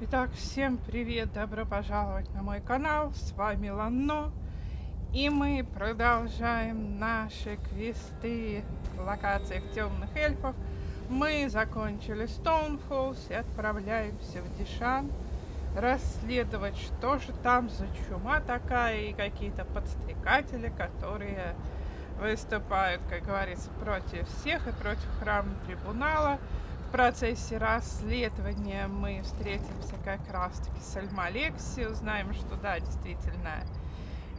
Итак, всем привет, добро пожаловать на мой канал, с вами Ланно, и мы продолжаем наши квесты в локациях темных эльфов. Мы закончили Стоунфоллс и отправляемся в Дешаан расследовать, что же там за чума такая и какие-то подстрекатели, которые выступают, как говорится, против всех и против храма трибунала. В процессе расследования мы встретимся как раз-таки с Альмалекси, узнаем, что да, действительно,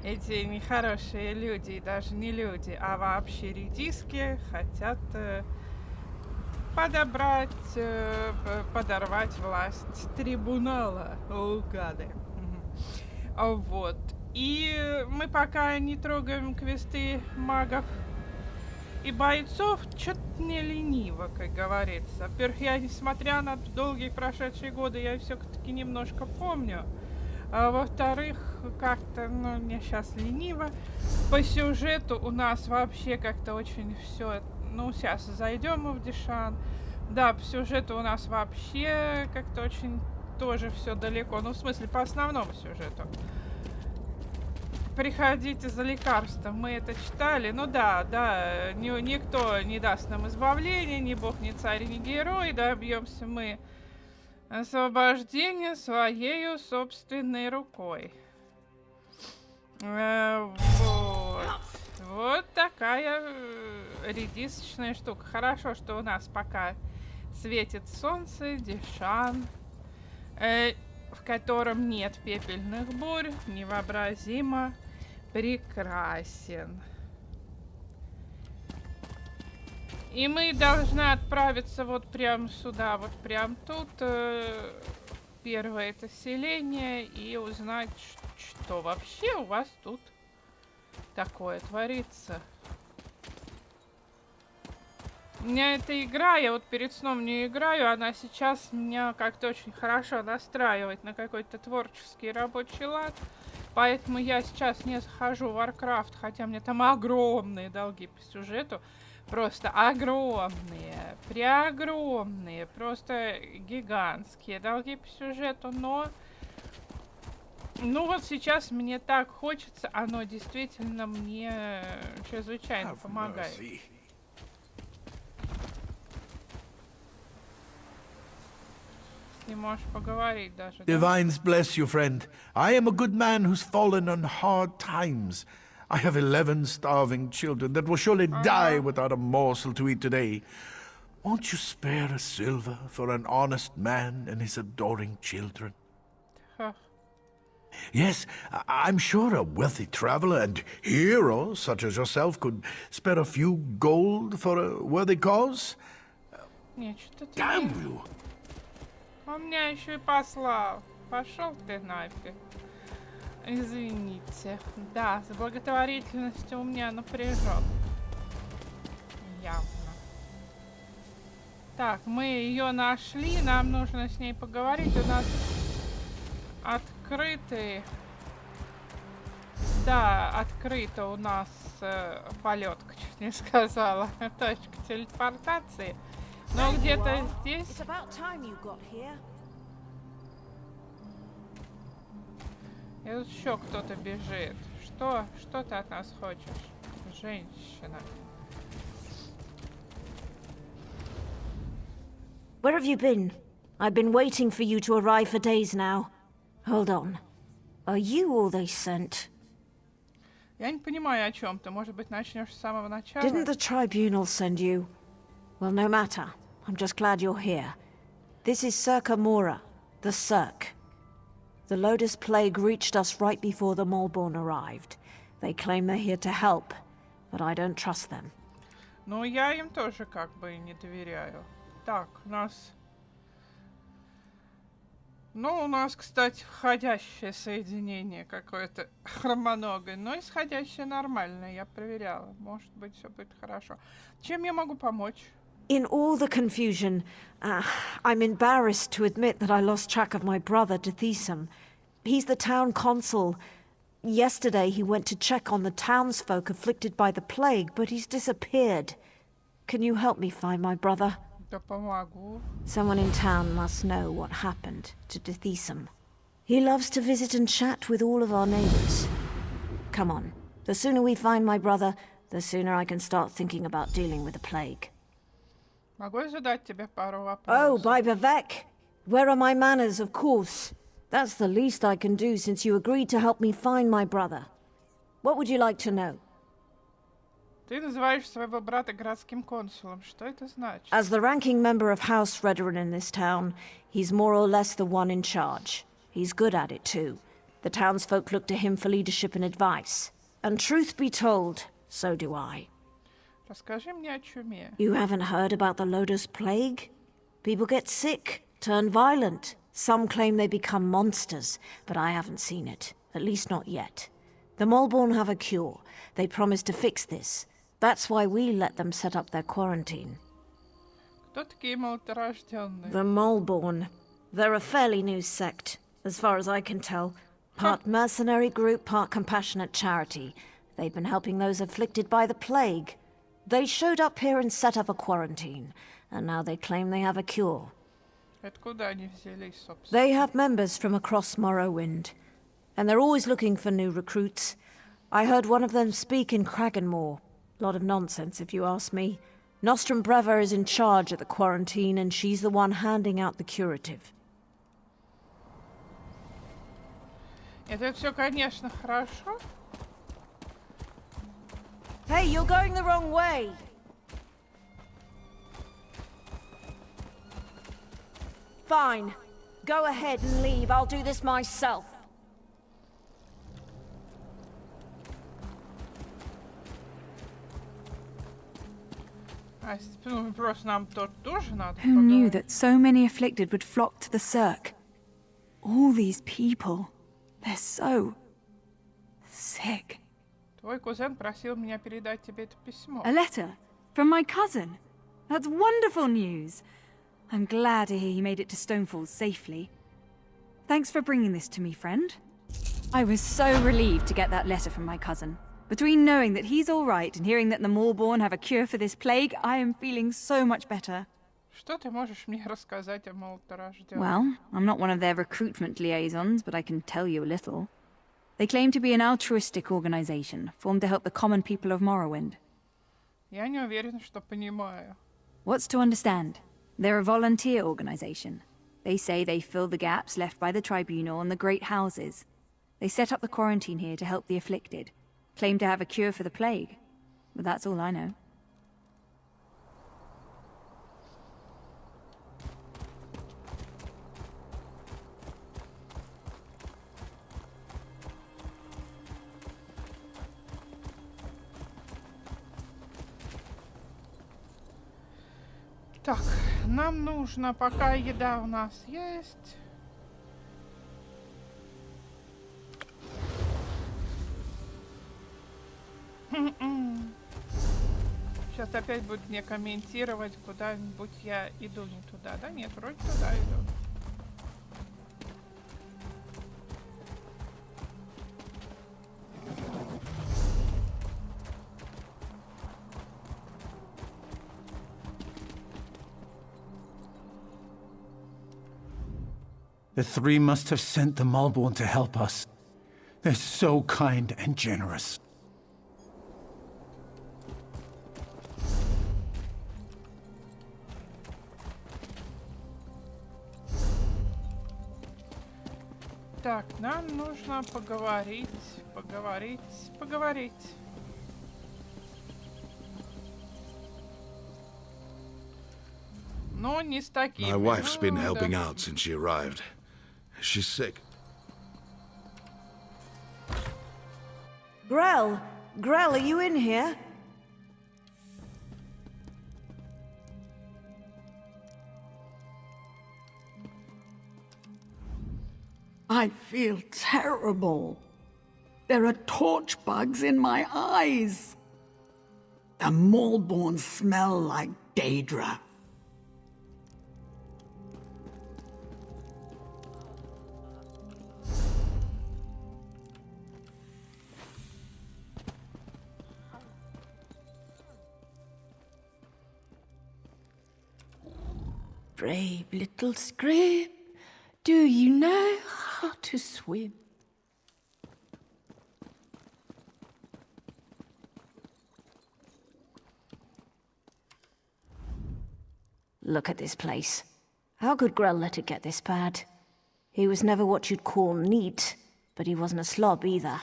эти нехорошие люди, и даже не люди, а вообще редиски, хотят подорвать власть трибунала. О, гады. Вот. И мы пока не трогаем квесты магов и бойцов, что-то не лениво, как говорится. Во-первых, я, несмотря на долгие прошедшие годы, я все-таки немножко помню. А во-вторых, как-то, мне сейчас лениво. По сюжету у нас вообще как-то очень все... сейчас зайдем мы в Дешаан. Да, по сюжету у нас вообще как-то очень тоже все далеко. В смысле, по основному сюжету. Приходите за лекарством, мы это читали. Никто не даст нам избавления, ни бог, ни царь, ни герой. Добьемся мы освобождения своей собственной рукой. Вот такая редисочная штука. Хорошо, что у нас пока светит солнце, Дешаан, в котором нет пепельных бурь, невообразимо прекрасен. И мы должны отправиться вот прямо сюда, вот прям тут, первое это селение, и узнать, что вообще у вас тут такое творится. У меня эта игра, я вот перед сном не играю, она сейчас меня как-то очень хорошо настраивает на какой-то творческий рабочий лад. Поэтому я сейчас не захожу в Warcraft, хотя мне там огромные долги по сюжету. Просто огромные, преогромные, просто гигантские долги по сюжету, но... вот сейчас мне так хочется, оно действительно мне чрезвычайно помогает. Ты можешь поговорить даже. Divines bless you, friend. I am a good man who's fallen on hard times. I have 11 starving children that will surely die without a morsel to eat today. Won't you spare a silver for an honest man and his adoring children? Yes, I'm sure a wealthy traveler and hero such as yourself could spare a few gold for a worthy cause. Damn you! Он меня еще и послал. Пошел ты нафиг. Извините. Да, с благотворительностью у меня напряжен. Явно. Так, мы ее нашли. Нам нужно с ней поговорить. У нас открытый... Да, открыто у нас полетка, чуть не сказала. Точка телепортации. Но где-то здесь... И тут еще кто-то бежит. Что ты от нас хочешь, женщина? Where have you been? I've been waiting for you to arrive for days now. Hold on. Are you all they sent? Я не понимаю, о чем ты. Может быть, начнешь с самого начала? Didn't the tribunal send you? Well, no matter. I'm just glad you're here. This is Circa Mora, the Cirque. The Lotus Plague reached us right before the Malborn arrived. They claim they're here to help, but I don't trust them. Ну, я им тоже как бы не доверяю. Так, у нас... у нас, кстати, входящее соединение какое-то хромоногое, но исходящее нормальное, я проверяла. Может быть, все будет хорошо. Чем я могу помочь? In all the confusion, I'm embarrassed to admit that I lost track of my brother, Dethisum. He's the town consul. Yesterday he went to check on the townsfolk afflicted by the plague, but he's disappeared. Can you help me find my brother? Да помогу. Someone in town must know what happened to Dethisum. He loves to visit and chat with all of our neighbors. Come on. The sooner we find my brother, the sooner I can start thinking about dealing with the plague. Могу я задать тебе пару Oh, вопросов? by Bavek! Where are my manners, of course? That's the least I can do since you agreed to help me find my brother. What would you like to know? Ты называешь своего брата городским консулом. Что это значит? As the ranking member of House Redoran in this town, he's more or less the one in charge. He's good at it too. The townsfolk look to him for leadership and advice. And truth be told, so do I. Расскажи мне о чуме. You haven't heard about the Lotus Plague? People get sick, turn violent. Some claim they become monsters, but I haven't seen it. At least not yet. The Malborn have a cure. They promised to fix this. That's why we let them set up their quarantine. Кто такие молодорожденные? The Malborn. They're a fairly new sect, as far as I can tell. Part mercenary group, part compassionate charity. They've been helping those afflicted by the plague. They showed up here and set up a quarantine, and now they claim they have a cure. Откуда они взялись, собственно? They have members from across Morrowind, and they're always looking for new recruits. I heard one of them speak in Kraganmore. Lot of nonsense, if you ask me. Nostrum Breva is in charge of the quarantine, and she's the one handing out the curative. Это все, конечно, хорошо. Hey, you're going the wrong way! Fine. Go ahead and leave. I'll do this myself. Ну, просто нам тут тоже надо Who knew поговорить. that so many afflicted would flock to the Cirque? All these people, they're so sick. Твой кузен просил меня передать тебе это письмо. A letter from my cousin. That's wonderful news. I'm glad to hear he made it to Stonefalls safely. Thanks for bringing this to me, friend. I was so relieved to get that letter from my cousin. Between knowing that he's all right and hearing that the Malborn have a cure for this plague, I am feeling so much better. Что ты можешь мне рассказать о молодорожденных? Well, I'm not one of their recruitment liaisons, but I can tell you a little. They claim to be an altruistic organization, formed to help the common people of Morrowind. Я не уверена, что понимаю. What's to understand? They're a volunteer organization. They say they fill the gaps left by the Tribunal and the Great Houses. They set up the quarantine here to help the afflicted. Claim to have a cure for the plague. But that's all I know. Так, нам нужно, пока еда у нас есть. Сейчас опять будет мне комментировать, куда-нибудь я иду не туда, да? Нет, вроде туда иду. The three must have sent the Malborn to help us. They're so kind and generous. Так, нам нужно поговорить. Но не с такими. My wife's been Ну, helping да. out since she arrived. She's sick. Grell! Grell, are you in here? I feel terrible. There are torch bugs in my eyes. The Malborn smell like Daedra. brave little scrape. Do you know how to swim? Look at this place. How could Grell let it get this bad? He was never what you'd call neat, but he wasn't a slob either.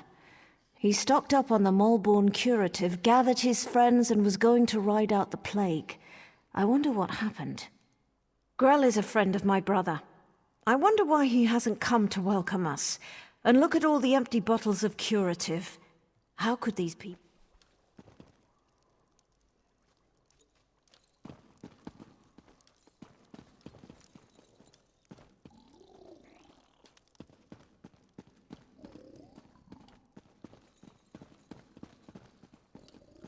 He stocked up on the Molborn curative, gathered his friends, and was going to ride out the plague. I wonder what happened. Grell is a friend of my brother. I wonder why he hasn't come to welcome us. And look at all the empty bottles of curative. How could these people...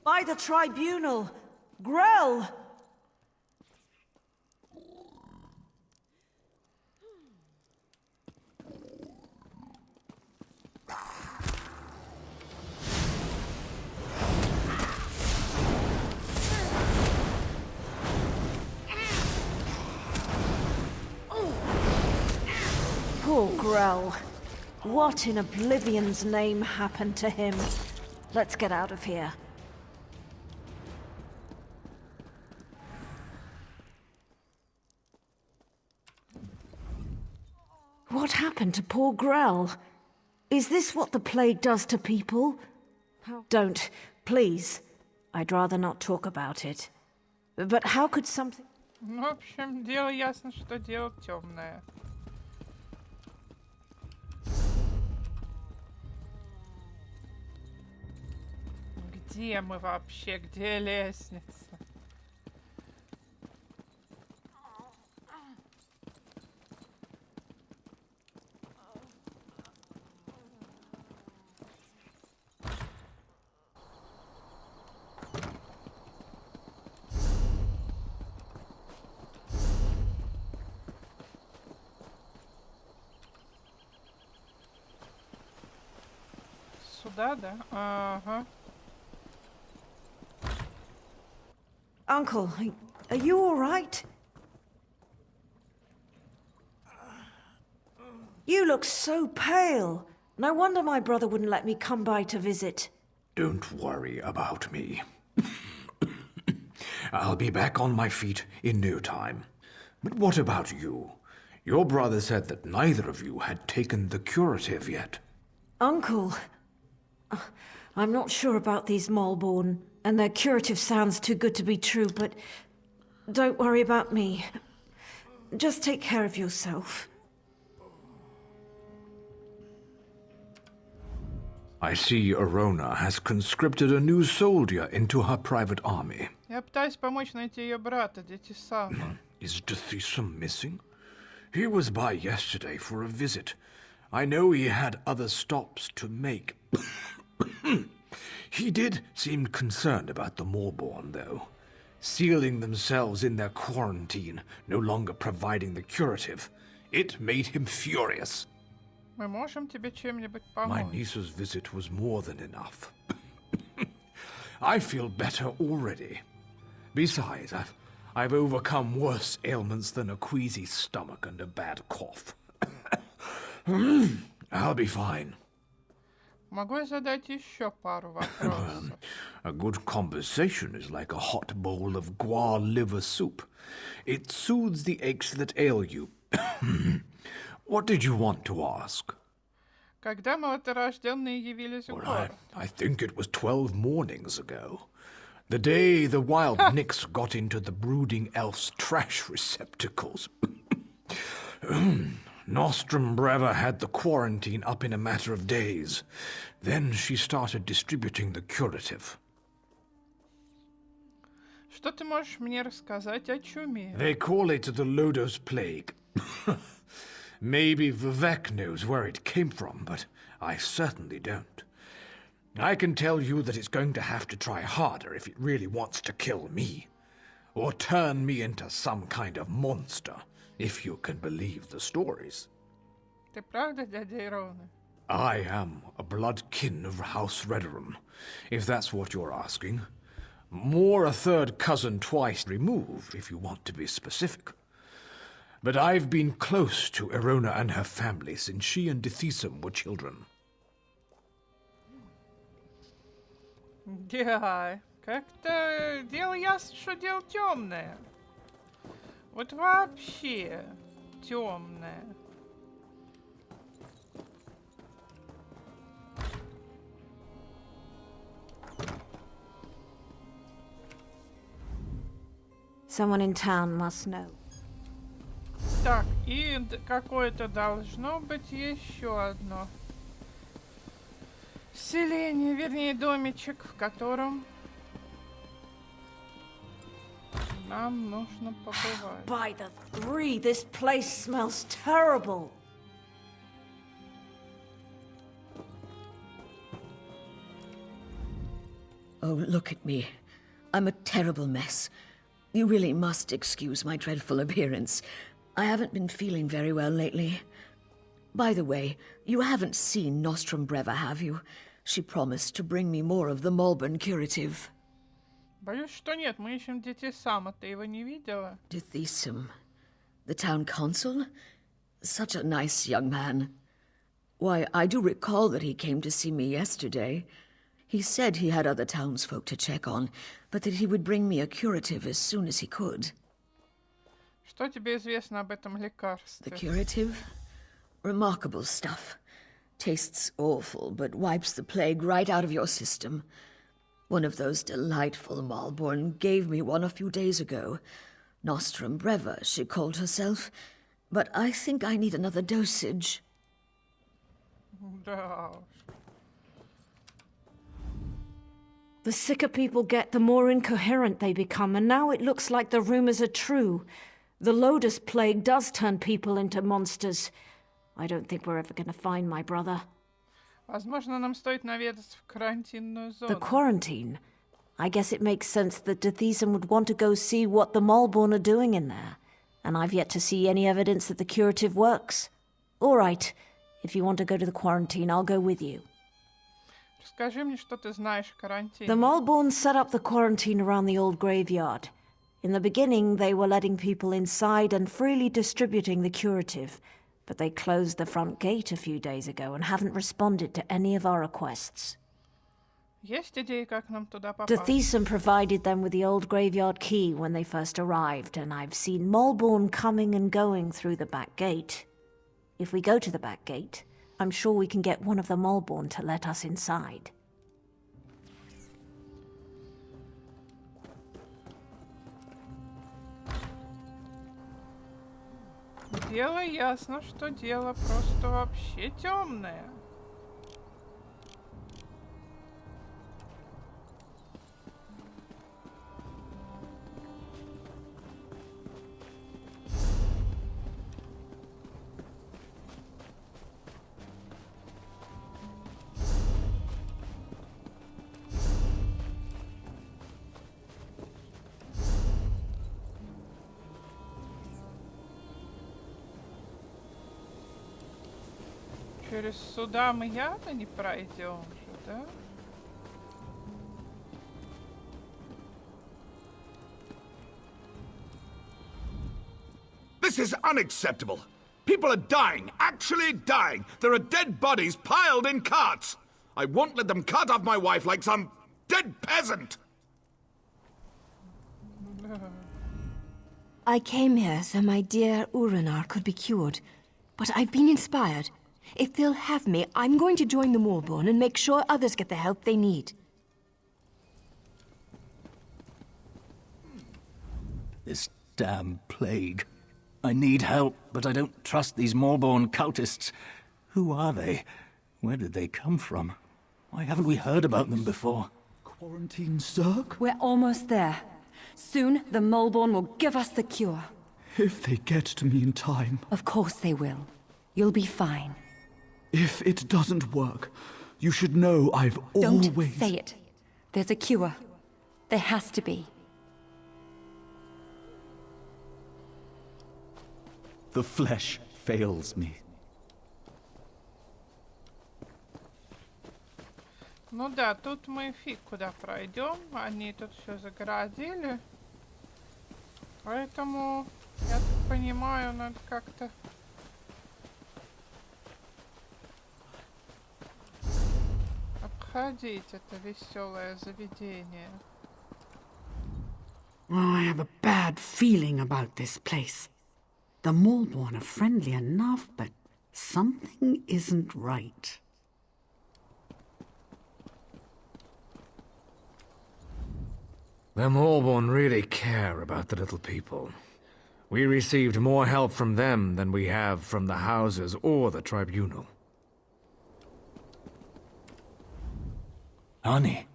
By the tribunal! Grell! Poor Grell. What in Oblivion's name happened to him? Let's get out of here. What happened to poor Grell? Is this what the plague does to people? Don't, please. I'd rather not talk about it. But how could something... В общем, дело ясно, что дело темное. Где мы вообще? Где лестница? Сюда, да? Ага. Uncle, are you all right? You look so pale. No wonder my brother wouldn't let me come by to visit. Don't worry about me. I'll be back on my feet in no time. But what about you? Your brother said that neither of you had taken the curative yet. Uncle, I'm not sure about these Molborn, and their curative sounds too good to be true, but don't worry about me. Just take care of yourself. I see Arona has conscripted a new soldier into her private army. Я пытаюсь помочь найти ее брата, Дешаане. Is Dethesum missing? He was by yesterday for a visit. I know he had other stops to make. He did seem concerned about the Molborn, though. Sealing themselves in their quarantine, no longer providing the curative. It made him furious. Мы можем тебе чем-нибудь My помочь? niece's visit was more than enough. I feel better already. Besides, I've overcome worse ailments than a queasy stomach and a bad cough. I'll be fine. Могу я задать еще пару вопросов? A good conversation is like a hot bowl of guar liver soup. It soothes the aches that ail you. What did you want to ask? Когда младорожденные явились в Well, город? I think it was 12 mornings ago. The day the wild Nix got into the brooding elf's trash receptacles. Nostrum Breva had the quarantine up in a matter of days. Then she started distributing the curative. Что ты можешь мне рассказать о чуме? They call it the Lodos Plague. Maybe Vivek knows where it came from, but I certainly don't. I can tell you that it's going to have to try harder if it really wants to kill me. Or turn me into some kind of monster, if you can believe the stories. Ты правда дядя Ирона? I am a blood kin of House Rederum, if that's what you're asking. More a third cousin twice removed, if you want to be specific. But I've been close to Erona and her family since she and Dithisum were children. Да, как-то дело ясно, что дело темное. Вот вообще темное. Someone in town must know. Так, и какое-то должно быть еще одно селение, вернее домичек, в котором нам нужно побывать. By the three, this place smells terrible. Oh, look at me. I'm a terrible mess. You really must excuse my dreadful appearance. I haven't been feeling very well lately. By the way, you haven't seen Nostrum Breva, have you? She promised to bring me more of the Malborn curative. Боюсь, что нет, мы ищем Дитисама, ты его не видела? Dithisum, the town consul? Such a nice young man. Why, I do recall that he came to see me yesterday. He said he had other townsfolk to check on, but that he would bring me a curative as soon as he could. Что тебе известно об этом лекарстве? The curative? Remarkable stuff. Tastes awful, but wipes the plague right out of your system. One of those delightful Malborn gave me one a few days ago. Nostrum Breva, she called herself. But I think I need another dosage. Да уж. The sicker people get, the more incoherent they become, and now it looks like the rumors are true. The Lotus Plague does turn people into monsters. I don't think we're ever going to find my brother. Возможно, нам стоит наведаться в карантинную The зону. quarantine? I guess it makes sense that Dithisum would want to go see what the Malborn are doing in there. And I've yet to see any evidence that the curative works. All right, if you want to go to the quarantine, I'll go with you. Расскажи мне, что ты знаешь о карантине. The Malborn set up the quarantine around the old graveyard. In the beginning, they were letting people inside and freely distributing the curative, but they closed the front gate a few days ago and haven't responded to any of our requests. Есть идеи, как нам туда попасть? Dithisum provided them with the old graveyard key when they first arrived, and I've seen Malborn coming and going through the back gate. If we go to the back gate, I'm sure we can get one of the Malborn to let us inside. Дело ясно, что дело просто вообще темное. Через суда мы явно не пройдем же, да? This is unacceptable. People are dying, actually dying. There are dead bodies piled in carts. I won't let them cut off my wife like some dead peasant. I came here so my dear Uranar could be cured, but I've been inspired. If they'll have me, I'm going to join the Malborn and make sure others get the help they need. This damn plague. I need help, but I don't trust these Malborn cultists. Who are they? Where did they come from? Why haven't we heard about them before? Quarantine Zerg? We're almost there. Soon, the Malborn will give us the cure. If they get to me in time. Of course they will. You'll be fine. If it doesn't work, you should know I've always... Don't say it. There's a cure. There has to be. The flesh fails me. Ну да, тут мы фиг куда пройдем. Они тут все загородили. Поэтому Я так понимаю, надо как-то обходить это веселое заведение. Oh, I have a bad feeling about this place. The Malborn are friendly enough, but something isn't right. The Malborn really care about the little people. We received more help from them than we have from the houses or the tribunal. Arnie,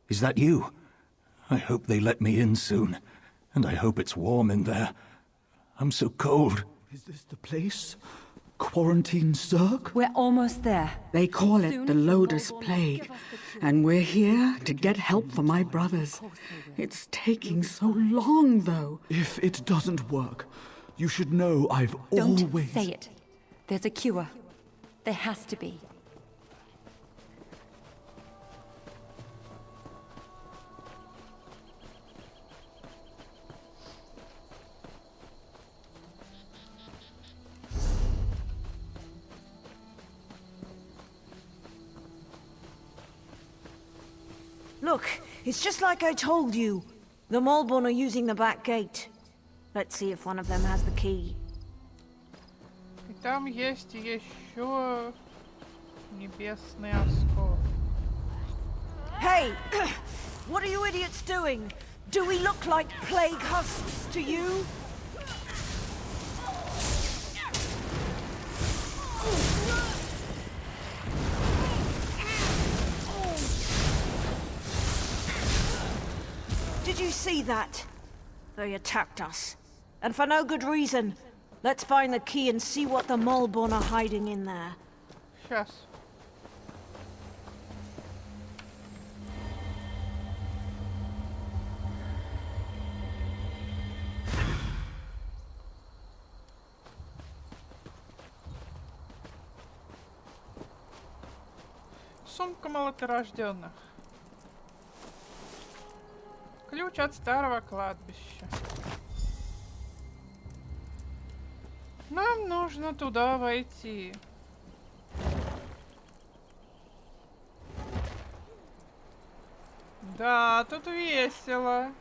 is that you? I hope they let me in soon. And I hope it's warm in there. I'm so cold. Is this the place? Quarantine Cirque? We're almost there. They call it the Lotus Plague, and we're here to get help for my brothers. It's taking so long, though. If it doesn't work, you should know I've Don't always... say it. There's a cure. There has to be. Look, it's just like I told you. The Malborn are using the back gate. Let's see if one of them has the key. И там есть еще небесный оскол. Hey! What are you idiots doing? Do we look like plague husks to you? Did you see that? They attacked us. And for no good reason. Let's find the key and see what the Malborn are hiding in there. Сейчас. Сумка молоторожденных. Ключ от старого кладбища. Нам нужно туда войти. Да, тут весело.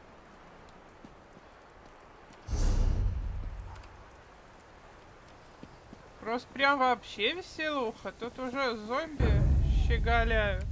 Просто прям вообще веселуха. Тут уже зомби щеголяют.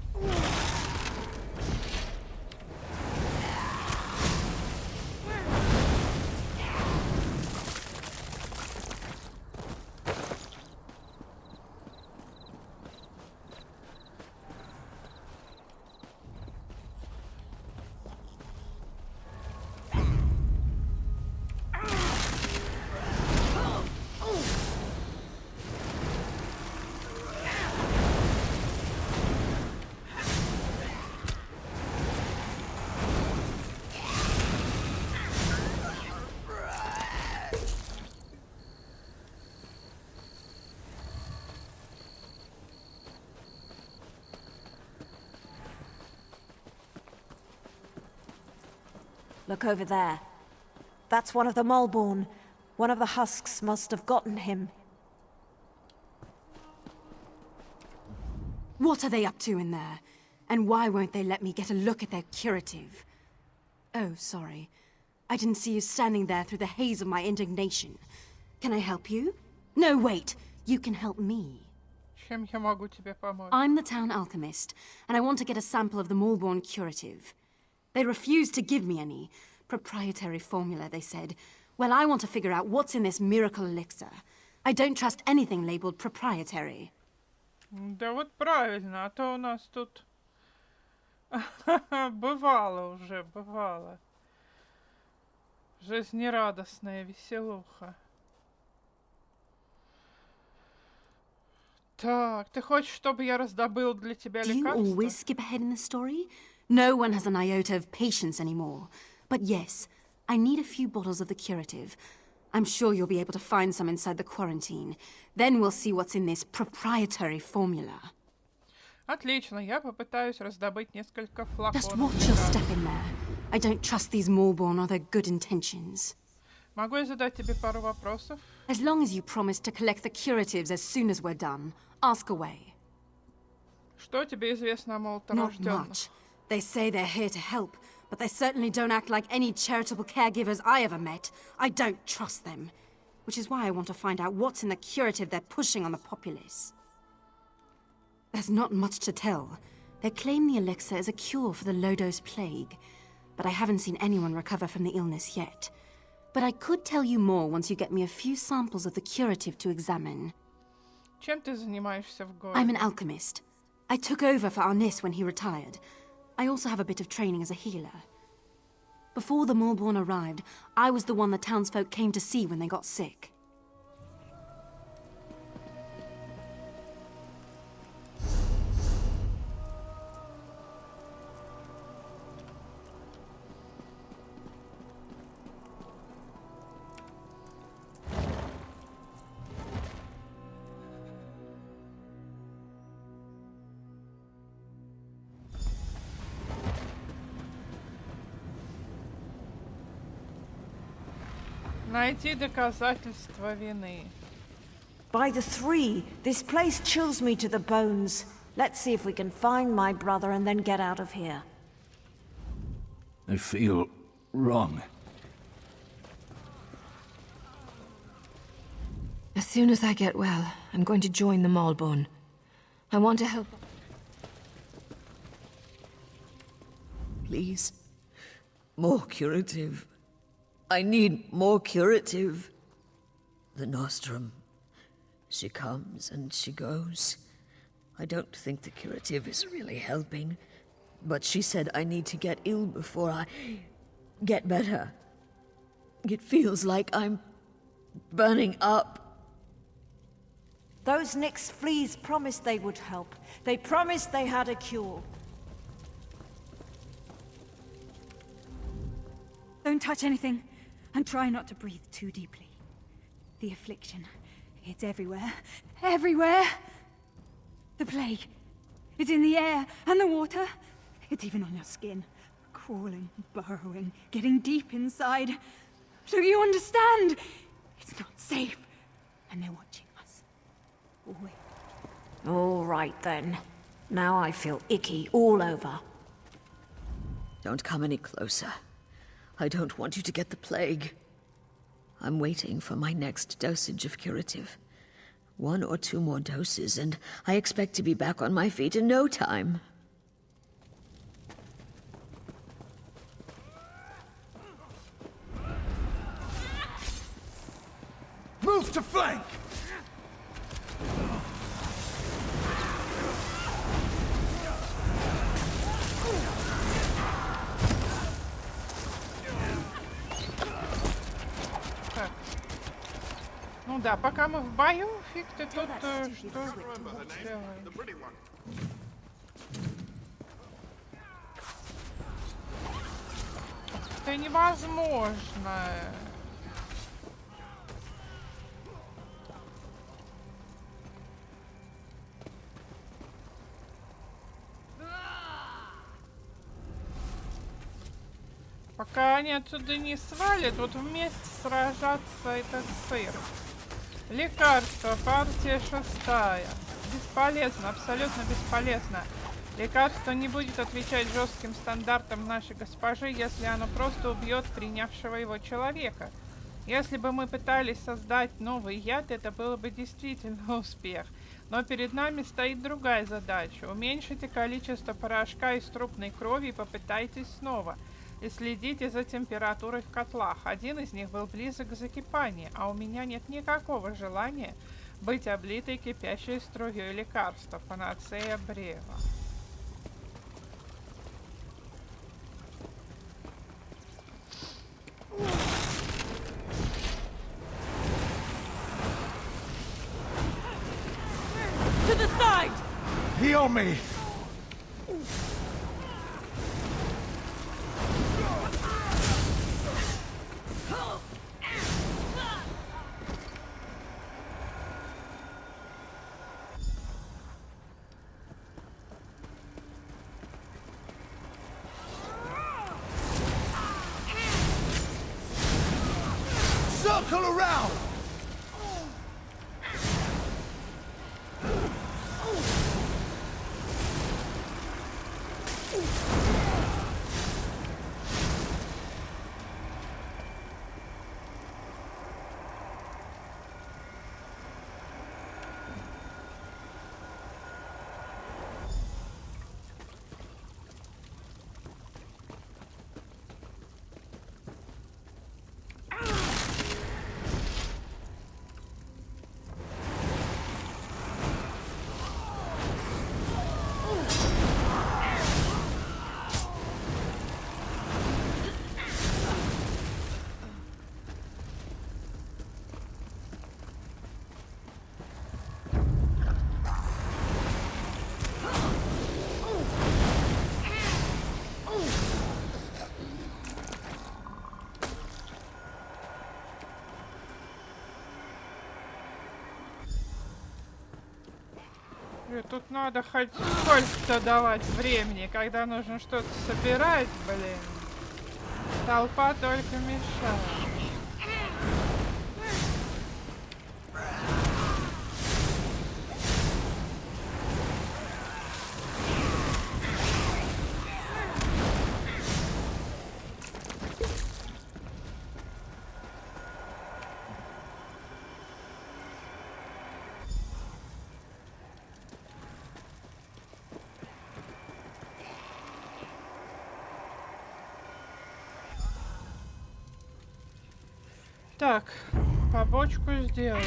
Look over there. That's one of the Malborn. One of the husks must have gotten him. What are they up to in there? And why won't they let me get a look at their curative? Oh, sorry. I didn't see you standing there through the haze of my indignation. Can I help you? No, wait. You can help me. Чем я могу тебе помочь? I'm the town alchemist, and I want to get a sample of the Malborn curative. They refused to give me any. Proprietary formula, they said. Well, I want to figure out what's in this miracle elixir. I don't trust anything labeled proprietary. Да вот правильно, а то у нас тут бывало уже, бывало. Жизнерадостная веселуха. Так, ты хочешь, чтобы я раздобыл для тебя Do you лекарство? always skip ahead in the story? No one has an iota of patience anymore. But yes, I need a few bottles of the curative. I'm sure you'll be able to find some inside the quarantine. Then we'll see what's in this proprietary formula. Отлично, я попытаюсь раздобыть несколько Just флаконов watch your лекарств. step in there. I don't trust these Malborn or their good intentions. Могу я задать тебе пару вопросов? As long as you promise to collect the curatives as soon as we're done, ask away. Что тебе известно о Not молоторожденных? much. They say they're here to help, but they certainly don't act like any charitable caregivers I ever met. I don't trust them. Which is why I want to find out what's in the curative they're pushing on the populace. There's not much to tell. They claim the elixir is a cure for the Lodos plague, but I haven't seen anyone recover from the illness yet. But I could tell you more once you get me a few samples of the curative to examine. Чем ты занимаешься в городе? I'm an alchemist. I took over for Arnis when he retired. I also have a bit of training as a healer. Before the Mulborn arrived, I was the one the townsfolk came to see when they got sick. Найти доказательства вины. By the three, this place chills me to the bones. Let's see if we can find my brother and then get out of here. I feel wrong. As soon as I get well, I'm going to join the Malborn. I want to help. Please. More curative. I need more curative. The Nostrum. She comes and she goes. I don't think the curative is really helping. But she said I need to get ill before I get better. It feels like I'm burning up. Those Nyx fleas promised they would help. They promised they had a cure. Don't touch anything, and try not to breathe too deeply. The affliction, it's everywhere. Everywhere! The plague, it's in the air and the water. It's even on your skin. Crawling, burrowing, getting deep inside. So you understand? It's not safe, and they're watching us. Always. All right then. Now I feel icky all over. Don't come any closer. I don't want you to get the plague. I'm waiting for my next dosage of curative. 1 or 2 more doses, and I expect to be back on my feet in no time. Move to flank! Так. Ну да, пока мы в бою, фиг ты тут что делаешь? Это невозможно. Пока они отсюда не свалят, вот вместе сражаться этот сыр. Лекарство, партия 6. Бесполезно, абсолютно бесполезно. Лекарство не будет отвечать жестким стандартам нашей госпожи, если оно просто убьет принявшего его человека. Если бы мы пытались создать новый яд, это было бы действительно успех. Но перед нами стоит другая задача. Уменьшите количество порошка из трупной крови и попытайтесь снова. И следите за температурой в котлах. Один из них был близок к закипанию, а у меня нет никакого желания быть облитой кипящей струей лекарства. Панацея Брева. To the side! Heal me! circle around! И тут надо хоть сколько-то давать времени, когда нужно что-то собирать, блин. Толпа только мешает. Так, побочку сделали.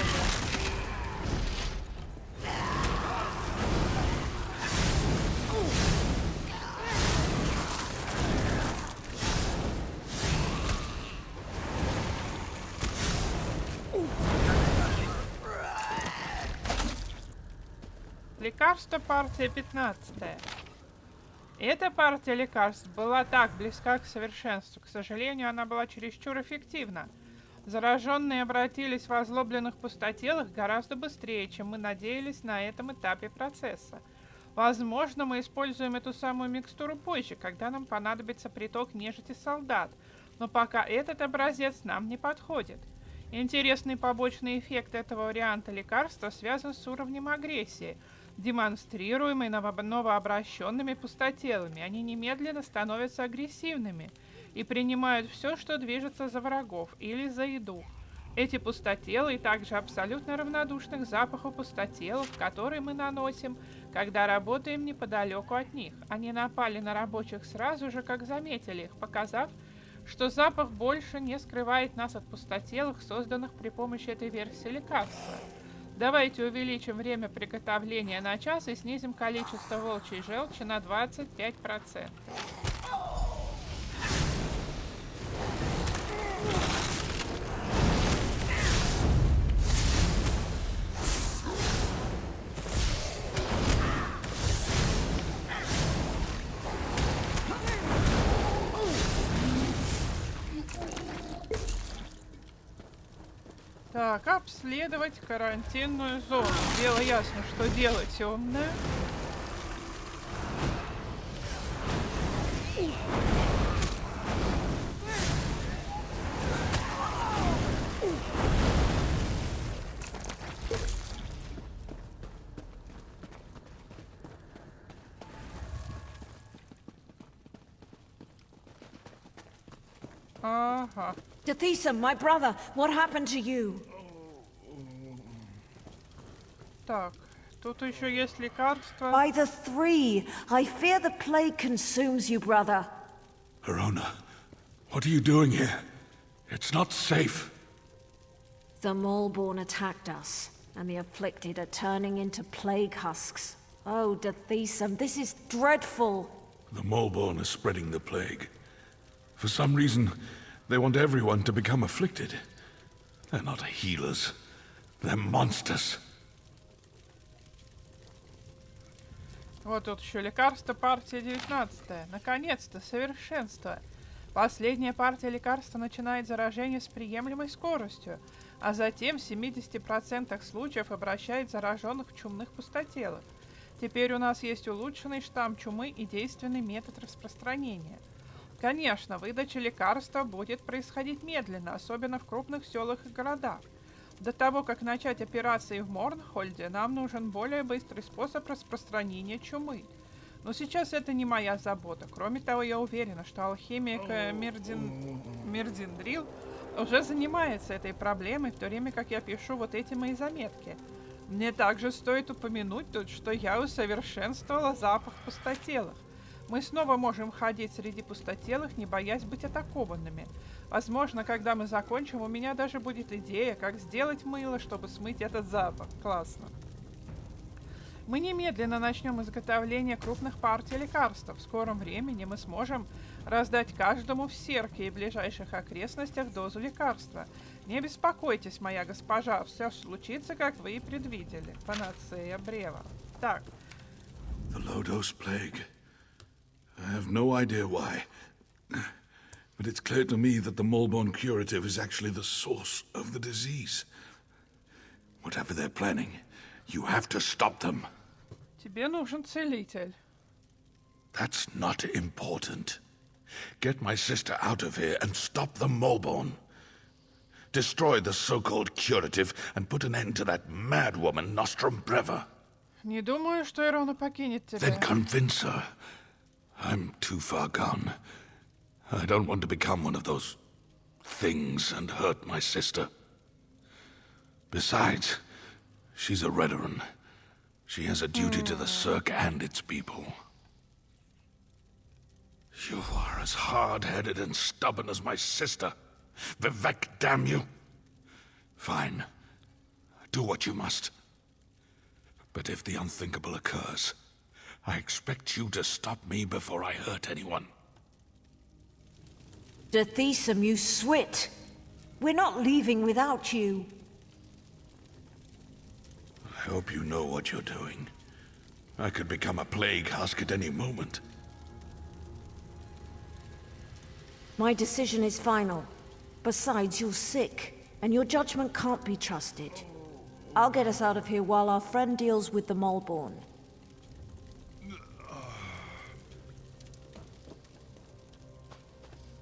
Лекарство партия 15. Эта партия лекарств была так близка к совершенству. К сожалению, она была чересчур эффективна. Зараженные обратились в озлобленных пустотелых гораздо быстрее, чем мы надеялись на этом этапе процесса. Возможно, мы используем эту самую микстуру позже, когда нам понадобится приток нежити солдат, но пока этот образец нам не подходит. Интересный побочный эффект этого варианта лекарства связан с уровнем агрессии, демонстрируемой новообращенными пустотелами. Они немедленно становятся агрессивными и принимают все, что движется за врагов или за еду. Эти пустотелы также абсолютно равнодушны к запаху пустотелов, которые мы наносим, когда работаем неподалеку от них. Они напали на рабочих сразу же, как заметили их, показав, что запах больше не скрывает нас от пустотелых, созданных при помощи этой версии лекарства. Давайте увеличим время приготовления на час и снизим количество волчьей желчи на 25%. Так, обследовать карантинную зону. Дело ясно, что дело темное. Ага. Dethesa, my brother, what happened to you? Так, тут еще есть лекарства. By the three, I fear the plague consumes you, brother. Verona, what are you doing here? It's not safe. The Maulborn attacked us, and the afflicted are turning into plague husks. Oh, Dethesa, this is dreadful. The Maulborn are spreading the plague. For some reason, they want everyone to become afflicted. They're not healers. They're monsters. Вот тут еще лекарство партия 19. Наконец-то, совершенство. Последняя партия лекарства начинает заражение с приемлемой скоростью, а затем в 70% случаев обращает зараженных в чумных пустотелых. Теперь у нас есть улучшенный штамм чумы и действенный метод распространения. Конечно, выдача лекарства будет происходить медленно, особенно в крупных селах и городах. До того, как начать операции в Морнхольде, нам нужен более быстрый способ распространения чумы. Но сейчас это не моя забота. Кроме того, я уверена, что алхимик Мердиндрил уже занимается этой проблемой, в то время как я пишу вот эти мои заметки. Мне также стоит упомянуть тут, что я усовершенствовала запах пустотелых. Мы снова можем ходить среди пустотелых, не боясь быть атакованными. Возможно, когда мы закончим, у меня даже будет идея, как сделать мыло, чтобы смыть этот запах. Классно. Мы немедленно начнем изготовление крупных партий лекарств. В скором времени мы сможем раздать каждому в Серке и ближайших окрестностях дозу лекарства. Не беспокойтесь, моя госпожа, все случится, как вы и предвидели. Панацея Брева. Так. The Lodos plague. I have no idea why. But it's clear to me that the Malborn curative is actually the source of the disease. Whatever they're planning, you have to stop them. Тебе нужен целитель. That's not important. Get my sister out of here and stop the Malborn. Destroy the so-called curative and put an end to that mad woman, Nostrum Breva. Не думаю, что Ирона покинет тебя. Then convince her. I'm too far gone. I don't want to become one of those things and hurt my sister. Besides, she's a Redoran. She has a duty to the Cirque and its people. You are as hard-headed and stubborn as my sister. Vivek, damn you. Fine. Do what you must. But if the unthinkable occurs, I expect you to stop me before I hurt anyone. Dathesum, you swit! We're not leaving without you. I hope you know what you're doing. I could become a plague husk at any moment. My decision is final. Besides, you're sick, and your judgment can't be trusted. I'll get us out of here while our friend deals with the Malborn.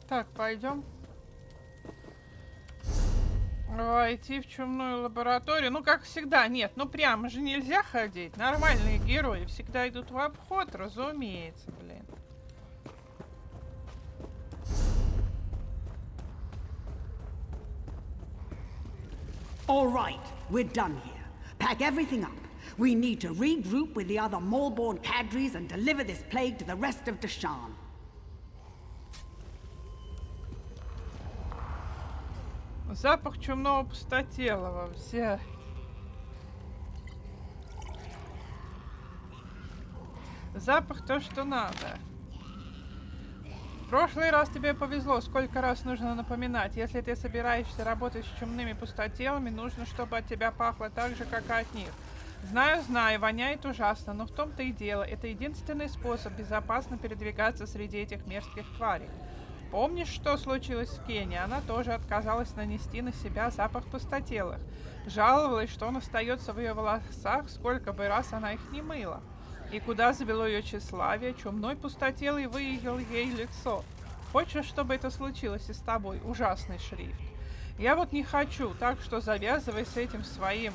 Так, пойдем. Войти в чумную лабораторию. Ну, как всегда, нет, ну прямо же нельзя ходить. Нормальные герои всегда идут в обход, разумеется, блин. All right, we're done here. Pack everything up. We need to regroup with the other Malborn cadres and deliver this plague to the rest of Deshane. Запах чумного пустотелого. Все. Запах то, что надо. В прошлый раз тебе повезло. Сколько раз нужно напоминать. Если ты собираешься работать с чумными пустотелами, нужно, чтобы от тебя пахло так же, как и от них. Знаю, воняет ужасно, но в том-то и дело. Это единственный способ безопасно передвигаться среди этих мерзких тварей. Помнишь, что случилось в Кении? Она тоже отказалась нанести на себя запах пустотелых. Жаловалась, что он остается в ее волосах, сколько бы раз она их не мыла. И куда завело ее тщеславие, чумной пустотелый выявил ей лицо. Хочешь, чтобы это случилось и с тобой? Ужасный шрифт. Я вот не хочу, так что завязывай с этим своим.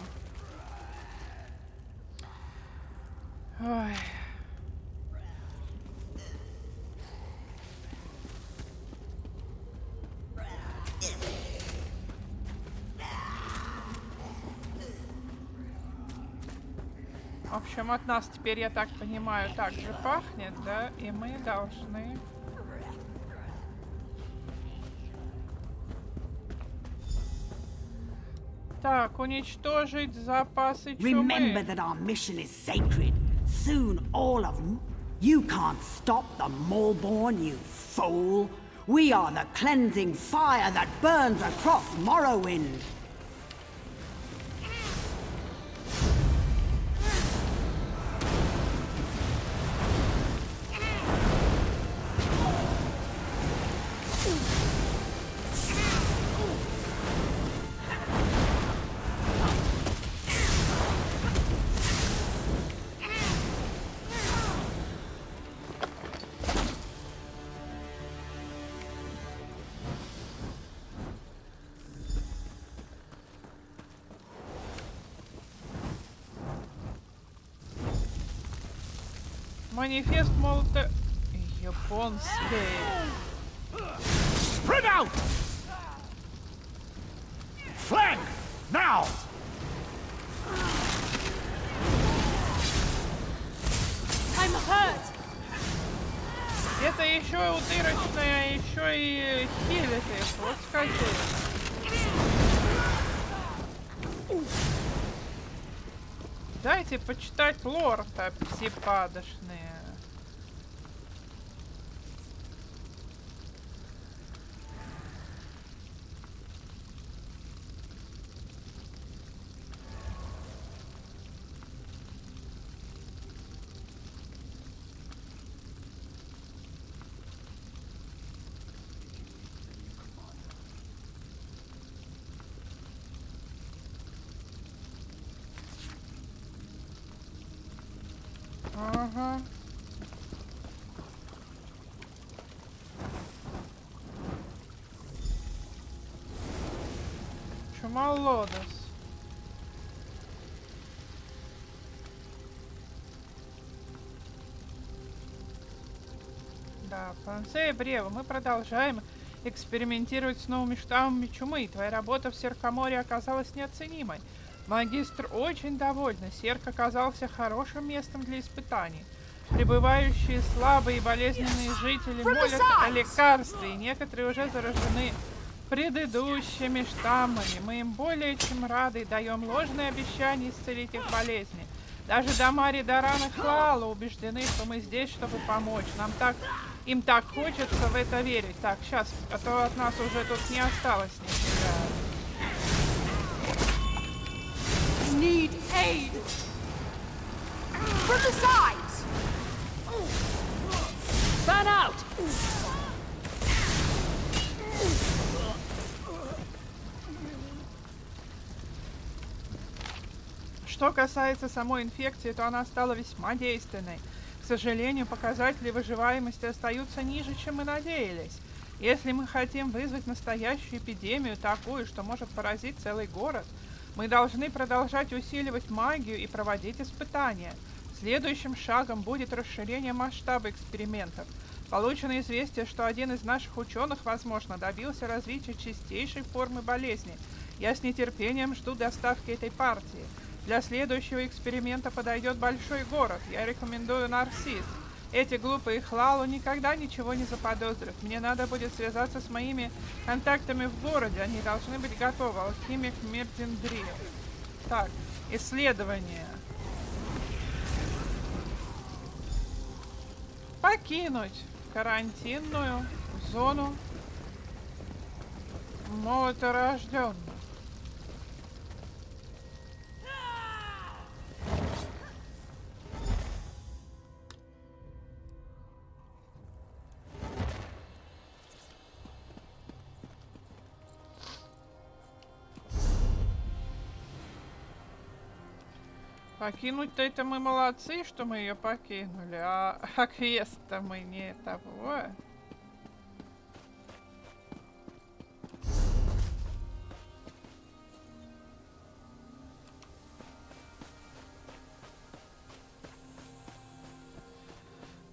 Ой. В общем, от нас теперь, я так понимаю, так же пахнет, да? И мы должны... Так, уничтожить запасы чумы. Remember that our mission is sacred. Soon, all of them. You can't stop the Malborn, you fool. We are the cleansing fire that burns across Morrowind. Манифест молота... Японский. Spread out! Flank! Now! I'm hurt! Это еще утырочная, еще и хилит их. Вот скажи. Дайте почитать лор-то, псипадочные. Ага. Чумалодос. Да, Франция Брева, мы продолжаем экспериментировать с новыми штаммами чумы. Твоя работа в Серкоморе оказалась неоценимой. Магистр очень довольна. Серк оказался хорошим местом для испытаний. Прибывающие слабые и болезненные жители молят о лекарстве, и некоторые уже заражены предыдущими штаммами. Мы им более чем рады и даем ложные обещания исцелить их болезни. Даже Дамари, Даран и Хлала убеждены, что мы здесь, чтобы помочь. Им так хочется в это верить. Так, сейчас, а то от нас уже тут не осталось нифига. Need aid! From the sides! Fan out! Что касается самой инфекции, то она стала весьма действенной. К сожалению, показатели выживаемости остаются ниже, чем мы надеялись. Если мы хотим вызвать настоящую эпидемию, такую, что может поразить целый город, мы должны продолжать усиливать магию и проводить испытания. Следующим шагом будет расширение масштаба экспериментов. Получено известие, что один из наших ученых, возможно, добился развития чистейшей формы болезни. Я с нетерпением жду доставки этой партии. Для следующего эксперимента подойдет большой город. Я рекомендую Нарсис. Эти глупые Хлалу никогда ничего не заподозрят. Мне надо будет связаться с моими контактами в городе. Они должны быть готовы. Алхимик Мердиндрил. Так, исследование. Покинуть карантинную зону молоторожденных. Покинуть-то это мы молодцы, что мы ее покинули, а квест-то мы не того.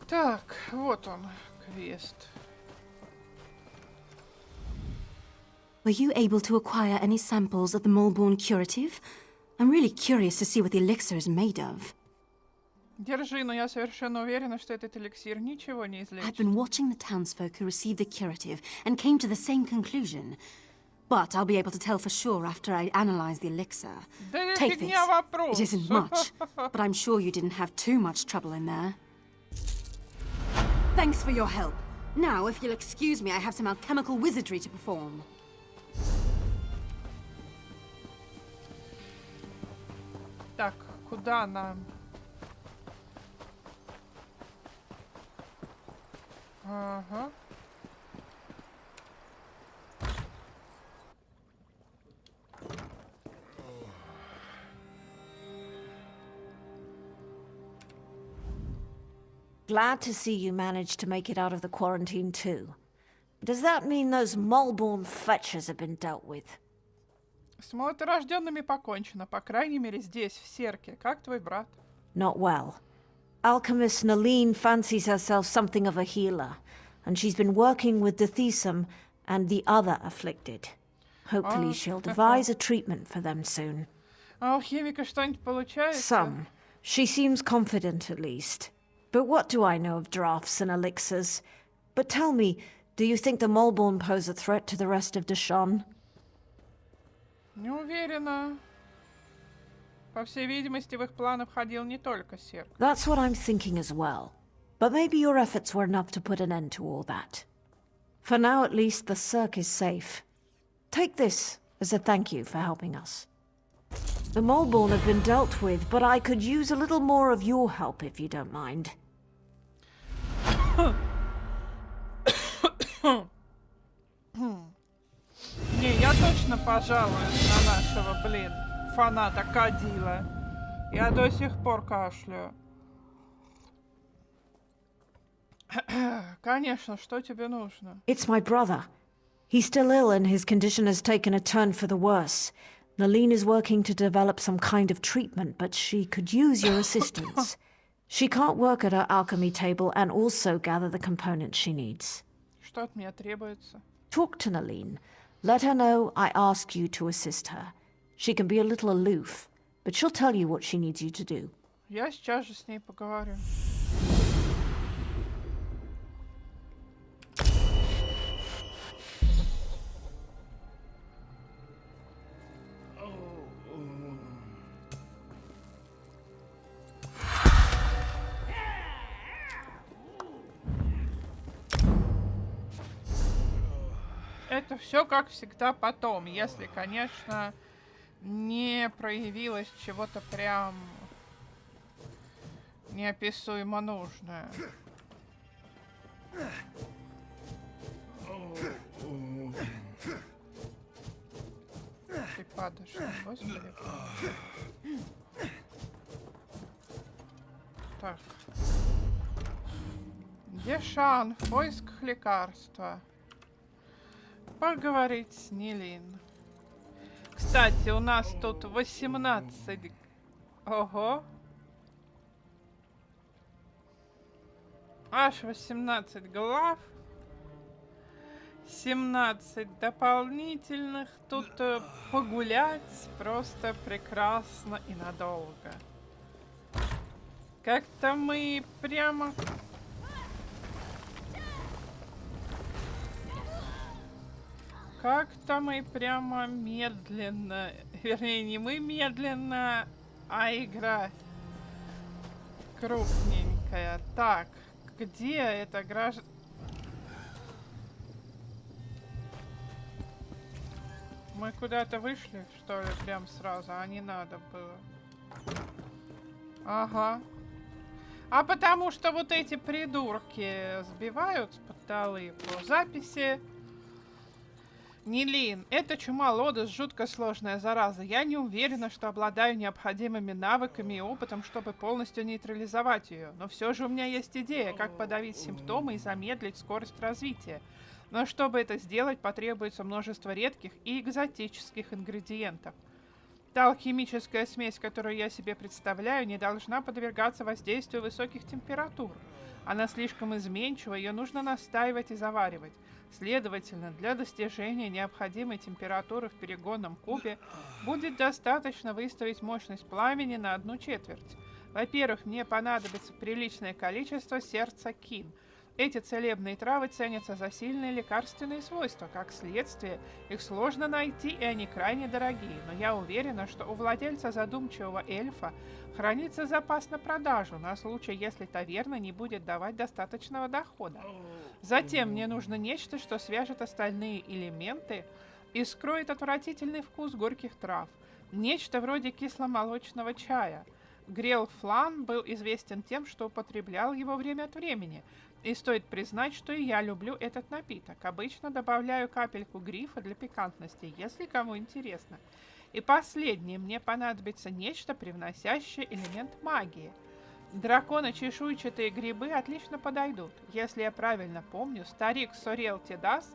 Так, вот он, квест. Were you able to acquire any samples of the Molborn curative? I'm really curious to see what the elixir is made of. Держи, но я совершенно уверена, что этот эликсир ничего не I've излечит. been watching the townsfolk who received the curative and came to the same conclusion. But I'll be able to tell for sure after I analyze the elixir. Да Take фигня this. вопрос. It isn't much, but I'm sure you didn't have too much trouble in there. Thanks for your help. Now, if you'll excuse me, I have some alchemical wizardry to perform. Так, куда нам? Ага. Glad to see you managed to make it out of the quarantine too. Does that mean those Molborn fetchers have been dealt with? С молоторожденными покончено, по крайней мере здесь, в Серке. Как твой брат? Not well. Alchemist Naline fancies herself something of a healer, and she's been working with the Thesum and the other afflicted. Hopefully she'll devise a treatment for them soon. А у химика что-нибудь получается? Some. She seems confident at least. But what do I know of drafts and elixirs? But tell me, do you think the Moleborn pose a threat to the rest of Deshon? Не уверена. По всей видимости, в их планы входил не только Серк. That's what I'm thinking as well. But maybe your efforts were enough to put an end to all that. For now, at least, the Cirque is safe. Take this as a thank you for helping us. The Moleborn have been dealt with, but I could use a little more of your help if you don't mind. Не, я точно пожалуюсь на нашего, фаната Кадила. Я до сих пор кашляю. Конечно, что тебе нужно? It's my brother. He's still ill and his condition has taken a turn for the worse. Naline is working to develop some kind of treatment, but she could use your assistance. She can't work at her alchemy table and also gather the components she needs. Что от меня требуется? Talk to Naline. Let her know I ask you to assist her. She can be a little aloof, but she'll tell you what she needs you to do. Я сейчас же с ней поговорю. Это все как всегда потом, если, конечно, не проявилось чего-то прям неописуемо нужное. Ты падаешь, господи. Так. Дешаан в поисках лекарства. Поговорить с Нилин. Кстати, у нас тут 18... Ого. Аж 18 глав. 17 дополнительных. Тут погулять просто прекрасно и надолго. Как-то мы прямо... Как-то мы прямо медленно, вернее, не мы медленно, а игра крупненькая. Так, где это граждан? Мы куда-то вышли, что ли, прям сразу, а не надо было. Ага. А потому что вот эти придурки сбивают с потолы по записи. Нилин, эта чума Лодос жутко сложная зараза. Я не уверена, что обладаю необходимыми навыками и опытом, чтобы полностью нейтрализовать ее. Но все же у меня есть идея, как подавить симптомы и замедлить скорость развития. Но чтобы это сделать, потребуется множество редких и экзотических ингредиентов. Та алхимическая смесь, которую я себе представляю, не должна подвергаться воздействию высоких температур. Она слишком изменчива, ее нужно настаивать и заваривать. Следовательно, для достижения необходимой температуры в перегонном кубе будет достаточно выставить мощность пламени на 1/4. Во-первых, мне понадобится приличное количество сердца кин. Эти целебные травы ценятся за сильные лекарственные свойства. Как следствие, их сложно найти, и они крайне дорогие. Но я уверена, что у владельца задумчивого эльфа хранится запас на продажу, на случай, если таверна не будет давать достаточного дохода. Затем мне нужно нечто, что свяжет остальные элементы и скроет отвратительный вкус горьких трав. Нечто вроде кисломолочного чая. Грел Флан был известен тем, что употреблял его время от времени. И стоит признать, что и я люблю этот напиток. Обычно добавляю капельку грифа для пикантности, если кому интересно. И последнее, мне понадобится нечто, привносящее элемент магии. Драконо-чешуйчатые грибы отлично подойдут. Если я правильно помню, старик Сорел Тедас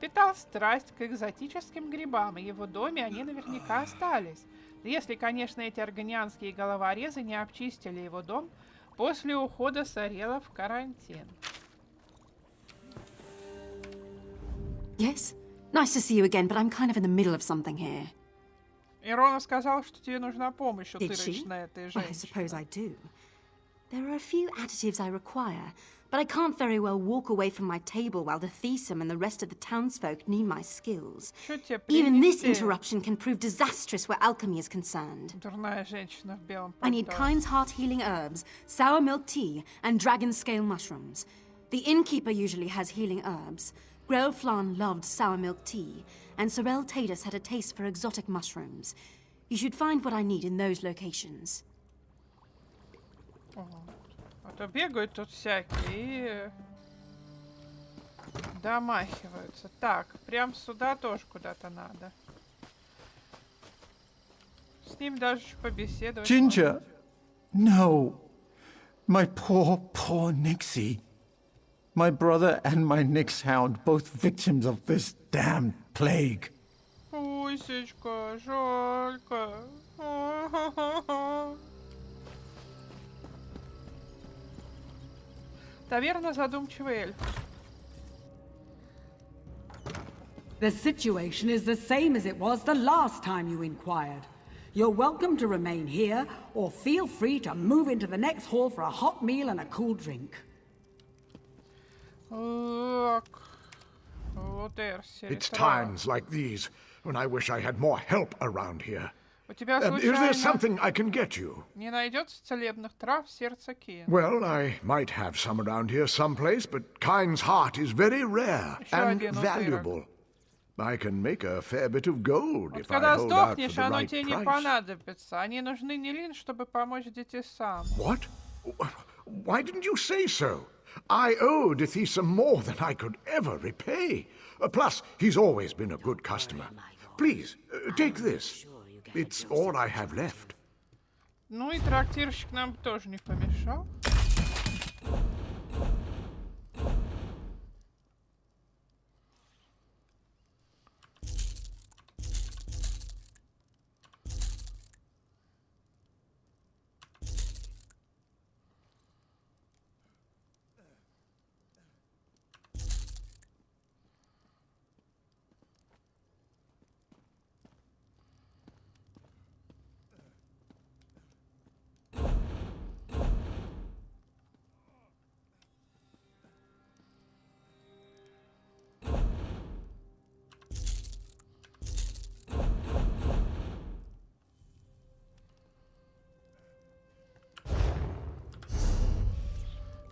питал страсть к экзотическим грибам, и в его доме они наверняка остались. Если, конечно, эти органианские головорезы не обчистили его дом после ухода Сарела в карантин. Yes? Nice to see you again, but I'm kind of in the middle of something here. Ирона сказала, что тебе нужна помощь Did she? утырочная этой Well, I suppose женщины. I do. There are a few additives I require, but I can't very well walk away from my table while the Thesom and the rest of the townsfolk need my skills. Что тебе Even this принести? interruption can prove disastrous where alchemy is concerned. Дурная женщина в белом I need пальто. Kind's Heart healing herbs, sour milk tea, and dragon scale mushrooms. The innkeeper usually has healing herbs. Grell Flan loved sour milk tea, and Sorel Tatus had a taste for exotic mushrooms. You should find what I need in those locations. А то бегают тут всякие и домахиваются. Так, прям сюда тоже куда-то надо. С ним даже побеседовать. Ginger! No! My poor, poor Nixie. My brother and my Nix hound, both victims of this damned plague. Пусечка, жалько. Таверна задумчивый эльф. The situation is the same as it was the last time you inquired. You're welcome to remain here, or feel free to move into the next hall for a hot meal and a cool drink. Так. Вот Эрси. It's ресторан. times like these when I wish I had more help around here. У тебя Is there случайно something I can get you? не найдется целебных трав в сердце Ки? Well, I might have some around here someplace, but Kind's Heart is very rare Еще and один утырок. valuable. I can make a fair bit of gold Вот if I когда hold out for сдохнешь, the оно right тебе не price. понадобится. Они нужны не Лин, чтобы помочь детисам. What? Why didn't you say so? I owe Dethesa more than I could ever repay. Plus, he's always been a good customer. Please, take this. It's all I have left. Ну и трактирщик нам тоже не помешал.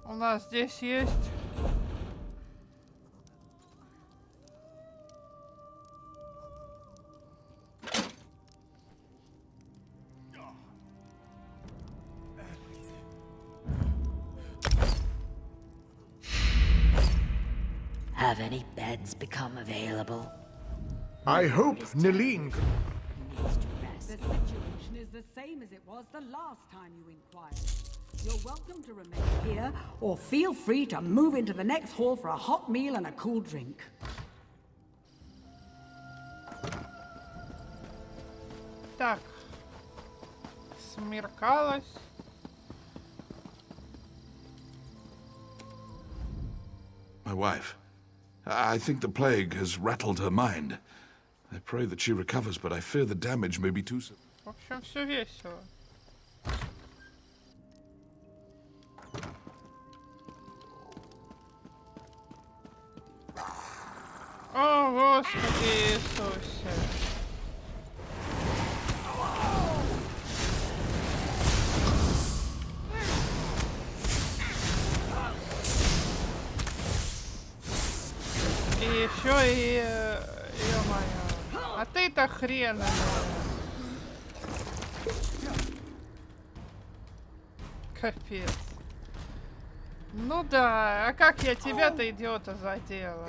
У нас здесь есть... Have any beds become available? I hope Nilene... The situation is the same as it was the last time you inquired. You're welcome to remain here, or feel free to move into the next hall for a hot meal and a cool drink. Так. Смеркалось. My wife. I think the plague has rattled her mind. I pray that she recovers, but I fear the damage may be too severe. В общем, все весело. О, Господи Иисусе. И еще и... ё-моё. А ты-то хрен. Капец. Ну да, а как я тебя-то, идиота, задела?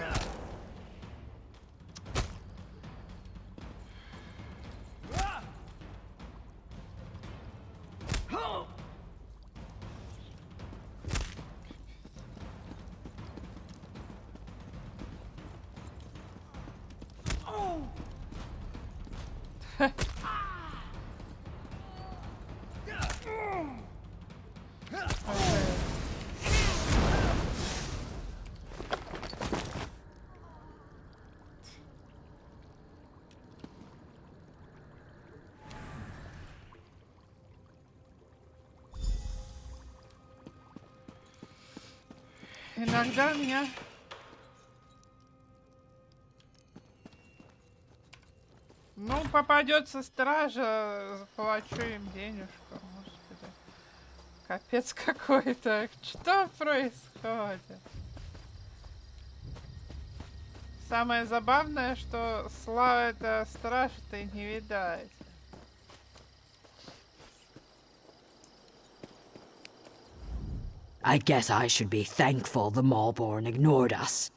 иногда меня... Ну, попадется стража, заплачу им денежку, господи. Капец какой-то. Что происходит? Самое забавное, что слава это страж-то и не видать. I guess I should be thankful the Malborn ignored us.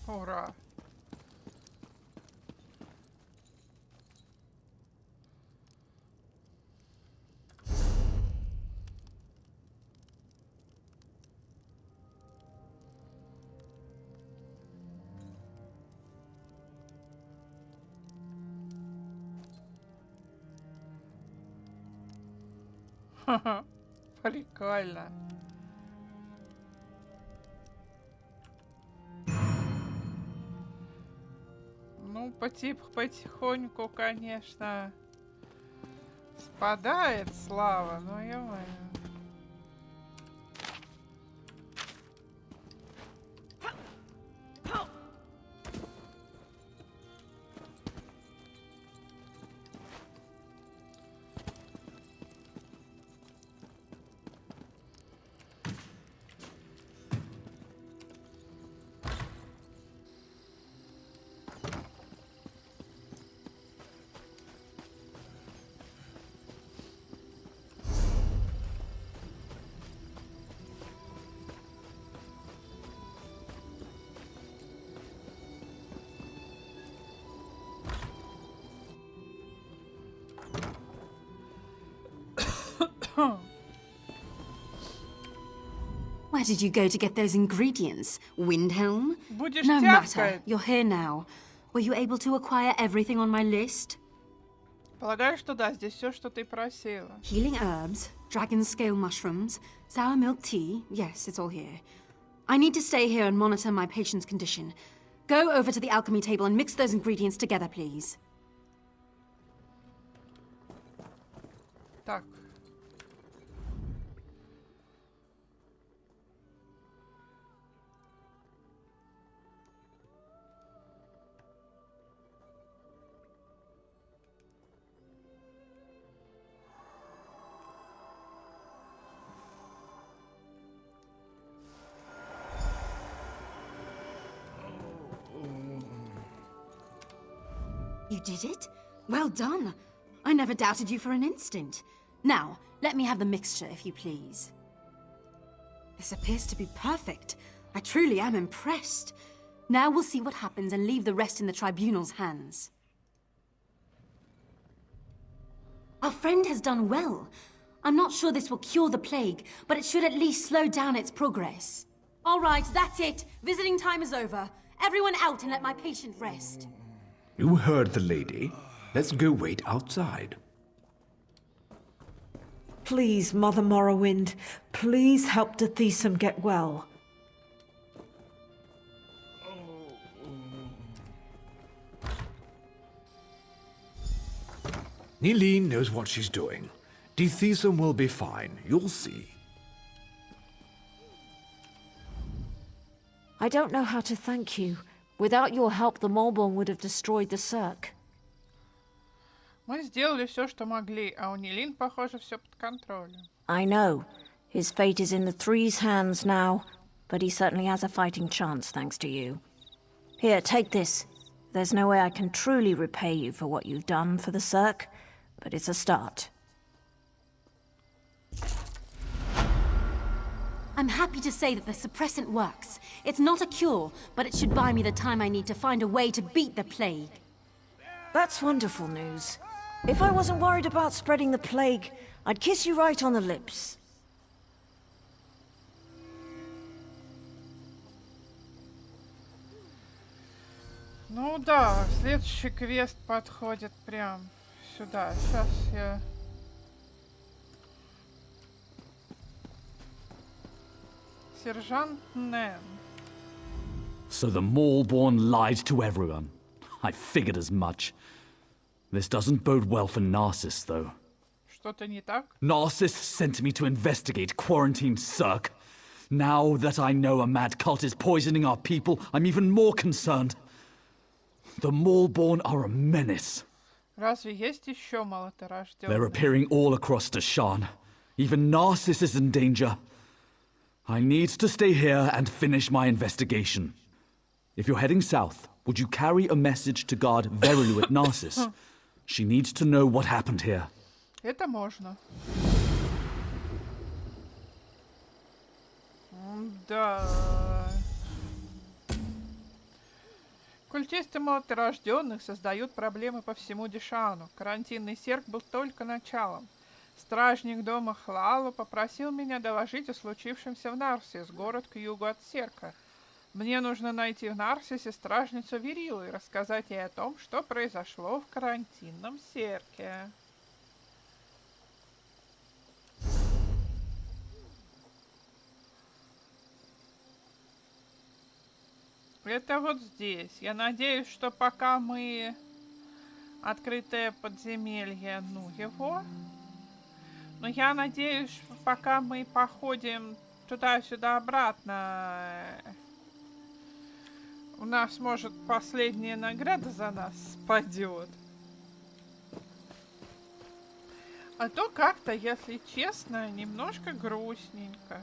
Ура! Ха-ха, прикольно. Ну, потихоньку, конечно, спадает слава, но ё-моё. Where did you go to get those ingredients? Windhelm? Будешь No matter. тявкать. You're here now. Were you able to acquire everything on my list? Полагаю, что да, здесь все, что ты просила. Healing herbs, dragon scale mushrooms, sour milk tea. Yes, it's all here. I need to stay here and monitor my patient's condition. Go over to the alchemy table and mix those ingredients together, please. Так. You did it? Well done. I never doubted you for an instant. Now, let me have the mixture, if you please. This appears to be perfect. I truly am impressed. Now we'll see what happens and leave the rest in the tribunal's hands. Our friend has done well. I'm not sure this will cure the plague, but it should at least slow down its progress. All right, that's it. Visiting time is over. Everyone out and let my patient rest. You heard the lady. Let's go wait outside. Please, Mother Morrowind, please help Dethesum get well. Nileen knows what she's doing. Dethesum will be fine. You'll see. I don't know how to thank you. Without your help, the Malborn would have destroyed the Cirque. Мы сделали все, что могли, а у Нилин, похоже, все под контролем. I know. His fate is in the Three's hands now, but he certainly has a fighting chance thanks to you. Here, take this. There's no way I can truly repay you for what you've done for the Cirque, but it's a start. I'm happy to say that the suppressant works. It's not a cure, but it should buy me the time I need to find a way to beat the plague. That's wonderful news. If I wasn't worried about spreading the plague, I'd kiss you right on the lips. Ну да, следующий квест подходит прям сюда. Сейчас я... Сержант Нэн. So the Maulborn lied to everyone. I figured as much. This doesn't bode well for Narcissus, though. Что-то не так? Narcissus sent me to investigate quarantine Cirque. Now that I know a mad cult is poisoning our people, I'm even more concerned. The Maulborn are a menace. Разве есть еще молоторожденные? They're appearing all across Dешаane. Even Narcissus is in danger. I need to stay here and finish my investigation. If you're heading south, would you carry a message to guard Verilu at Narcissus? She needs to know what happened here. Это можно. Да. Культисты молоторожденных создают проблемы по всему Дешаану. Карантинный серк был только началом. Стражник дома Хлалу попросил меня доложить о случившемся в Нарсис, город к югу от серка. Мне нужно найти в Нарсисе стражницу Верилу и рассказать ей о том, что произошло в карантинном серке. Это вот здесь. Я надеюсь, что пока мы... Открытое подземелье, ну его. Но я надеюсь, пока мы походим туда-сюда обратно, у нас, может, последняя награда за нас спадет. А то как-то, если честно, немножко грустненько.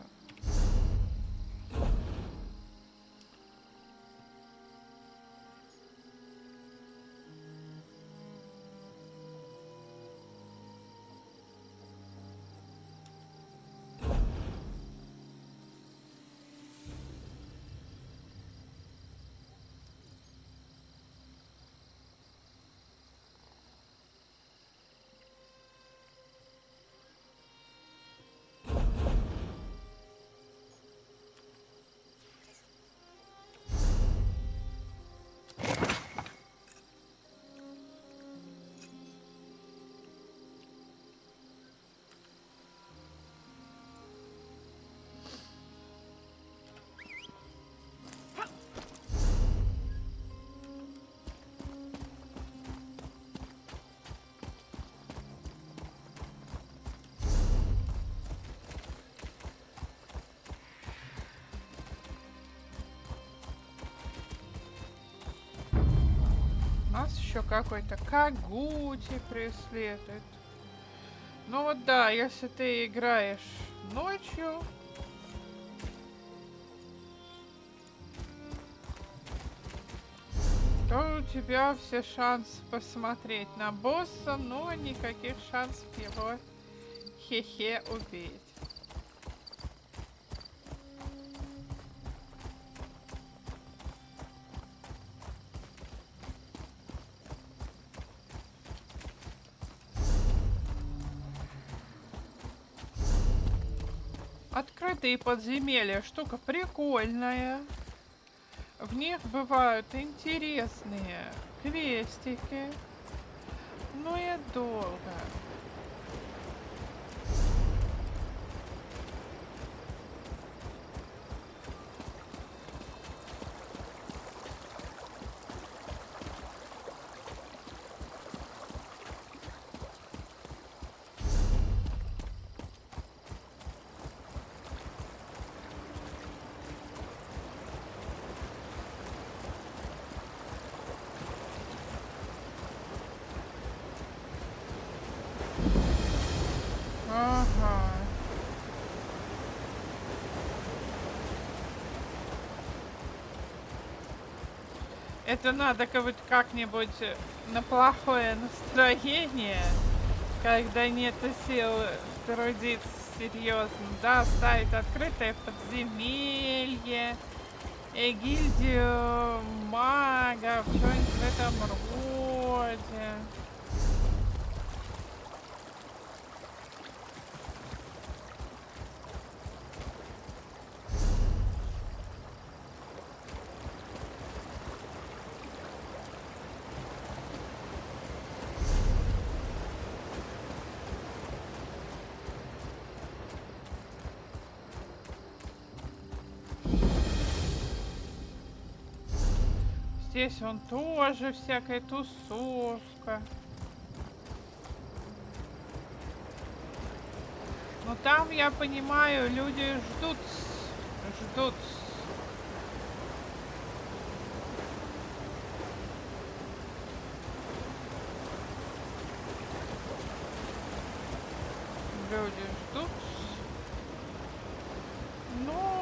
Нас еще какой-то Кагути преследует. Ну вот да, если ты играешь ночью, то у тебя все шансы посмотреть на босса, но никаких шансов его хе-хе убить. Открытые подземелья штука прикольная. В них бывают интересные квестики. Ну и долго. Ага. Это надо как-нибудь на плохое настроение, когда нет сил трудиться серьезно, да, ставить открытое подземелье, гильдию магов, что-нибудь в этом роде. здесь он тоже всякая тусовка. Но там, я понимаю, люди ждут. Люди ждут. Ну...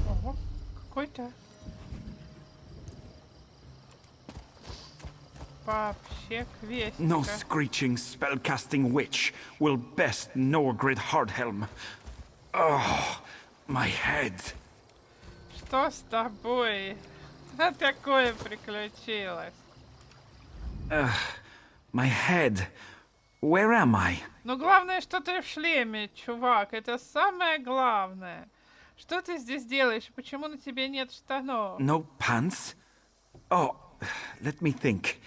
Ого, какой-то... Вообще квестика. No screeching, spellcasting witch will best Norgrid Hardhelm. Oh, my head. Что с тобой? Что такое приключилось? My head. Where am I? Ну, главное, что ты в шлеме, чувак. Это самое главное. Что ты здесь делаешь? Почему на тебе нет штанов? No pants? Oh, let me think.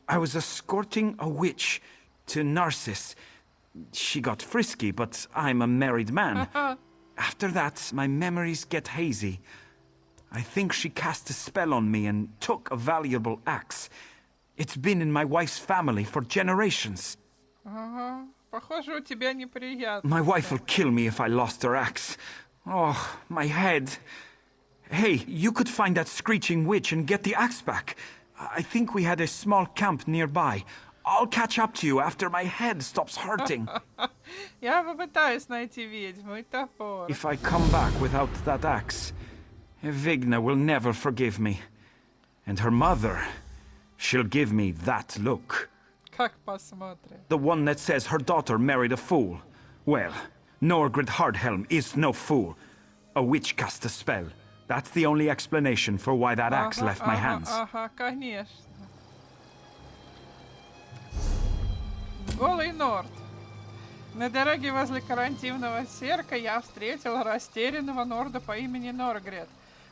I was escorting a witch to Narcissus. She got frisky, but I'm a married man. After that, my memories get hazy. I think she cast a spell on me and took a valuable axe. It's been in my wife's family for generations. Ага. Похоже, у тебя неприятно. My wife will kill me if I lost her axe. Oh, my head. Hey, you could find that screeching witch and get the axe back. I think we had a small camp nearby. I'll catch up to you after my head stops hurting. Я попытаюсь найти ведьму и топор. If I come back without that axe, Vigna will never forgive me. And her mother, she'll give me that look. Как посмотрим. The one that says her daughter married a fool. Well, Norgrid Hardhelm is no fool. A witch cast a spell. That's the only explanation for why that axe left my hands. Ага, конечно. Голый Норд. На дороге возле карантинного серка я встретил растерянного Норда по имени Норгрид.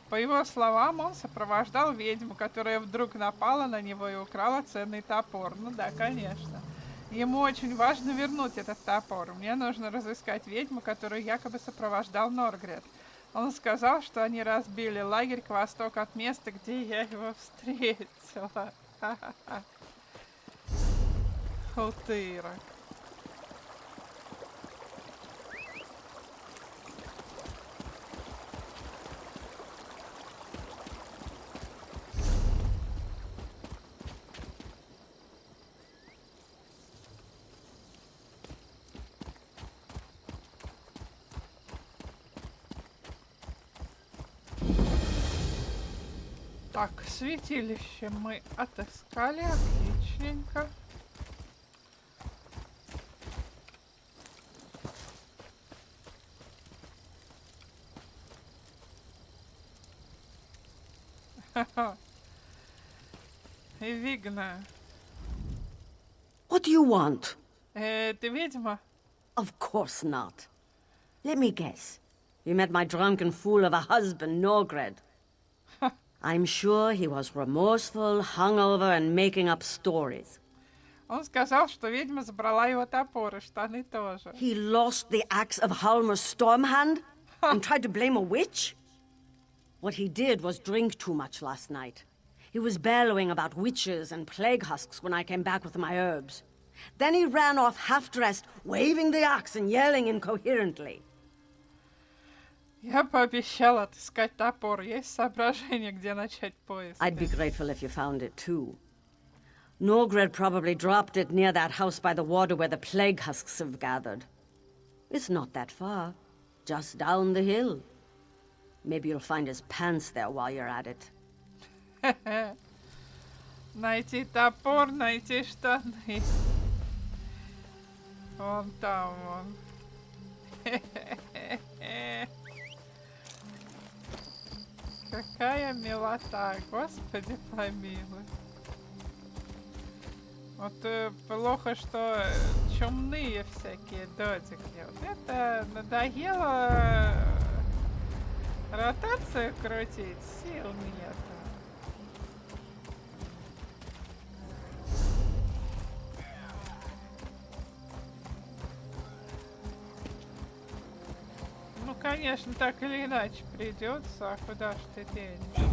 По его словам, он сопровождал ведьму, которая вдруг напала на него и украла ценный топор. Ну да, конечно. Ему очень важно вернуть этот топор. Мне нужно разыскать ведьму, которую якобы сопровождал Норгрид. Он сказал, что они разбили лагерь к востоку от места, где я его встретила. Халтыра. Так, святилище мы отыскали, отличненько. Vigna. What do you want? Ты ведьма? Of course not. Let me guess. You met my drunken fool of a husband, Norgred. I'm sure he was remorseful, hungover, and making up stories. Он сказал, что ведьма забрала его топор и штаны тоже. He lost the axe of Halmer's Stormhand and tried to blame a witch? What he did was drink too much last night. He was bellowing about witches and plague husks when I came back with my herbs. Then he ran off half-dressed, waving the axe and yelling incoherently. Я пообещала отыскать топор. Есть соображение, где начать поиск. I'd be grateful if you found it too. Norgred probably dropped it near that house by the water where the plague husks have gathered. It's not that far. Just down the hill. Maybe you'll find his pants there while you're at it. Найти топор, найти штаны. Вон там, вон. Какая милота, господи помилуй. Вот плохо, что чумные всякие додики. Вот это надоело ротацию крутить, сил нет. Ну, конечно, так или иначе придется, а куда ж ты денешься?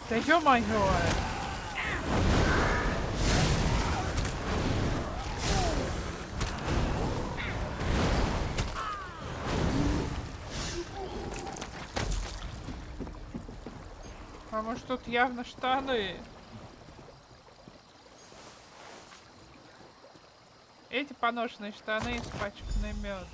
Да ё-моё! А может тут явно штаны? Эти поношенные штаны испачканные медом.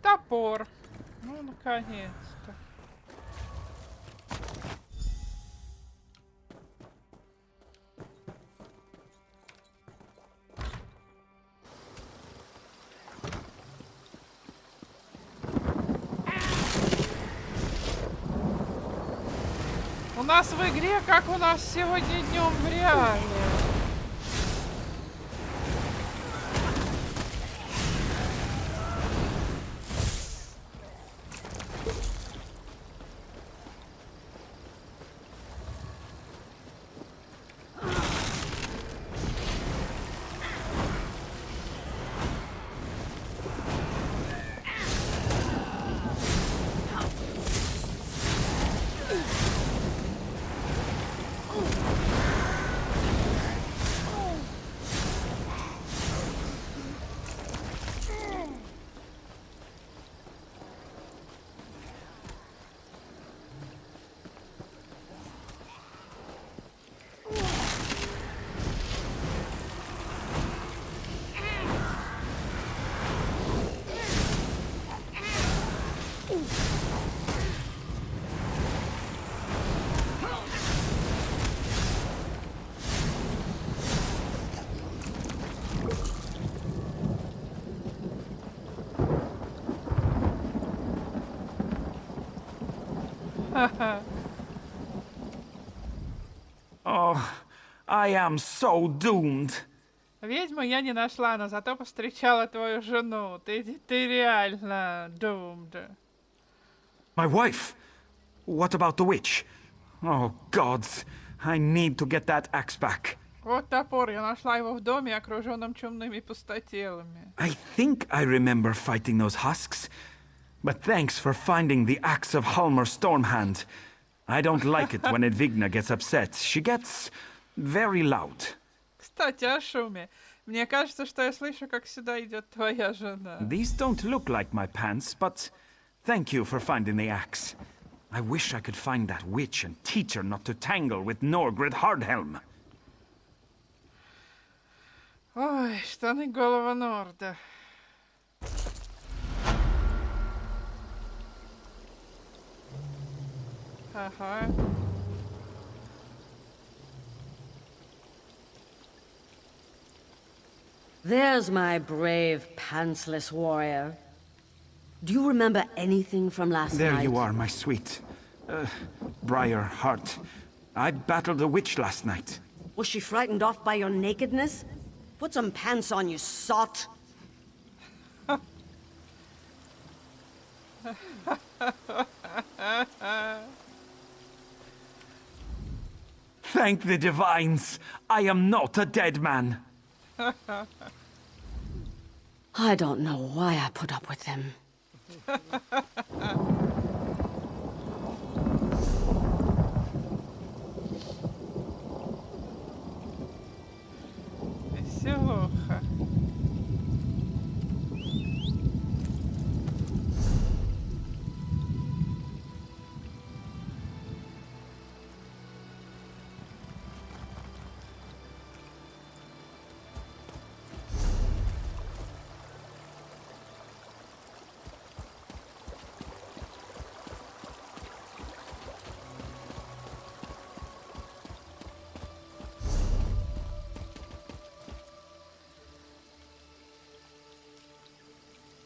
Топор. Ну, наконец-то. У нас в игре, как у нас сегодня днем в реале. Oh, I am so doomed. Ведьму я не нашла, но зато повстречала твою жену. Ты реально doomed. My wife? What about the witch? Oh, gods. I need to get that axe back. Вот топор, я нашла его в доме, окруженном чумными пустотелами. I think I remember fighting those husks. But thanks for finding the axe of Halmer Stormhand. I don't like it when Edvigna gets upset. She gets very loud. Кстати, о шуме. Мне кажется, что я слышу, как сюда идет твоя жена. These don't look like my pants, but thank you for finding the axe. I wish I could find that witch and teach her not to tangle with Norgrid Hardhelm. Ой, штаны голого Норда. Ага. There's my brave, pantsless warrior. Do you remember anything from last There night? you are, my sweet. Briar Heart. I battled a witch last night. Was she frightened off by your nakedness? Put some pants on, you sot! Thank the divines! I am not a dead man! I don't know why I put up with them. Веселуха.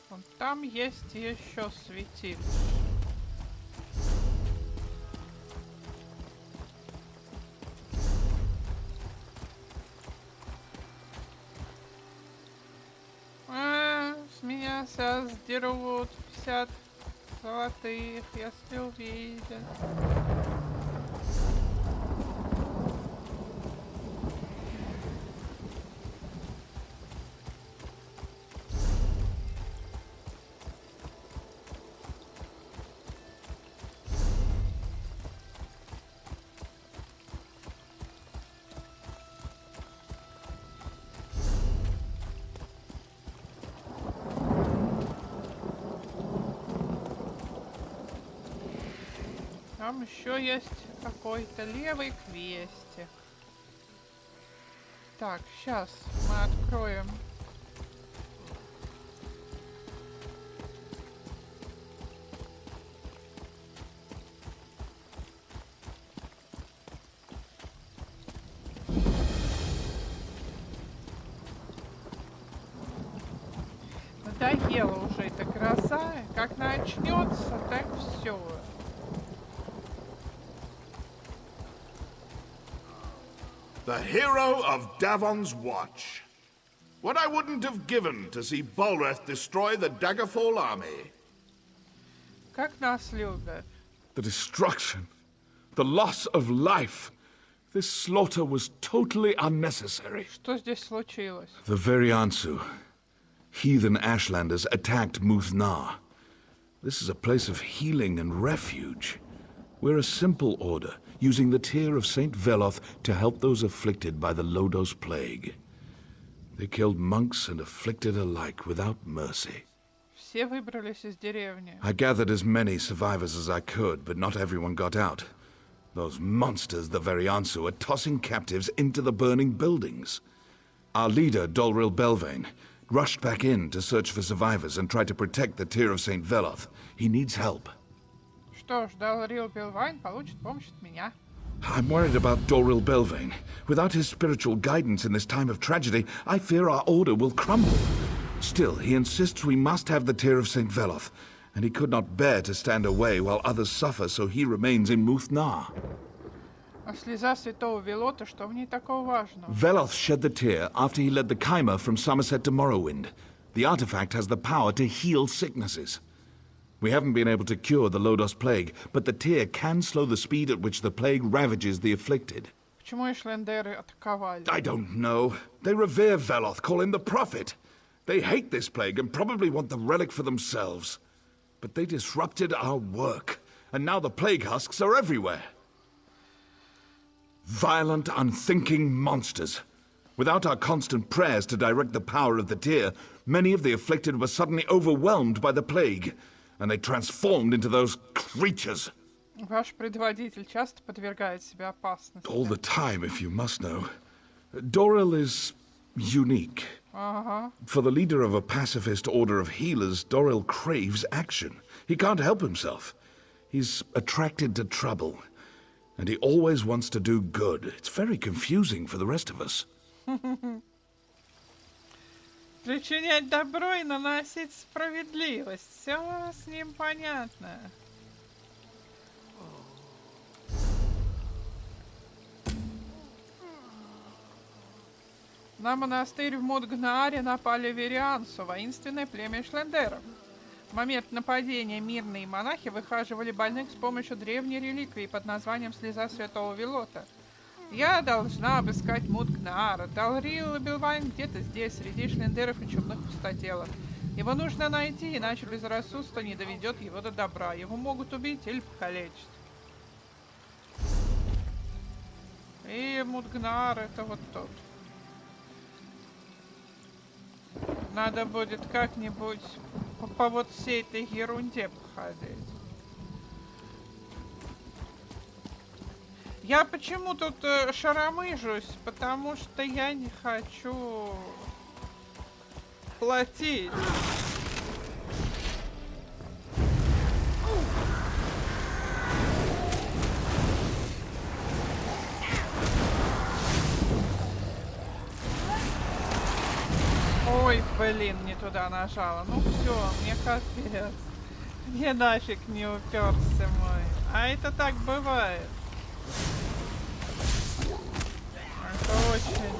Вон там есть еще святилище. С меня сейчас сдерут 50 золотых, если увидят. Там еще есть какой-то левый квестик. Так, сейчас мы откроем. Надоела уже эта гроза. Как начнется, так все. The hero of Davon's Watch. What I wouldn't have given to see Bolreth destroy the Daggerfall army. Как нас любят. The destruction, the loss of life. This slaughter was totally unnecessary. Что здесь случилось? The Variansu, heathen Ashlanders, attacked Muth-Nar. This is a place of healing and refuge. We're a simple order, using the tear of Saint Veloth to help those afflicted by the Lodos plague. They killed monks and afflicted alike without mercy. Все выбрались из деревни. I gathered as many survivors as I could, but not everyone got out. Those monsters, the Variansu, are tossing captives into the burning buildings. Our leader, Dolril Belvane, rushed back in to search for survivors and try to protect the tear of Saint Veloth. He needs help. Что ж, Долрил Белвайн получит помощь от меня. I'm worried about Dolril Belvane. Without his spiritual guidance in this time of tragedy, I fear our order will crumble. Still, he insists we must have the tear of St. Veloth, and he could not bear to stand away while others suffer, so he remains in Muth-Nar. А слеза святого Велота, что в ней такого важного? Veloth shed the tear after he led the Chimer from Somerset to Morrowind. The artifact has the power to heal sicknesses. We haven't been able to cure the Lodos plague, but the tear can slow the speed at which the plague ravages the afflicted. Почему Ишлендеры атаковали? I don't know. They revere Veloth, call him the Prophet. They hate this plague and probably want the relic for themselves. But they disrupted our work, and now the plague husks are everywhere. Violent, unthinking monsters. Without our constant prayers to direct the power of the tear, many of the afflicted were suddenly overwhelmed by the plague, and they transformed into those creatures. Ваш предводитель часто подвергает себя опасности. All the time, if you must know. Doril is unique. For the leader of a pacifist order of healers, Doril craves action. He can't help himself. He's attracted to trouble, and he always wants to do good. It's very confusing for the rest of us. Причинять добро и наносить справедливость. Все с ним понятно. На монастырь в Мудгнааре напали вериансу, воинственное племя шлендеров. В момент нападения мирные монахи выхаживали больных с помощью древней реликвии под названием «Слеза святого Велота». Я должна обыскать Мудгнаар. Далрил Белвайн где-то здесь, среди шлендеров и чудных пустотелов. Его нужно найти, иначе безрассудство не доведет его до добра. Его могут убить или покалечить. И Мудгнаар это вот тот. Надо будет как-нибудь по вот всей этой ерунде походить. Я почему тут шаромыжусь? Потому что я не хочу платить. Ой, блин, не туда нажала. Ну все, мне капец. Мне нафиг не уперся мой. А это так бывает. Это очень...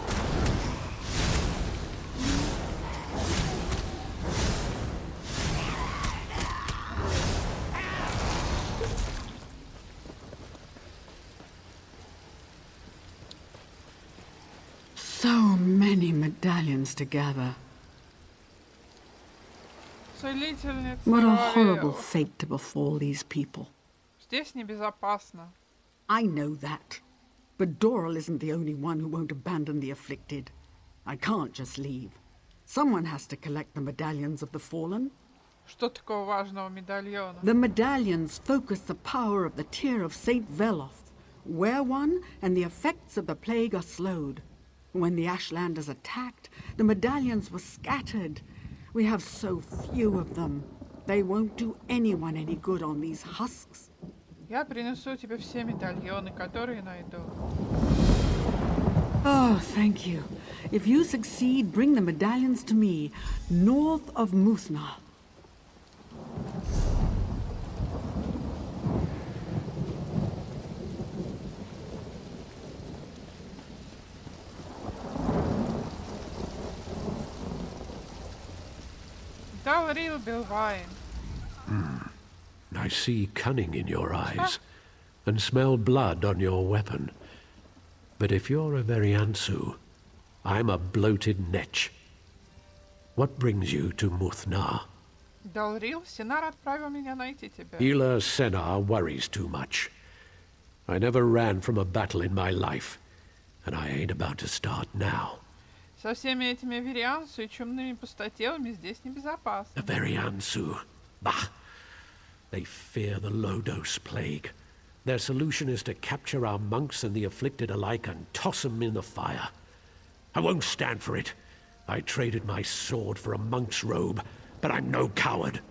So many medallions to gather. Целительница What a horrible Рарел. fate to befall these people. Здесь небезопасно. I know that. But Doral isn't the only one who won't abandon the afflicted. I can't just leave. Someone has to collect the medallions of the fallen. Что такого важного медальона? The medallions focus the power of the tear of Saint Veloth. Wear one, and the effects of the plague are slowed. When the Ashlanders attacked, the medallions were scattered. We have so few of them. They won't do anyone any good on these husks. Я принесу тебе все медальоны, которые найду. Oh, thank you. If you succeed, bring the medallions to me, north of Muthna. Далрил Белвайн. I see cunning in your eyes, and smell blood on your weapon. But if you're a Veriansu, I'm a bloated netch. What brings you to Muthna? Далрил, Синар отправил меня найти тебя. Ila Senar worries too much. I never ran from a battle in my life, and I ain't about to start now. Со всеми этими вериансу и чумными пустотелами здесь небезопасно. The Veriansu. Bah! They fear the Lodos plague. Their solution is to capture our monks and the afflicted alike and toss them in the fire. I won't stand for it. I traded my sword for a monk's robe, but I'm no coward.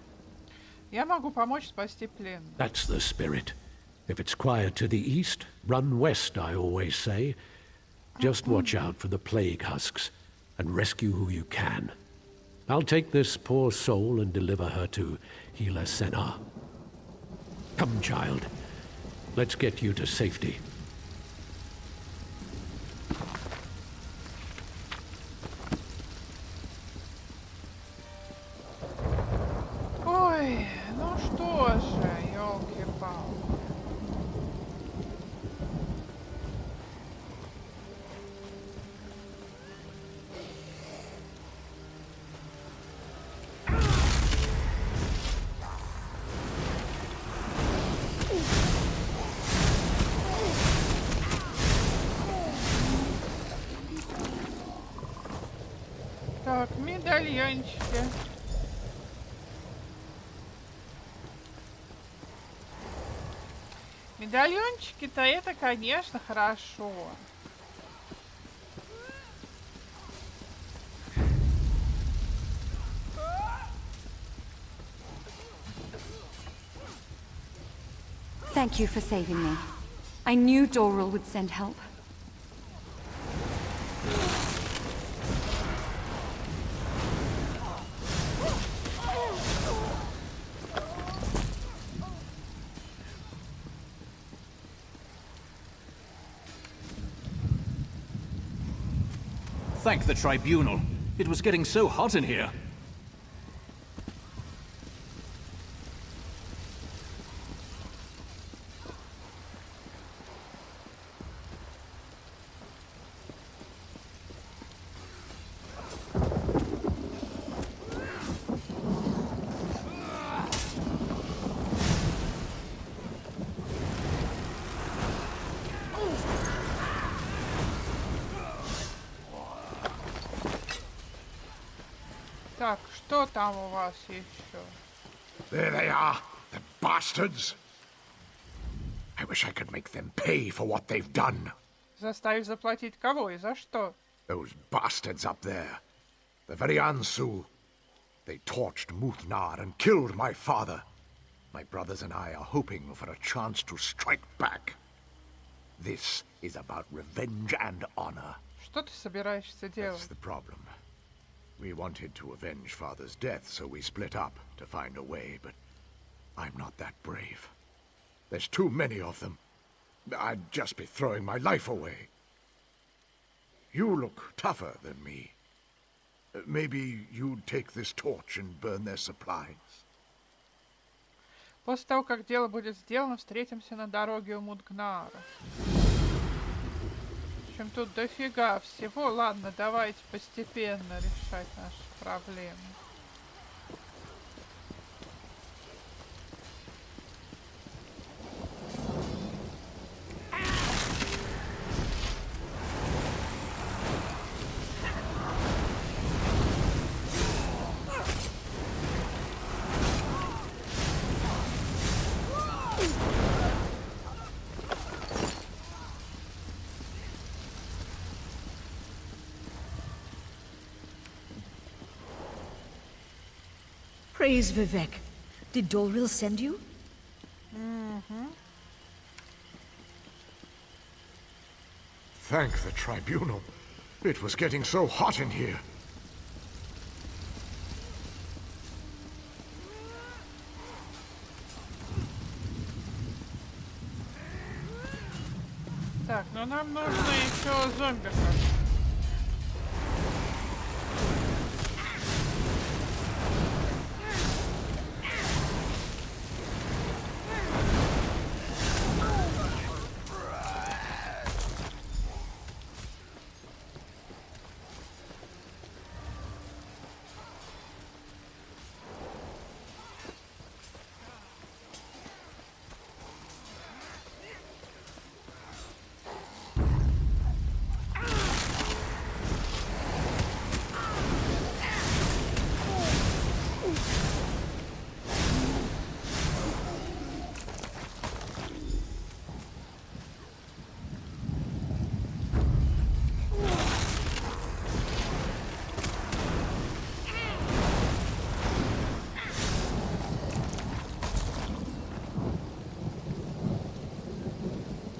Я могу помочь спасти пленных. That's the spirit. If it's quiet to the east, run west, I always say. Just watch out for the plague husks and rescue who you can. I'll take this poor soul and deliver her to Ila Senar. Come, child. Let's get you to safety. Ой, ну что же, ёлки-палки. Так, медальончики. Медальончики-то это, конечно, хорошо. Thank you for saving me. I knew Doral would send help. thank the tribunal. It was getting so hot in here. Так, что там у вас еще? There they are, the bastards. I wish I could make them pay for what they've done. Заставить заплатить кого и за что? Those bastards up there. The very Ansu. They torched Muthnar and killed my father. My brothers and I are hoping for a chance to strike back. This is about revenge and honor. Что ты собираешься делать? That's the problem. We wanted to avenge Father's death, so we split up to find a way, but I'm not that brave. There's too many of them. I'd just be throwing my life away. You look tougher than me. Maybe you'd take this torch and burn their supplies. После того, как дело будет сделано, встретимся на дороге у Мудгнара. В общем, тут дофига всего. Ладно, давайте постепенно решать наши проблемы. Praise Vivek. Did Doril send you? Thank the tribunal. It was getting so hot in here. Так, ну нам нужно еще зомби.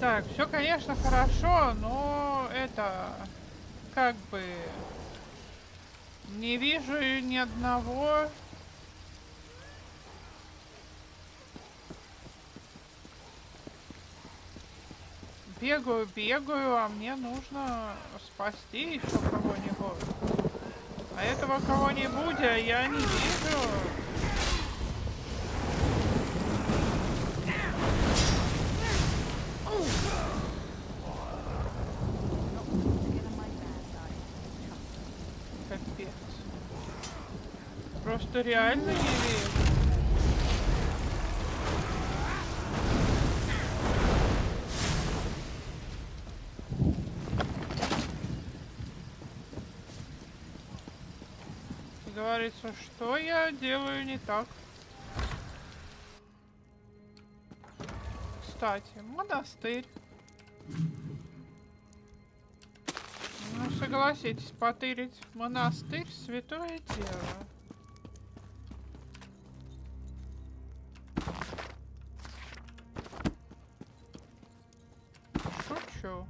Так, все, конечно, хорошо, но это как бы не вижу ни одного. Бегаю, а мне нужно спасти еще кого-нибудь. А этого кого-нибудь я не вижу. Капец. Просто реально не верю. Говорится, что я делаю не так. Кстати, монастырь. Ну, согласитесь, потырить монастырь — святое дело. Шучу.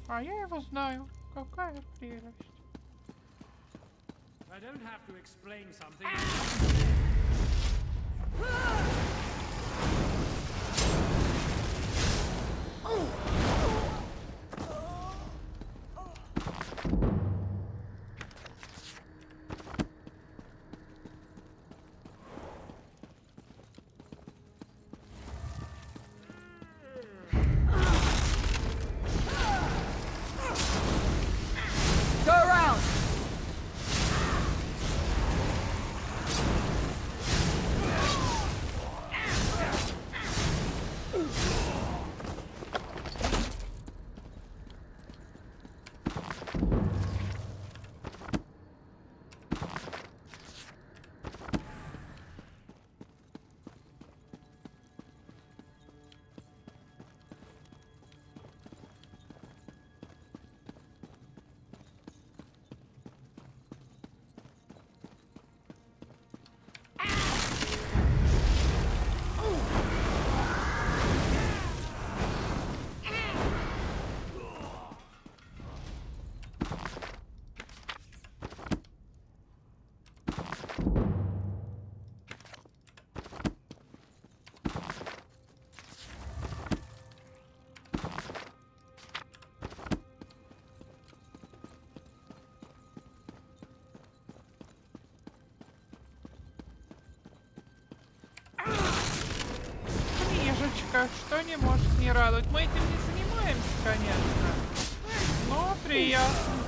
А я его знаю. Какая прелесть. I don't have to explain something. книжечка, что не может не радовать. Мы этим не занимаемся, конечно, но приятно.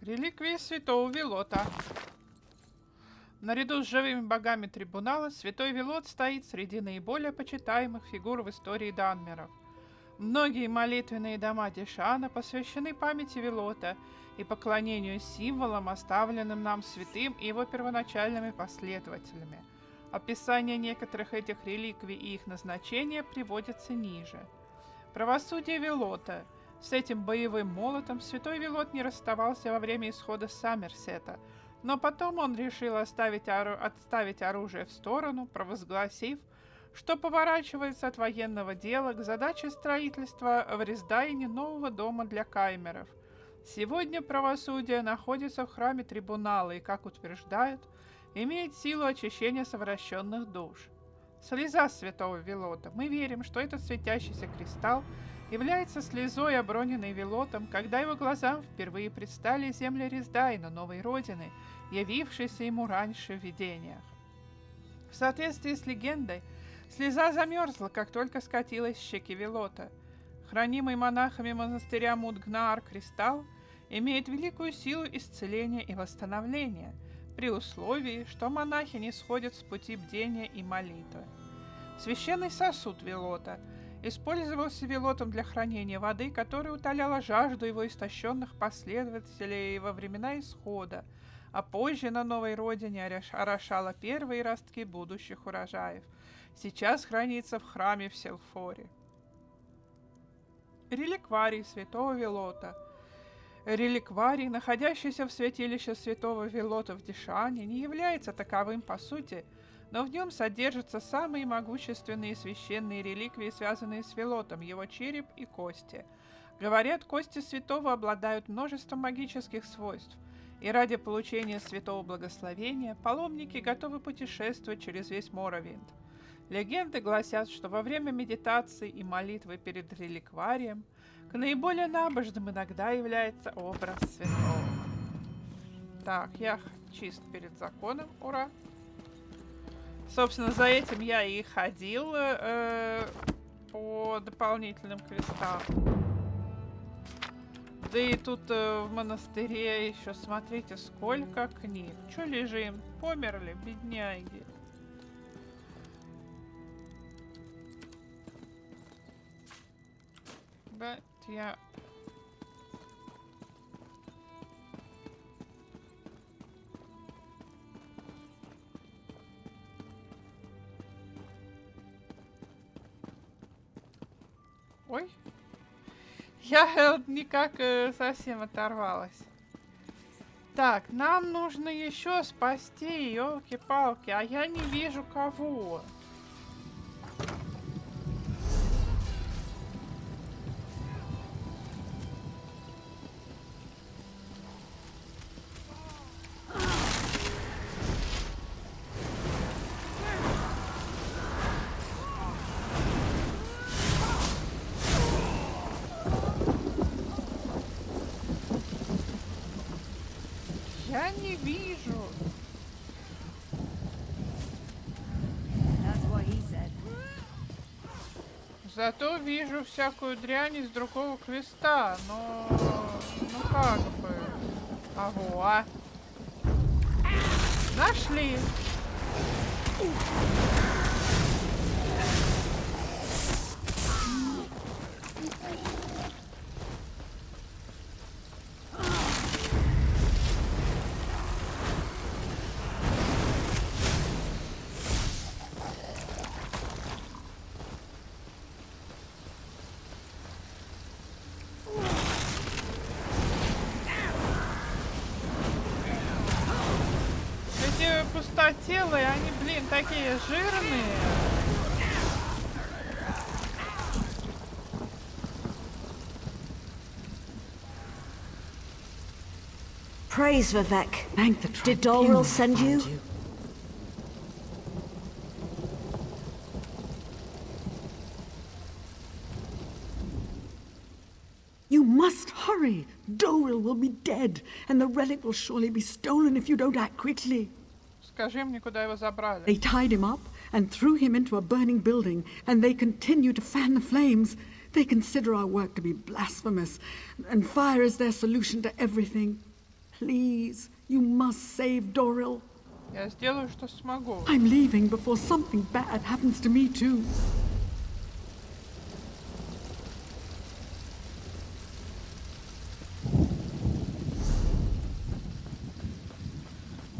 Реликвии святого Велота. Наряду с живыми богами трибунала, святой Велот стоит среди наиболее почитаемых фигур в истории Данмеров. Многие молитвенные дома Дешаана посвящены памяти Велота и поклонению символам, оставленным нам святым и его первоначальными последователями. Описание некоторых этих реликвий и их назначения приводится ниже. Правосудие Велота. С этим боевым молотом святой Велот не расставался во время исхода Саммерсета, но потом он решил отставить оружие в сторону, провозгласив, что поворачивается от военного дела к задаче строительства в Рисдайне нового дома для каймеров. Сегодня правосудие находится в храме трибунала и, как утверждают, имеет силу очищения совращенных душ. Слеза святого Велота. Мы верим, что этот светящийся кристалл является слезой, оброненной Велотом, когда его глазам впервые предстали земли Рисдайна, новой родины, явившейся ему раньше в видениях. В соответствии с легендой, слеза замерзла, как только скатилась с щеки Велота. Хранимый монахами монастыря Мудгнаар кристалл имеет великую силу исцеления и восстановления, при условии, что монахи не сходят с пути бдения и молитвы. Священный сосуд Велота использовался Велотом для хранения воды, которая утоляла жажду его истощенных последователей во времена Исхода, а позже на новой родине орошала первые ростки будущих урожаев. Сейчас хранится в храме в Селфоре. Реликварий святого Велота. Реликварий, находящийся в святилище святого Велота в Дешаане, не является таковым по сути, но в нем содержатся самые могущественные священные реликвии, связанные с Велотом, его череп и кости. Говорят, кости святого обладают множеством магических свойств, и ради получения святого благословения паломники готовы путешествовать через весь Моровинд. Легенды гласят, что во время медитации и молитвы перед реликварием к наиболее набожным иногда является образ святого. Так, я чист перед законом, ура! Собственно, за этим я и ходил по дополнительным квестам. Да и тут в монастыре еще, смотрите, сколько книг. Че лежим? Померли, бедняги. Да, я... Ой, я никак совсем оторвалась. Так, нам нужно еще спасти, елки-палки, а я не вижу кого. Я не вижу. That's what he said. Зато вижу всякую дрянь из другого квеста, но... Ну как бы... Ага. Нашли. Эти пустотелые, они, блин, такие жирные. Praise Vivek. Thank the Did Dolril send you? You must hurry. Doril will be dead, and the relic will surely be stolen if you don't act quickly. Скажи мне, куда его забрали. They tied him up and threw him into a burning building, and they continue to fan the flames. They consider our work to be blasphemous, and fire is their solution to everything. Please, you must save Doril. Я сделаю, что смогу. I'm leaving before something bad happens to me too.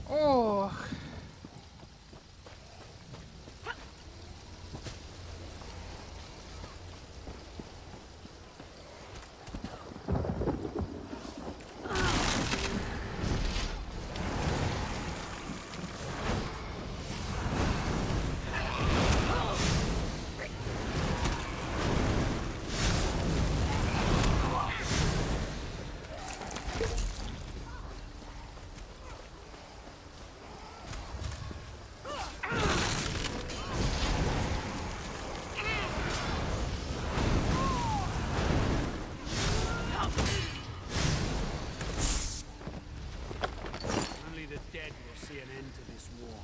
Ох. Only the dead will see an end to this war.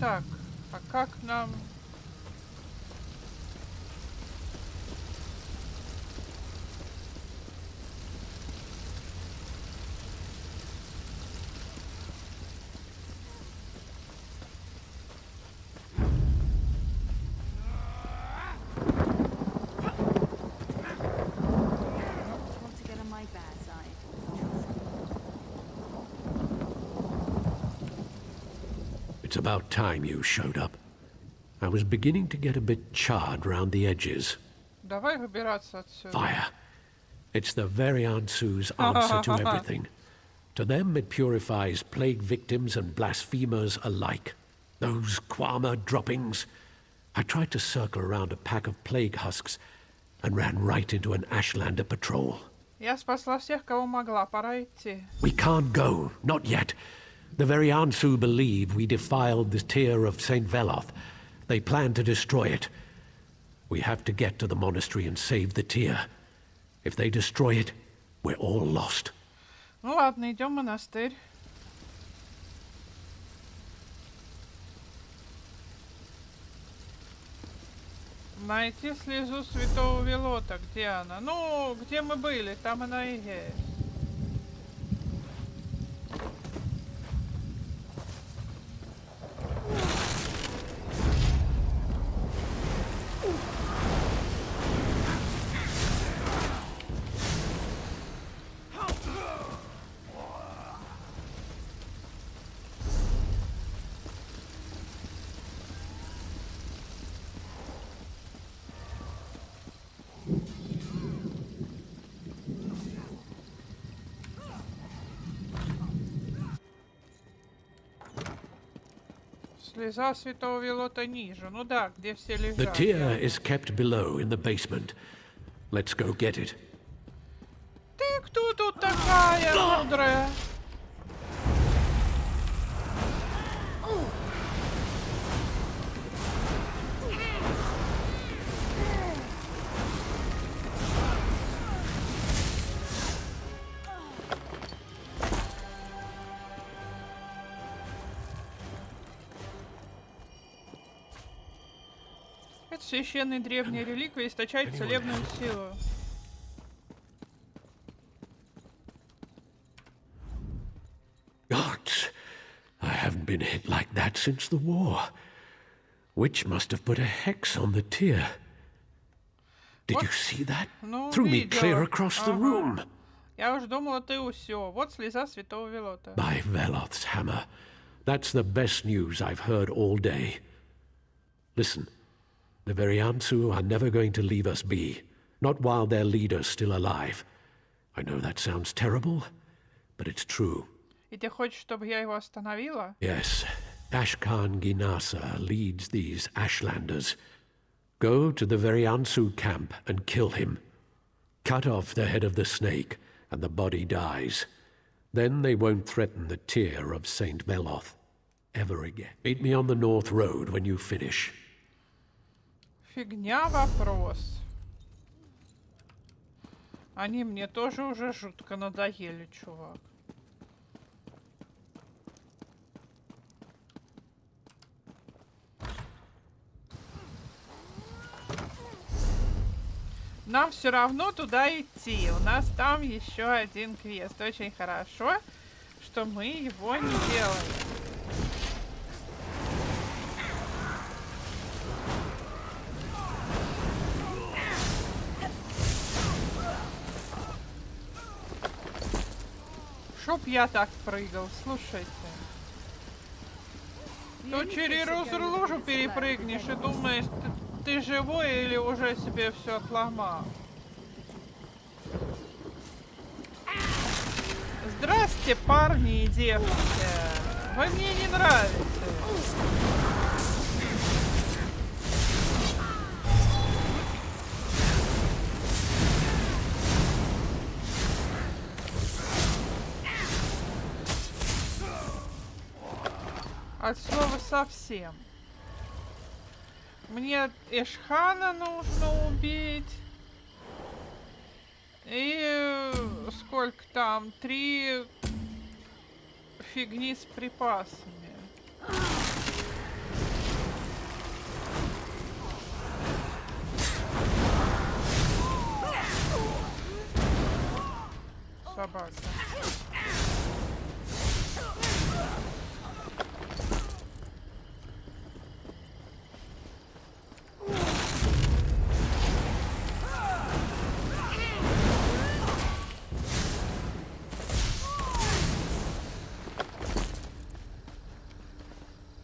Так, а как нам... Want to get on my bad side. It's about time you showed up. I was beginning to get a bit charred round the edges. Давай выбираться отсюда. Fire. It's the Variansu's answer to everything. To them, it purifies plague victims and blasphemers alike. Those Kwama droppings. I tried to circle around a pack of plague husks and ran right into an Ashlander patrol. Я спасла всех, кого могла. Пора идти. We can't go, not yet. The Variansu believe we defiled the tear of St. Veloth. They plan to destroy it. We have to get to the monastery and save the tear. If they destroy it, we're all lost. Ну ладно, идем в монастырь. Найти слезу святого Велота. Где она? Ну, где мы были, там она и есть. Слеза святого Велота ниже. Ну да, где все The лежат. tear is kept below in the basement. Let's go get it. Ты кто тут такая мудрая? Это священный древний реликвия источает целебную силу. Gods, I haven't been hit like that since the war. Witch must have put a hex on the tear. Did you see that? Ну, Threw me видела. clear across the room. Я уж думала, ты усё. Вот слеза святого Велота. By Veloth's hammer. That's the best news I've heard all day. Listen, the Veriansu are never going to leave us be. Not while their leader's still alive. I know that sounds terrible, but it's true. И ты хочешь, чтобы я его остановила? Yes, Ashkan Ginasa leads these Ashlanders. Go to the Veriansu camp and kill him. Cut off the head of the snake, and the body dies. Then they won't threaten the tear of Saint Veloth ever again. Meet me on the North Road when you finish. Фигня вопрос. Они мне тоже уже жутко надоели, чувак. Нам все равно туда идти. У нас там еще один квест. Очень хорошо, что мы его не делаем. Чтоб я так прыгал, слушайте. То через лужу перепрыгнешь и думаешь, ты живой или уже себе все отломал? Здрасте, парни и девушки. Вы мне не нравитесь. От слова совсем. Мне Эшхана нужно убить. И сколько там? 3 фигни с припасами. Собака.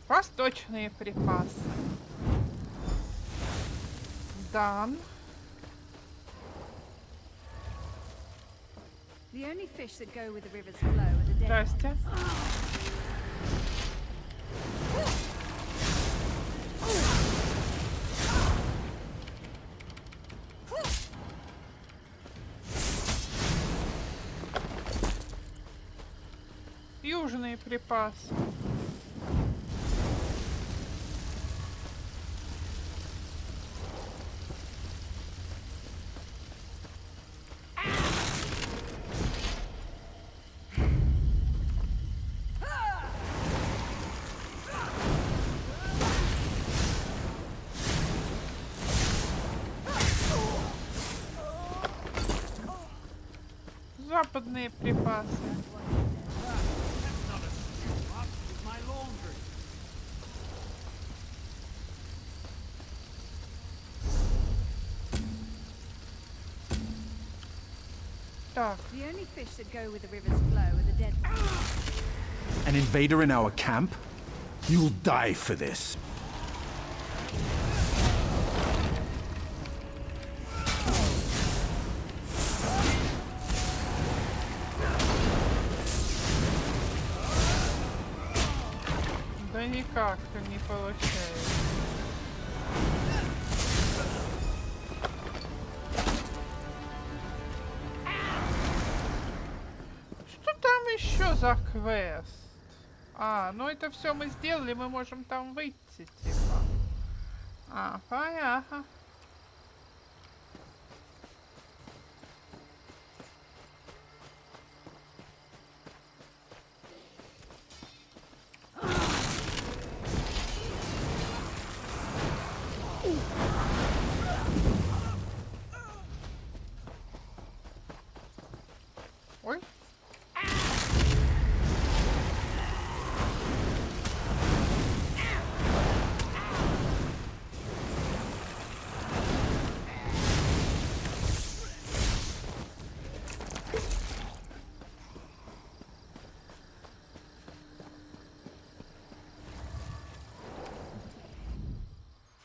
Восточные припасы. Дан. Здрасте. Южные припасы. Западные припасы. Так. An invader in our camp? You'll die for this. Да никак не получается. Что там еще за квест? А, ну это все мы сделали, мы можем там выйти, типа. А, понятно. Ой.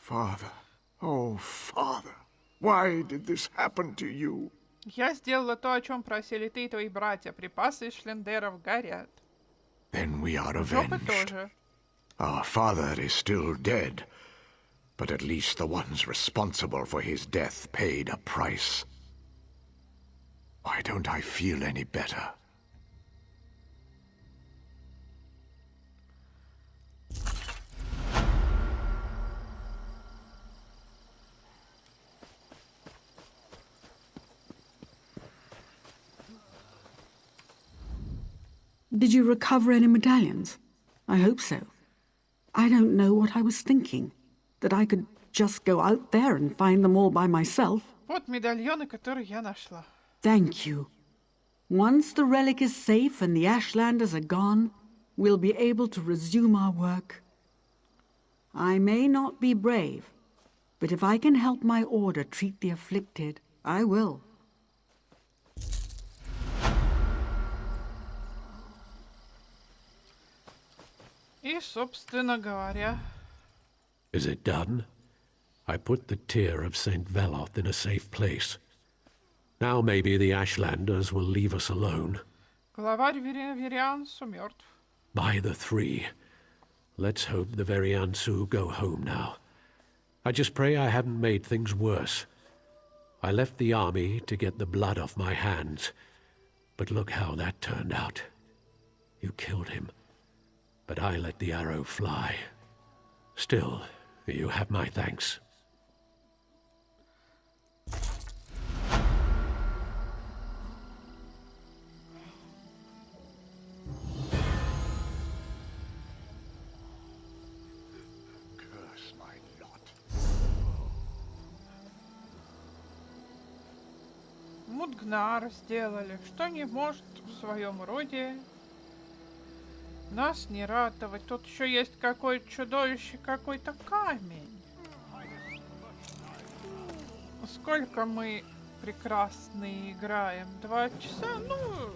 Father, oh father, why did this happen to you? Я сделала то, о чем просили ты и твои братья. Припасы из шлендеров горят. Then we are Жопы avenged. тоже. Our father is still dead, but at least the ones responsible for his death paid a price. Why don't I feel any better? Did you recover any medallions? I hope so. I don't know what I was thinking. That I could just go out there and find them all by myself. Вот медальоны, которые я нашла. Thank you. Once the relic is safe and the Ashlanders are gone, we'll be able to resume our work. I may not be brave, but if I can help my order treat the afflicted, I will. И, собственно говоря... Is it done? I put the tear of St. Veloth in a safe place. Now maybe the Ashlanders will leave us alone. Главарь Вериансу мертв. By the three. Let's hope the Veriansu go home now. I just pray I haven't made things worse. I left the army to get the blood off my hands. But look how that turned out. You killed him. But I let the arrow fly. Still, you have my thanks. Curse my lot. Мудгнар сделали, что не может в своем роде нас не ратовать. Тут еще есть какое-то чудовище, какой-то камень. Сколько мы прекрасно играем? 2 часа? Ну,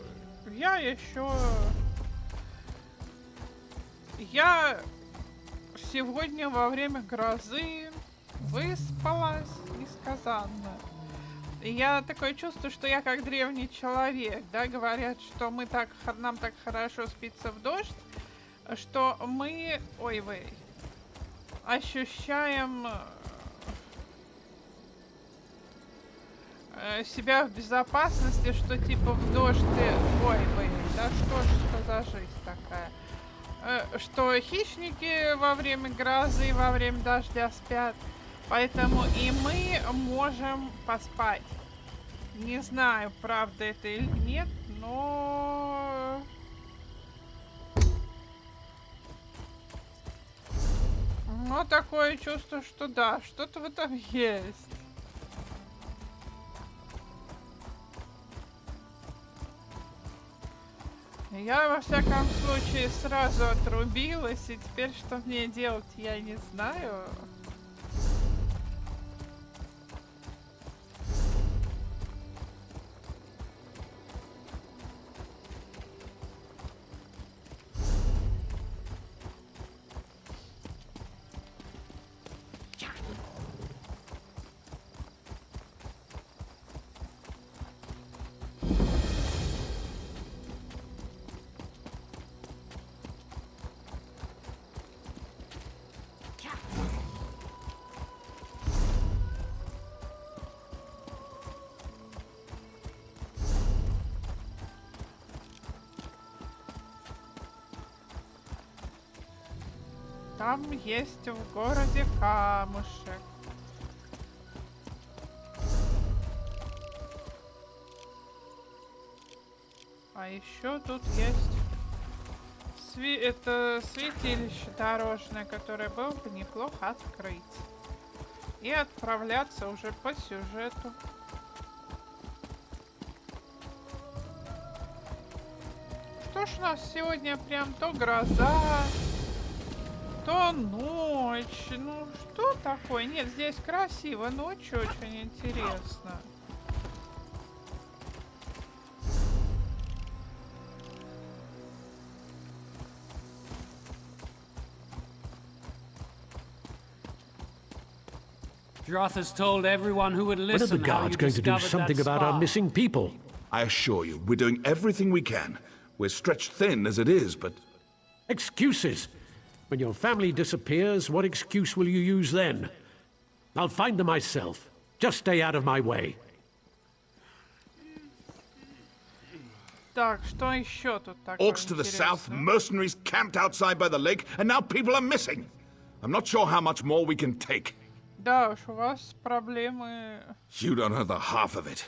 я еще... Я сегодня во время грозы выспалась несказанно. Я такое чувство, что я как древний человек, да, говорят, что нам так хорошо спится в дождь, что мы, ощущаем себя в безопасности, что типа в дождь, да что за жизнь такая, что хищники во время грозы и во время дождя спят. Поэтому и мы можем поспать. Не знаю, правда это или нет, но... Но такое чувство, что да, что-то в этом есть. Я, во всяком случае, сразу отрубилась, и теперь что мне делать, я не знаю. Там есть в городе камушек. А еще тут есть это святилище дорожное, которое было бы неплохо открыть. И отправляться уже по сюжету. Что ж у нас сегодня прям то гроза, то ночь. Ну что такое? Нет, здесь красиво, ночью очень интересно. Droth has told everyone who would When are the listen how you guards going to do discovered something that about our spark. missing people? I assure you, we're doing everything we can. We're stretched thin as it is, but... Excuses! When your family disappears, what excuse will you use then? I'll find them myself. Just stay out of my way. Так, что еще тут такое Orcs to the south, mercenaries camped outside by the lake, and now people are missing. I'm not sure how much more we can take. Да уж, у вас проблемы. You don't know the half of it.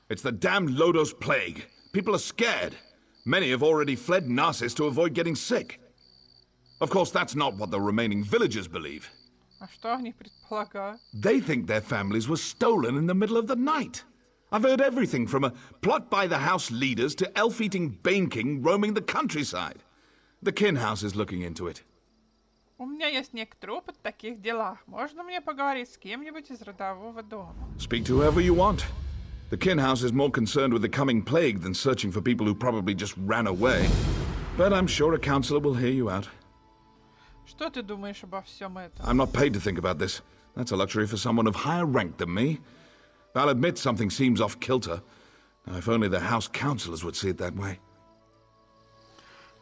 It's the damned Lodos plague. People are scared. Many have already fled Narcissus to avoid getting sick. Of course, that's not what the remaining villagers believe. А что они предполагают? They think their families were stolen in the middle of the night. I've heard everything from a plot by the house leaders to elf-eating Bane King roaming the countryside. The kin house is looking into it. У меня есть некоторый опыт в таких делах. Можно мне поговорить с кем-нибудь из родового дома? Speak to whoever you want. The kin house is more concerned with the coming plague than searching for people who probably just ran away. But I'm sure a counselor will hear you out. Что ты думаешь обо всем этом? I'm not paid to think about this. That's a luxury for someone of higher rank than me. I'll admit something seems off kilter. Now, if only the house counselors would see it that way.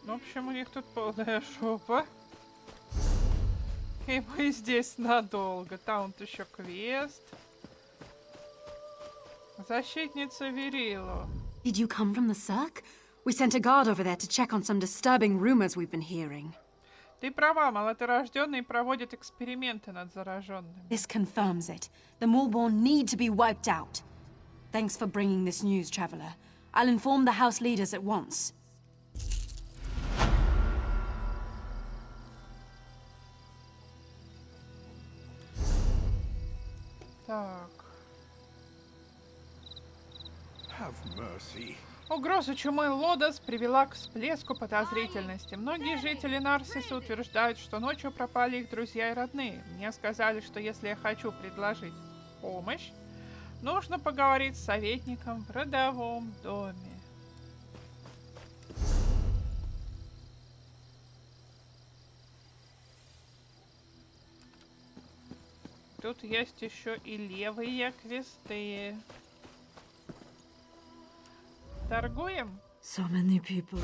Ну, в общем, у них тут полная жопа. И мы здесь надолго. Там вот еще квест. Защитница Верилу. Did you come from the Cirque? We sent a guard over there to check on some disturbing rumors we've been hearing. Ты права, малоторожденные проводят эксперименты над зараженными. This confirms it. The Maulborn need to be wiped out. Thanks for bringing this news, Traveler. I'll inform the house leaders at once. Так. Have mercy. Угроза чумы Лодос привела к всплеску подозрительности. Многие жители Нарсиса утверждают, что ночью пропали их друзья и родные. Мне сказали, что если я хочу предложить помощь, нужно поговорить с советником в родовом доме. Тут есть еще и левые квесты. Торгуем? So many people.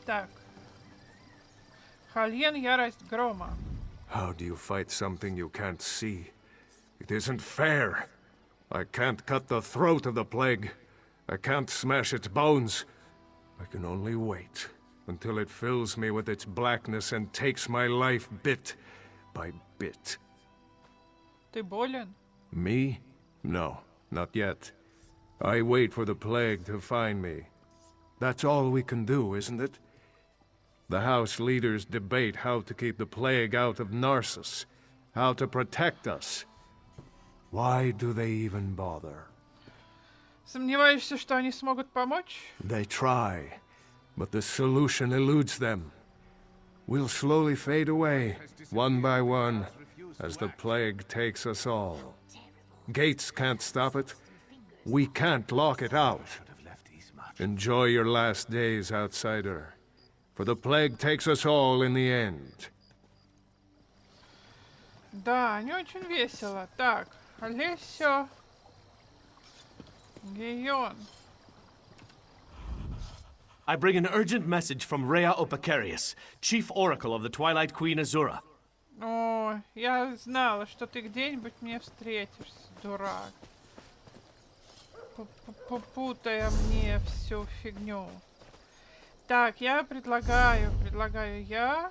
Так. Хальен, ярость грома. How do you fight something you can't see? It isn't fair. I can't cut the throat of the plague. I can't smash its bones. I can only wait until it fills me with its blackness and takes my life bit by bit. Ты болен? Me? No, not yet. I wait for the plague to find me. That's all we can do, isn't it? The house leaders debate how to keep the plague out of Narcissus, how to protect us. Why do they even bother? Сомневаешься, что они смогут помочь? They try, but the solution eludes them. We'll slowly fade away, one by one, as the plague takes us all. Gates can't stop it. We can't lock it out. Enjoy your last days, outsider, for the plague takes us all in the end. Да, не очень весело. Так, Олесё. Гейон. I bring an urgent message from Rhea Opacarius, Chief Oracle of the Twilight Queen Azura. О, я знала, что ты где-нибудь мне встретишься, дурак. Путая мне всю фигню. Так, я предлагаю я...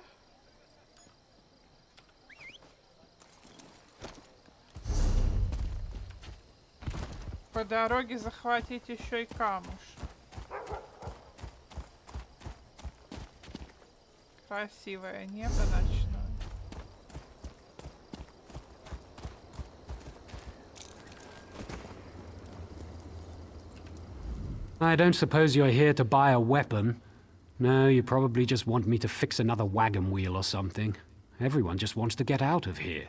По дороге захватить еще и камушек. Красивое небо ночное. I don't suppose you're here to buy a weapon. No, you probably just want me to fix another wagon wheel or something. Everyone just wants to get out of here.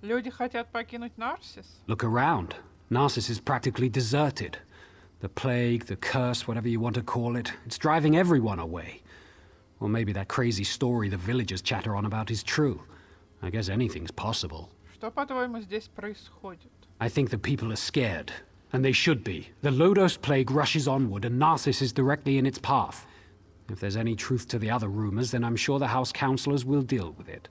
Люди хотят покинуть Нарсис? Look around. Narcissus is practically deserted. The plague, the curse, whatever you want to call it, it's driving everyone away. Or maybe that crazy story the villagers chatter on about is true. I guess anything's possible. Что, по-твоему, здесь происходит? I think the people are scared. And they should be. The Lodos plague rushes onward, and Narcissus is directly in its path. If there's any truth to the other rumors, then I'm sure the House Councillors will deal with it.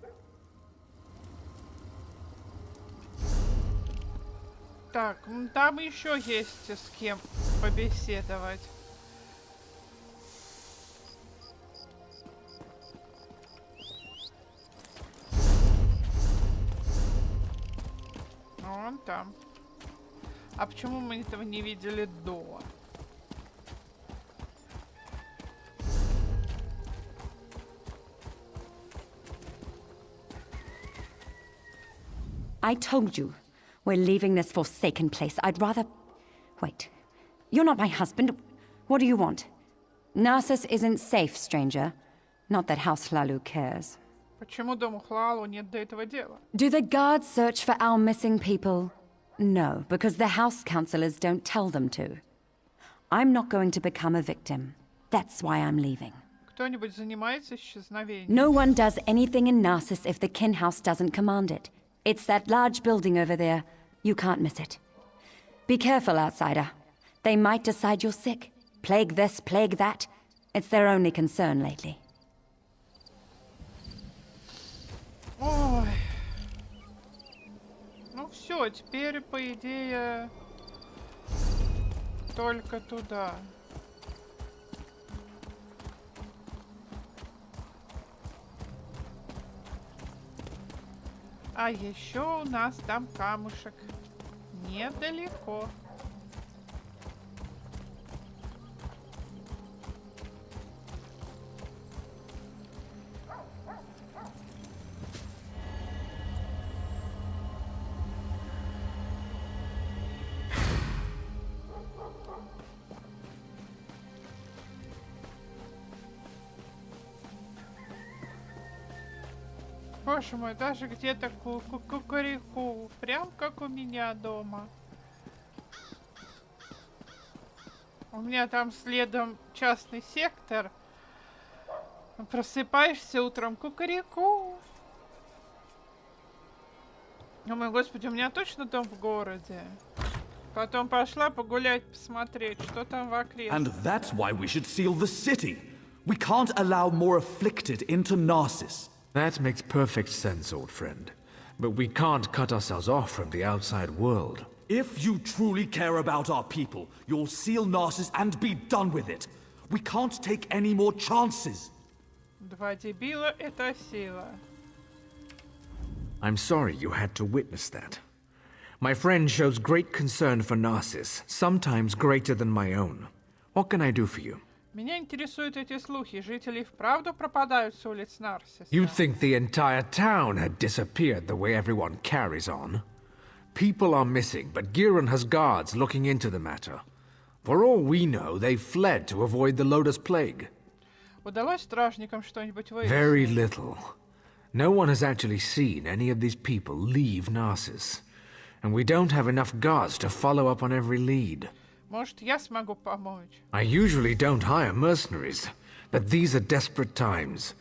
Так, там еще есть с кем побеседовать. Вон там. А почему мы этого не видели до? I told you, we're leaving this forsaken place. I'd rather... Wait. You're not my husband. What do you want? Narcissus isn't safe, stranger. Not that House Lalu cares. Почему дому Хлалу нет до этого дела? Do the guards search for our missing people? No, because the House Councillors don't tell them to. I'm not going to become a victim. That's why I'm leaving. Кто-нибудь занимается исчезновением? No one does anything in Narcissus if the Kin House doesn't command it. It's that large building over there. You can't miss it. Be careful, outsider. They might decide you're sick. Plague this, plague that. It's their only concern lately. Ой. Ну все, теперь, по идее, только туда. А еще у нас там камушек. Недалеко. Боже мой, даже где-то кукареку, прям как у меня дома. У меня там следом частный сектор. Просыпаешься утром, кукареку. О мой господи, у меня точно дом в городе. Потом пошла погулять, посмотреть, что там в окрестностях. And that's why we should seal the city. We can't allow more afflicted into Narcissus. That makes perfect sense, old friend. But we can't cut ourselves off from the outside world. If you truly care about our people, you'll seal Narcissus and be done with it. We can't take any more chances. Два дебила — это сила. I'm sorry you had to witness that. My friend shows great concern for Narcissus, sometimes greater than my own. What can I do for you? Меня интересуют эти слухи. Жители вправду пропадают с улиц Нарсиса? You'd think the entire town had disappeared the way everyone carries on. People are missing, but Giron has guards looking into the matter. For all we know, they fled to avoid the Lotus Plague. Удалось стражникам что-нибудь выяснить? Very little. No one has actually seen any of these people leave Narcissus. And we don't have enough guards to follow up on every lead. Может, я смогу помочь? I usually don't hire mercenaries, but these are desperate times.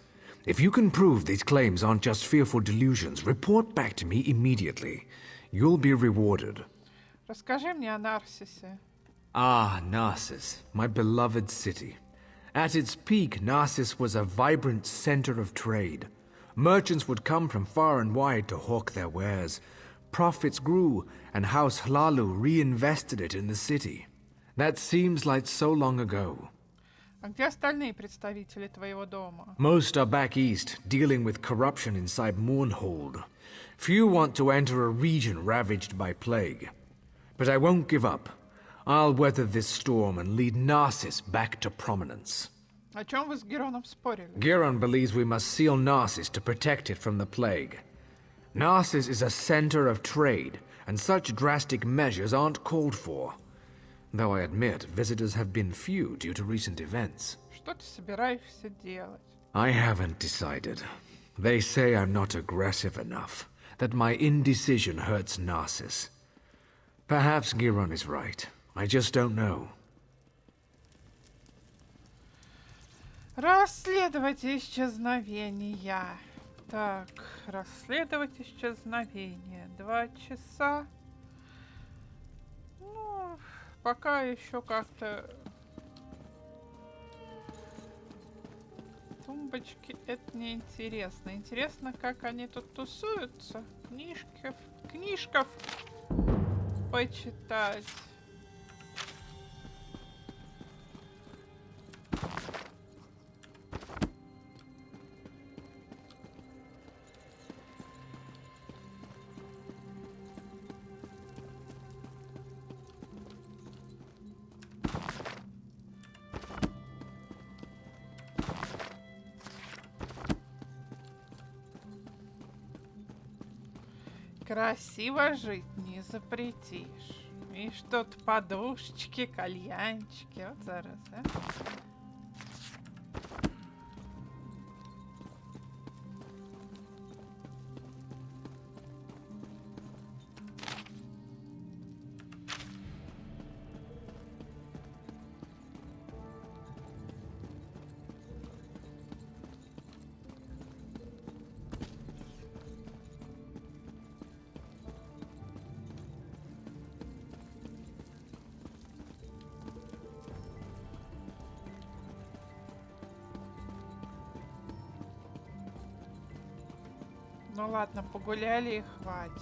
If you can prove these claims aren't just fearful delusions, report back to me immediately. You'll be rewarded. Расскажи мне о Нарсисе. Ah, Narcissus, my beloved city. At its peak, Narcissus was a vibrant center of trade. Merchants would come from far and wide to hawk their wares. Profits grew, and House Hlalu reinvested it in the city. That seems like so long ago. А где остальные представители твоего дома? Most are back east, dealing with corruption inside Mournhold. Few want to enter a region ravaged by plague. But I won't give up. I'll weather this storm and lead Narcissus back to prominence. О чем вы с Героном спорили? Giron believes we must seal Narcissus to protect it from the plague. Narcissus is a center of trade, and such drastic measures aren't called for. Though I admit, visitors have been few due to recent events. Что ты собираешься делать? I haven't decided. They say I'm not aggressive enough, that my indecision hurts Narcissus. Perhaps Giron is right. I just don't know. Расследовать исчезновения. Так, расследовать исчезновение. 2 часа. Ну, пока еще как-то... Тумбочки, это не интересно. Интересно, как они тут тусуются. Книжков почитать. Красиво жить не запретишь. И что-то подушечки, кальянчики. Вот зараз, а? Ну ладно, погуляли и хватит.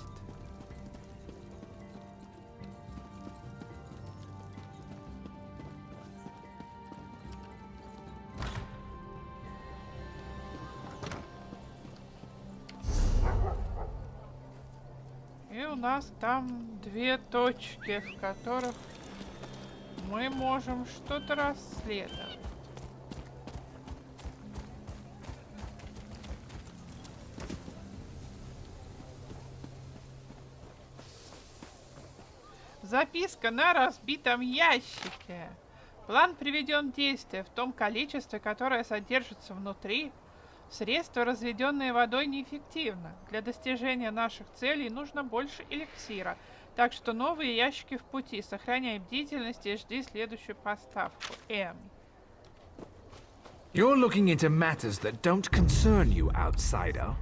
И у нас там 2 точки, в которых мы можем что-то расследовать. Записка на разбитом ящике. План приведен в действие в том количестве, которое содержится внутри. Средства, разведенные водой, неэффективно. Для достижения наших целей нужно больше эликсира. Так что новые ящики в пути. Сохраняй бдительность и жди следующую поставку. М. You're looking into matters that don't concern you, outsider.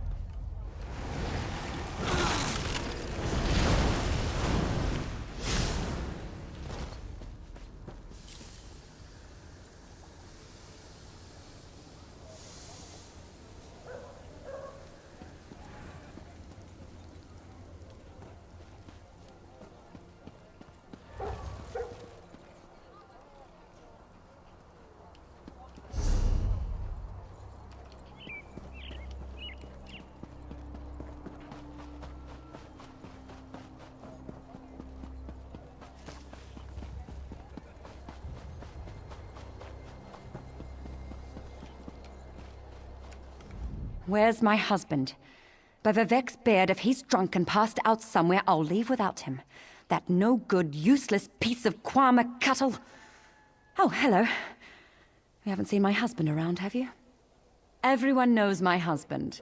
Where's my husband? By Vivek's beard, if he's drunk and passed out somewhere, I'll leave without him. That no-good, useless piece of Kwama cattle. Oh, hello. You haven't seen my husband around, have you? Everyone knows my husband.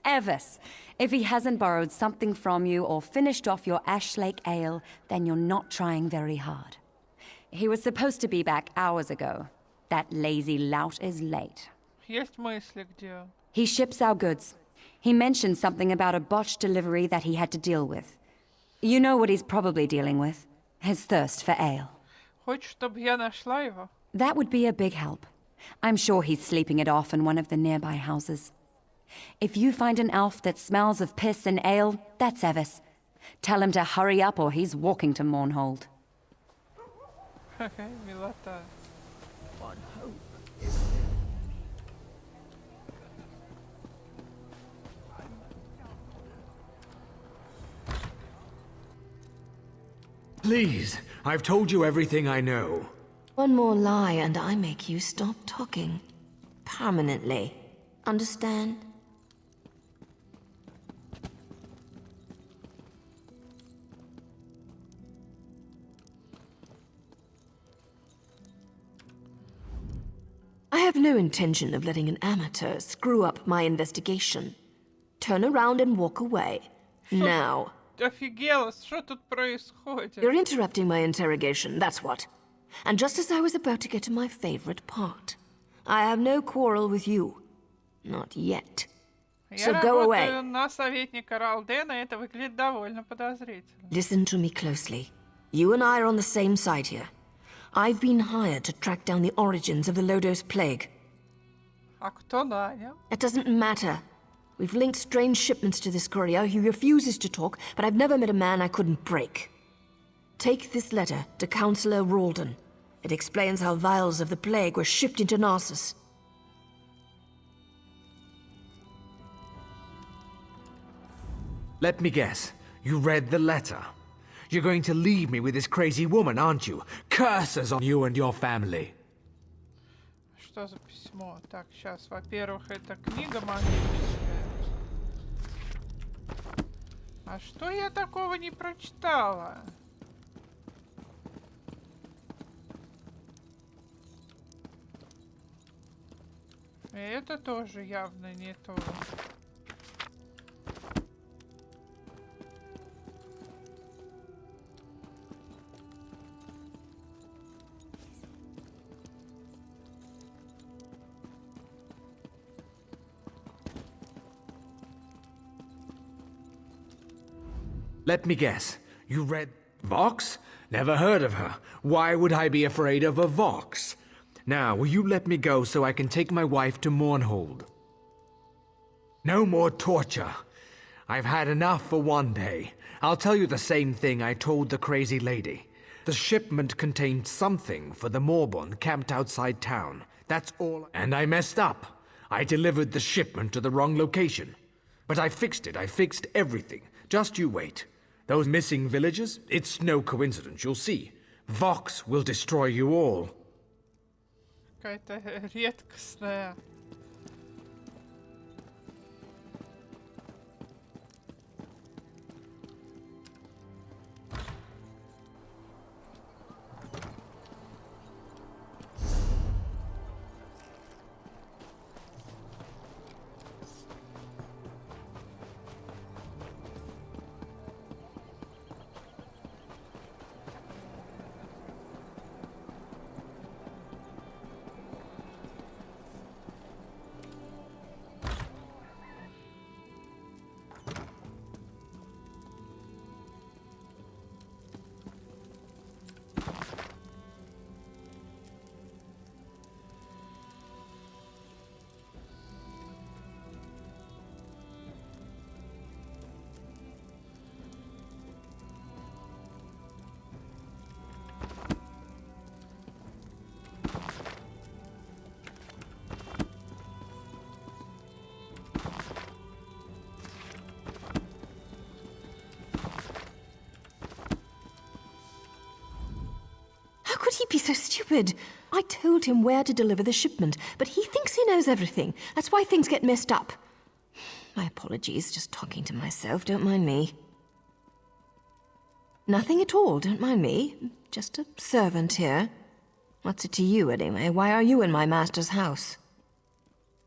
Evis. If he hasn't borrowed something from you or finished off your Ash Lake ale, then you're not trying very hard. He was supposed to be back hours ago. That lazy lout is late. Есть мысли, где он? He ships our goods. He mentioned something about a botched delivery that he had to deal with. You know what he's probably dealing with. His thirst for ale. Хочешь, чтобы я нашла его? That would be a big help. I'm sure he's sleeping it off in one of the nearby houses. If you find an elf that smells of piss and ale, that's Evis. Tell him to hurry up or he's walking to Mournhold. Милота. Please, I've told you everything I know. One more lie and I make you stop talking. Permanently. Understand? I have no intention of letting an amateur screw up my investigation. Turn around and walk away. Now. Офигела, что тут происходит? You're interrupting my interrogation, that's what. And just as I was about to get to my favorite part. I have no quarrel with you. Not yet. So go away. Я работаю на советника Ралдена, это выглядит довольно подозрительно. Listen to me closely. You and I are on the same side here. I've been hired to track down the origins of the Lodos Plague. А кто нанял? It doesn't matter. We've linked strange shipments to this courier who refuses to talk, but I've never met a man I couldn't break. Take this letter to Councillor Ralden. It explains how vials of the plague were shipped into Narcissus. Let me guess. You read the letter. You're going to leave me with this crazy woman, aren't you? Curses on you and your family. Что за письмо? Так, сейчас, во-первых, это книга магическая. А что я такого не прочитала? И это тоже явно не то. Let me guess. You read Vox? Never heard of her. Why would I be afraid of a Vox? Now, will you let me go so I can take my wife to Mournhold? No more torture. I've had enough for one day. I'll tell you the same thing I told the crazy lady. The shipment contained something for the Morborn camped outside town. That's all. And I messed up. I delivered the shipment to the wrong location. But I fixed it. I fixed everything. Just you wait. Those missing villagers? It's no coincidence, you'll see. Vox will destroy you all. Какая-то редкостная. How could he be so stupid? I told him where to deliver the shipment, but he thinks he knows everything. That's why things get messed up. My apologies, just talking to myself, don't mind me. Nothing at all, don't mind me. Just a servant here. What's it to you, anyway? Why are you in my master's house?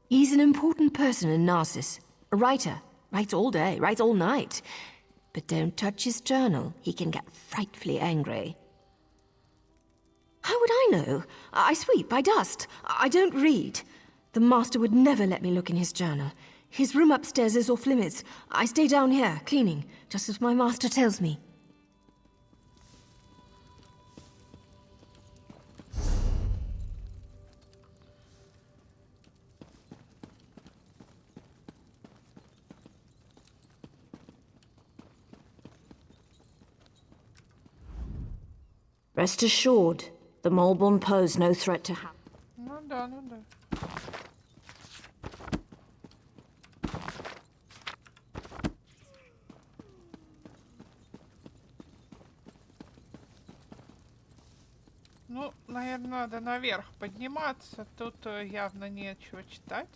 He's an important person in Narcissus. A writer. Writes all day, writes all night. But don't touch his journal. He can get frightfully angry. How would I know? I sweep, I dust. I don't read. The master would never let me look in his journal. His room upstairs is off limits. I stay down here, cleaning, just as my master tells me. Rest assured, the Molborn pose no threat to Ham. Ну да, ну да. Ну, наверное, надо наверх подниматься. Тут явно нечего читать.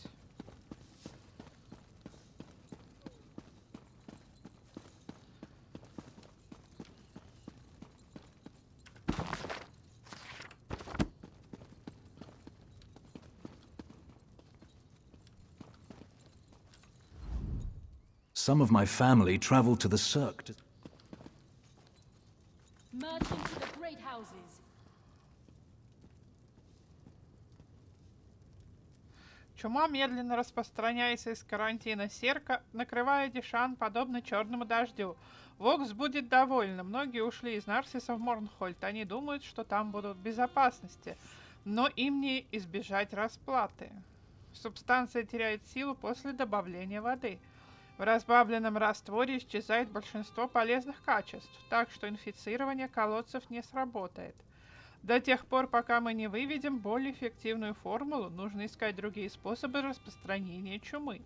Some of my family traveled to the Cirque to... Merchants to the great houses. Чума, медленно распространяясь из карантина Серка, накрывая Дешан подобно черному дождю. Вокс будет довольна. Многие ушли из Нарсиса в Морнхольд. Они думают, что там будут в безопасности. Но им не избежать расплаты. Субстанция теряет силу после добавления воды. В разбавленном растворе исчезает большинство полезных качеств, так что инфицирование колодцев не сработает. До тех пор, пока мы не выведем более эффективную формулу, нужно искать другие способы распространения чумы.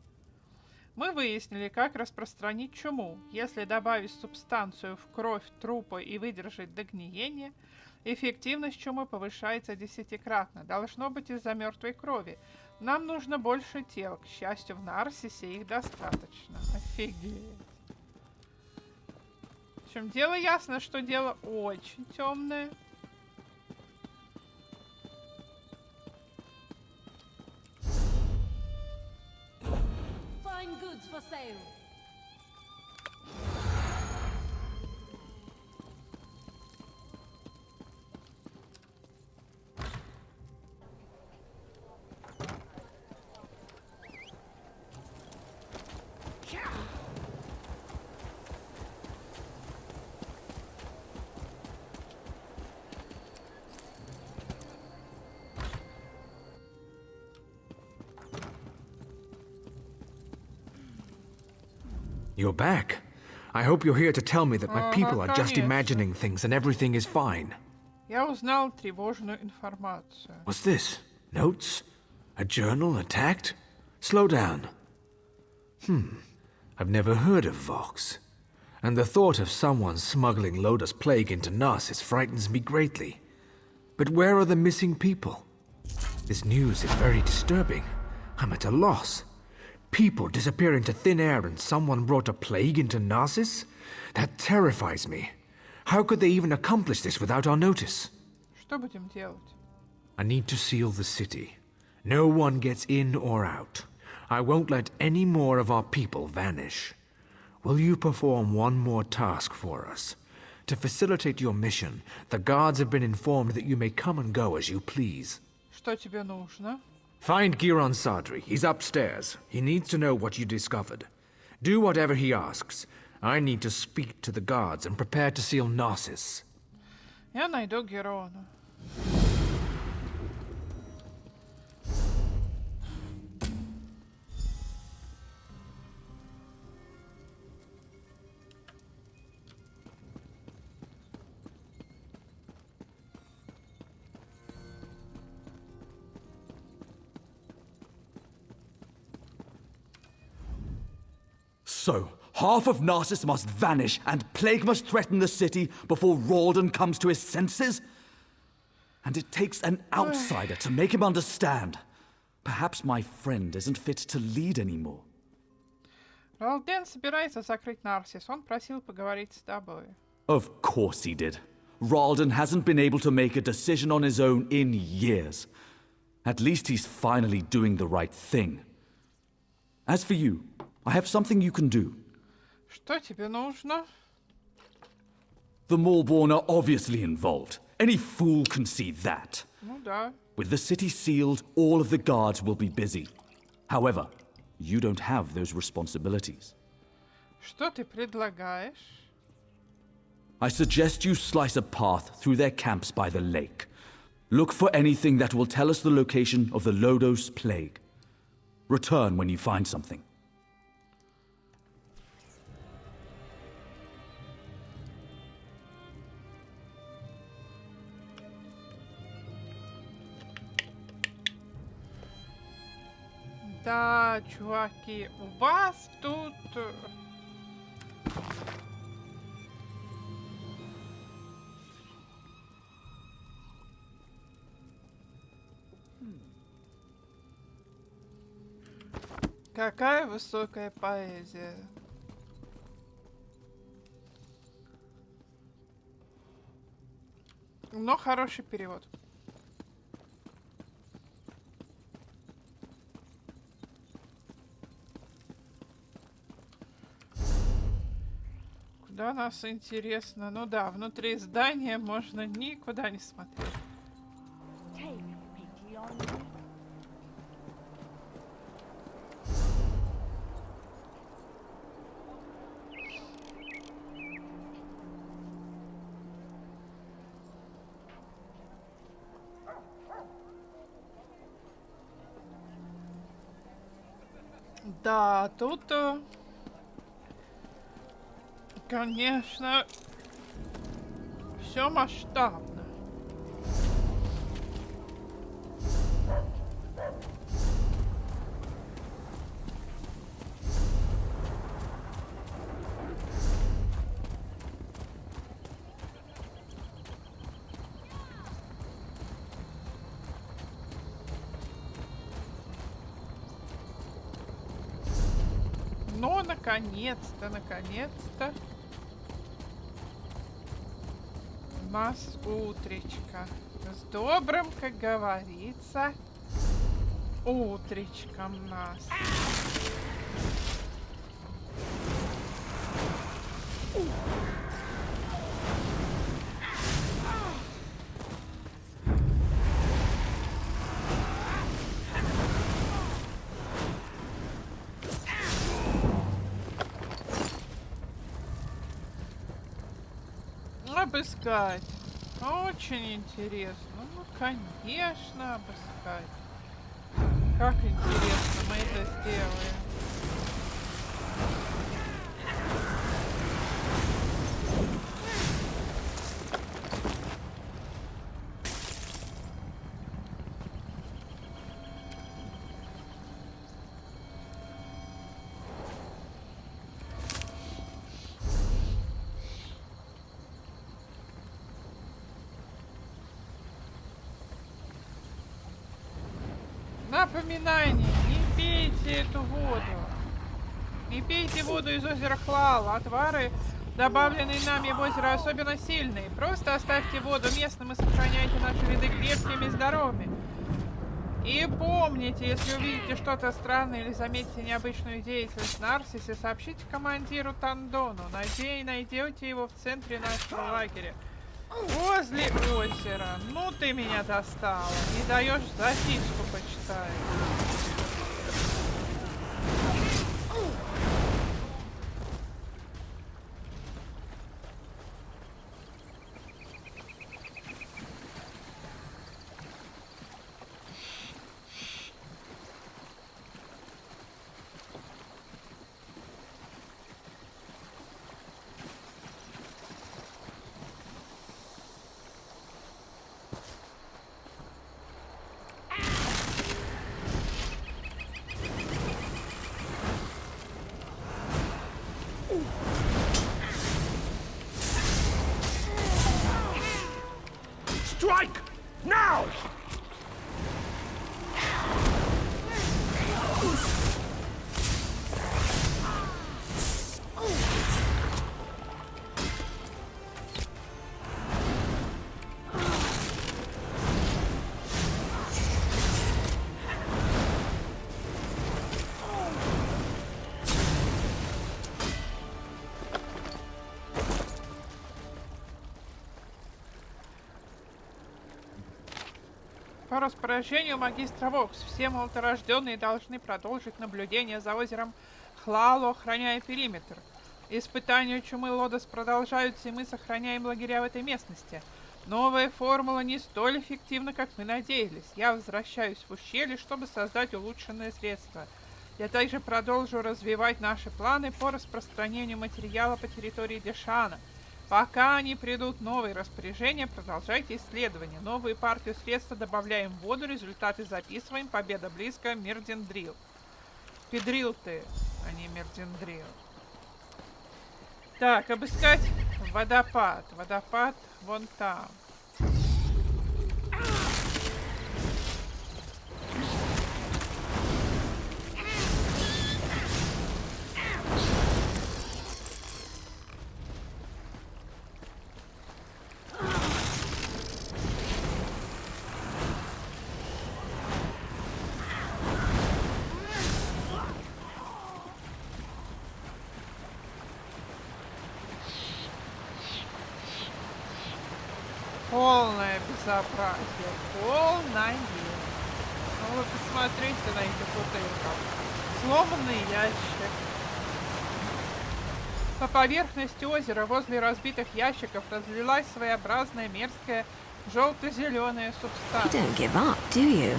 Мы выяснили, как распространить чуму. Если добавить субстанцию в кровь трупа и выдержать до гниения, эффективность чумы повышается 10-кратно. Должно быть из-за мертвой крови. Нам нужно больше тел. К счастью, в Нарсисе их достаточно. Офигеть. В общем, дело ясно, что дело очень темное. Fine goods for sale. You're back. I hope you're here to tell me that my people are just imagining things and everything is fine. Я узнал тревожную информацию. What's this? Notes? A journal attacked? Slow down. I've never heard of Vox. And the thought of someone smuggling Loda's plague into Narcissus frightens me greatly. But where are the missing people? This news is very disturbing. I'm at a loss. People disappear into thin air and someone brought a plague into Narcissus? That terrifies me. How could they even accomplish this without our notice? Что будем делать? I need to seal the city. No one gets in or out. I won't let any more of our people vanish. Will you perform one more task for us? To facilitate your mission, the guards have been informed that you may come and go as you please. Что тебе нужно? Find Giron Sadri. He's upstairs. He needs to know what you discovered. Do whatever he asks. I need to speak to the guards and prepare to seal Narcissus. Я найду Герона. So, half of Narcissus must vanish and plague must threaten the city before Rawdon comes to his senses? And it takes an outsider to make him understand. Perhaps my friend isn't fit to lead anymore. Ралден собирается закрыть Нарсис. Он просил поговорить с тобой. Of course he did. Ralden hasn't been able to make a decision on his own in years. At least he's finally doing the right thing. As for you, I have something you can do. Что тебе нужно? The Maulborn are obviously involved. Any fool can see that. Ну да. With the city sealed, all of the guards will be busy. However, you don't have those responsibilities. Что ты предлагаешь? I suggest you slice a path through their camps by the lake. Look for anything that will tell us the location of the Lodos plague. Return when you find something. Да, чуваки, у вас тут... Какая высокая поэзия. Но хороший перевод. Куда нас интересно? Ну да, внутри здания можно никуда не смотреть. Да, тут, конечно, все масштабно. Но наконец-то, наконец-то у нас утречка. С добрым, как говорится, утречком нас. Обыскать. Очень интересно. Ну, конечно, обыскать. Как интересно мы это сделаем. Напоминание, не пейте эту воду. Не пейте воду из озера Хлала. Отвары, добавленные нами в озеро, особенно сильные. Просто оставьте воду местным и сохраняйте наши ряды крепкими и здоровыми. И помните, если увидите что-то странное или заметите необычную деятельность в Нарсисе, сообщите командиру Тандону. Надеюсь, найдете его в центре нашего лагеря. Возле озера. Ну ты меня достала. Не даешь записку почитать. Strike! Now! По распоряжению магистра Вокс, все молоторожденные должны продолжить наблюдение за озером Хлало, охраняя периметр. Испытания чумы Лодос продолжаются, и мы сохраняем лагеря в этой местности. Новая формула не столь эффективна, как мы надеялись. Я возвращаюсь в ущелье, чтобы создать улучшенное средство. Я также продолжу развивать наши планы по распространению материала по территории Дешаана. Пока не придут новые распоряжения, продолжайте исследования. Новую партию средства добавляем в воду, результаты записываем. Победа близко, Мирдендрил. Педрил ты, а не Мирдендрил. Так, обыскать водопад. Водопад вон там. Полное безобразие, полное. Ну вы посмотрите на этих бутылках. Сломанный ящик. По поверхности озера возле разбитых ящиков разлилась своеобразная мерзкая желто-зеленая You субстанция. don't give up, do you?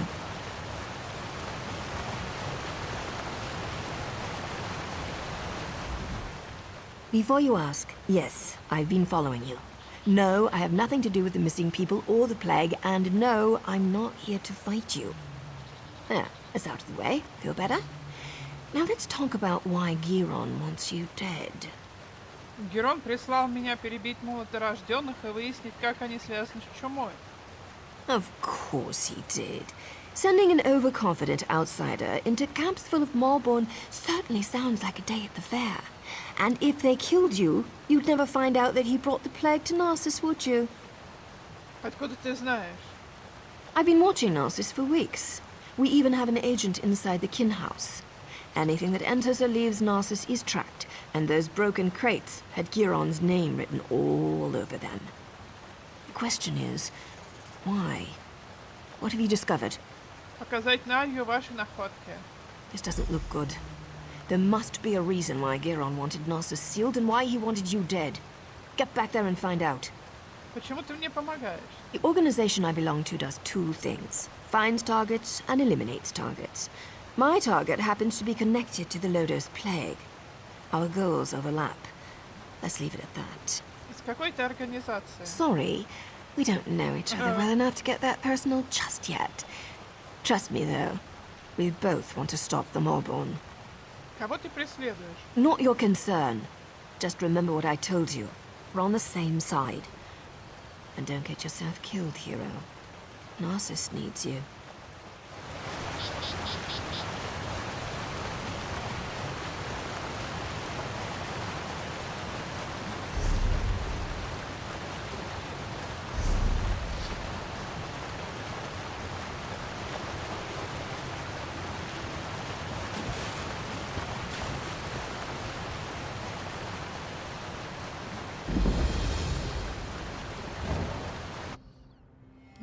Before you ask, yes, I've been following you. No, I have nothing to do with the missing people or the plague, and no, I'm not here to fight you. There, that's out of the way. Feel better? Now let's talk about why Giron wants you dead. Герон прислал меня перебить молоторожденных и выяснить, как они связаны с чумой. Of course he did. Sending an overconfident outsider into camps full of Malborn certainly sounds like a day at the fair. And if they killed you, you'd never find out that he brought the plague to Narcissus, would you? Откуда ты знаешь? I've been watching Narcissus for weeks. We even have an agent inside the kin house. Anything that enters or leaves Narcissus is tracked, and those broken crates had Giron's name written all over them. The question is, why? What have you discovered? Показать Нарью ваши находки. This doesn't look good. There must be a reason why Giron wanted Narcissus sealed and why he wanted you dead. Get back there and find out. Почему ты мне помогаешь? The organization I belong to does two things. Finds targets and eliminates targets. My target happens to be connected to the Lodos Plague. Our goals overlap. Let's leave it at that. Из какой ты организации? Sorry, we don't know each other well enough to get that personal just yet. Trust me, though. We both want to stop the Malborn. Кого ты преследуешь? Not your concern. Just remember what I told you. We're on the same side. And don't get yourself killed, hero. Narcissus needs you.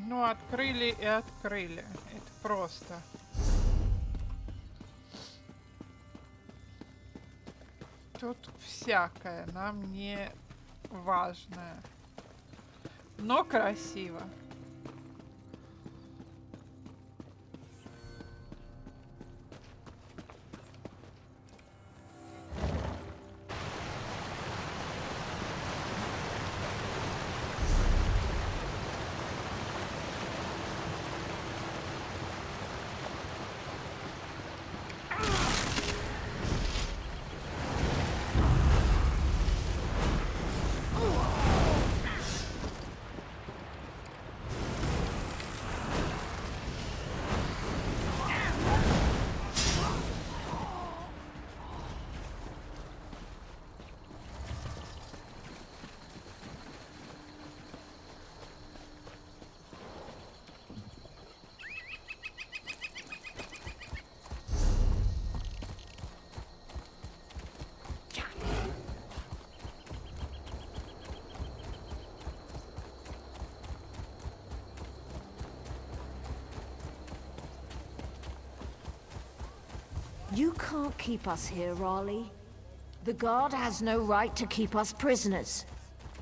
Ну, открыли и открыли. Это просто. Тут всякое нам не важное. Но красиво. You can't keep us here, Raleigh. The guard has no right to keep us prisoners.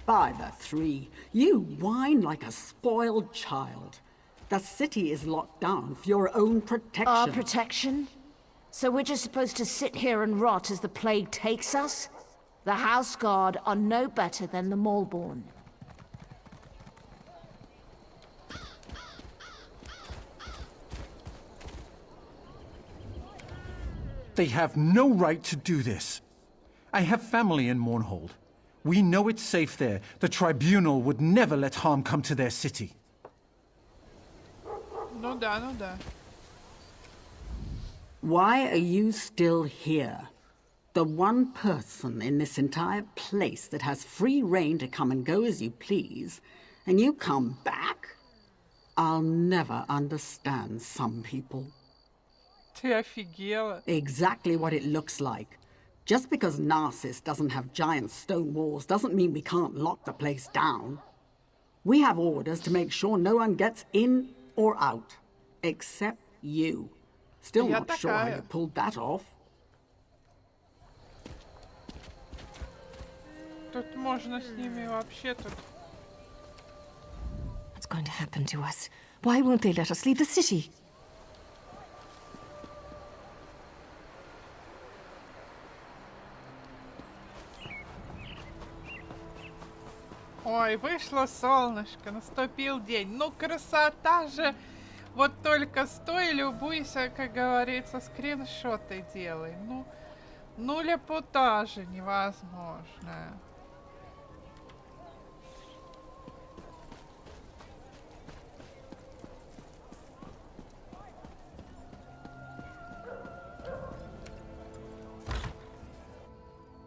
By the three, you whine like a spoiled child. The city is locked down for your own protection. Our protection? So we're just supposed to sit here and rot as the plague takes us? The House Guard are no better than the Malborn. They have no right to do this. I have family in Mournhold. We know it's safe there. The Tribunal would never let harm come to their city. Ну да, ну да. Why are you still here? The one person in this entire place that has free reign to come and go as you please, and you come back? I'll never understand some people. Ты офигела. Exactly what it looks like. Just because Narcissus doesn't have giant stone walls doesn't mean we can't lock the place down. We have orders to make sure no one gets in or out. Except you. Still not sure how you pulled that off. Тут можно с ними вообще тут. What's going to happen to us? Why won't they let us leave the city? Ой, вышло солнышко, наступил день. Ну, красота же! Вот только стой, любуйся, как говорится, скриншоты делай. Ну лепота же невозможная.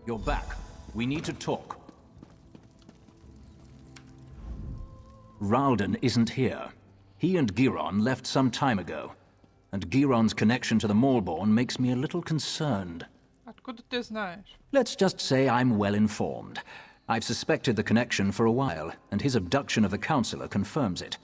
You're back. We need to talk. Ralden isn't here. He and Giron left some time ago. And Giron's connection to the Malborn makes me a little concerned. Откуда ты знаешь? Let's just say I'm well informed. I've suspected the connection for a while, and his abduction of the Councillor confirms it.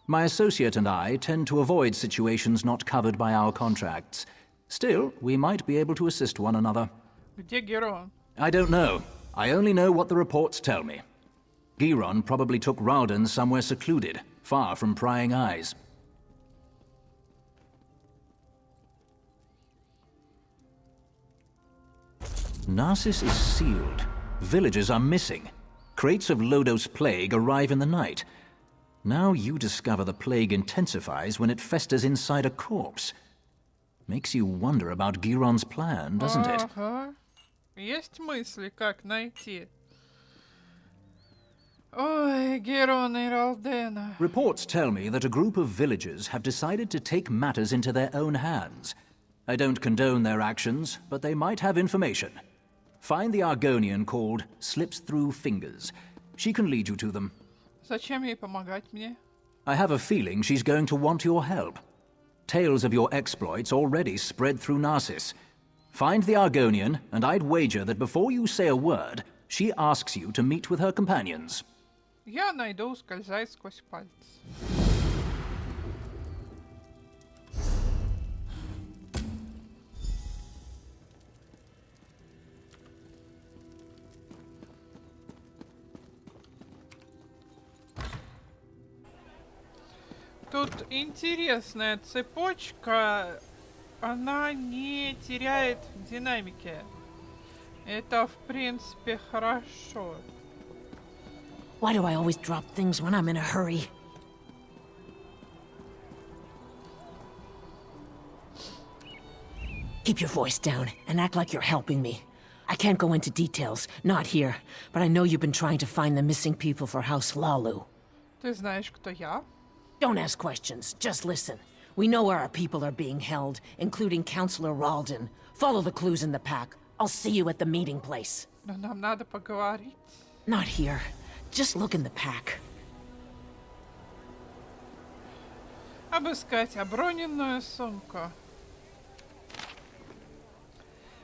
My associate and I tend to avoid situations not covered by our contracts. Still, we might be able to assist one another. Где Герон? I don't know. I only know what the reports tell me. Giron probably took Ralden somewhere secluded, far from prying eyes. Narcissus is sealed. Villagers are missing. Crates of Lodos plague arrive in the night. Now you discover the plague intensifies when it festers inside a corpse. Makes you wonder about Giron's plan, doesn't it? Ага. Есть мысли, как найти? Ой, Герона и Ралдена. Reports tell me that a group of villagers have decided to take matters into their own hands. I don't condone their actions, but they might have information. Find the Argonian called Slips Through Fingers. She can lead you to them. Зачем ей помогать мне? I have a feeling she's going to want your help. Tales of your exploits already spread through Narcissus. Find the Argonian, and I'd wager that before you say a word, she asks you to meet with her companions. Я найду, ускользай сквозь пальцы. Тут интересная цепочка, она не теряет динамики. Это, в принципе, хорошо. Why do I always drop things when I'm in a hurry? Keep your voice down and act like you're helping me. I can't go into details, not here, but I know you've been trying to find the missing people for House Lalu. Ты знаешь, кто я? Don't ask questions, just listen. We know where our people are being held, including Councillor Ralden. Follow the clues in the pack. I'll see you at the meeting place. Но нам надо поговорить. Not here. Just look in the pack. Обыскать оброненную сумку.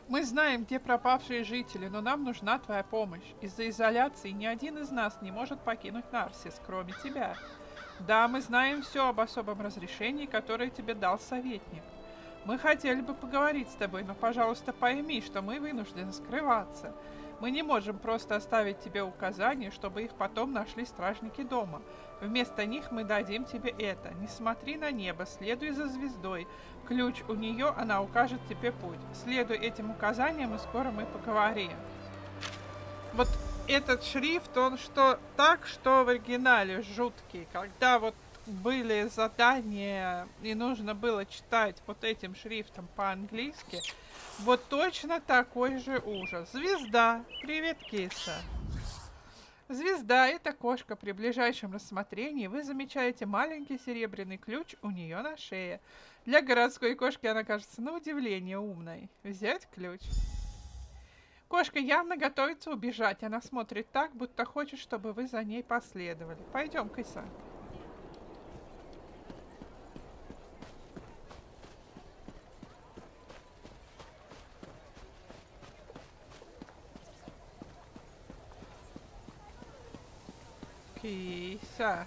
Мы знаем, где пропавшие жители, но нам нужна твоя помощь. Из-за изоляции ни один из нас не может покинуть Нарсис, кроме тебя. Да, мы знаем все об особом разрешении, которое тебе дал советник. Мы хотели бы поговорить с тобой, но, пожалуйста, пойми, что мы вынуждены скрываться. Мы не можем просто оставить тебе указания, чтобы их потом нашли стражники дома. Вместо них мы дадим тебе это. Не смотри на небо, следуй за звездой. Ключ у нее, она укажет тебе путь. Следуй этим указаниям, и скоро мы поговорим. Вот этот шрифт, он что в оригинале жуткий. Когда вот были задания, и нужно было читать вот этим шрифтом по-английски, вот точно такой же ужас. Звезда. Привет, киса. Звезда — это кошка. При ближайшем рассмотрении вы замечаете маленький серебряный ключ у нее на шее. Для городской кошки она кажется на удивление умной. Взять ключ. Кошка явно готовится убежать. Она смотрит так, будто хочет, чтобы вы за ней последовали. Пойдем, киса. Киса.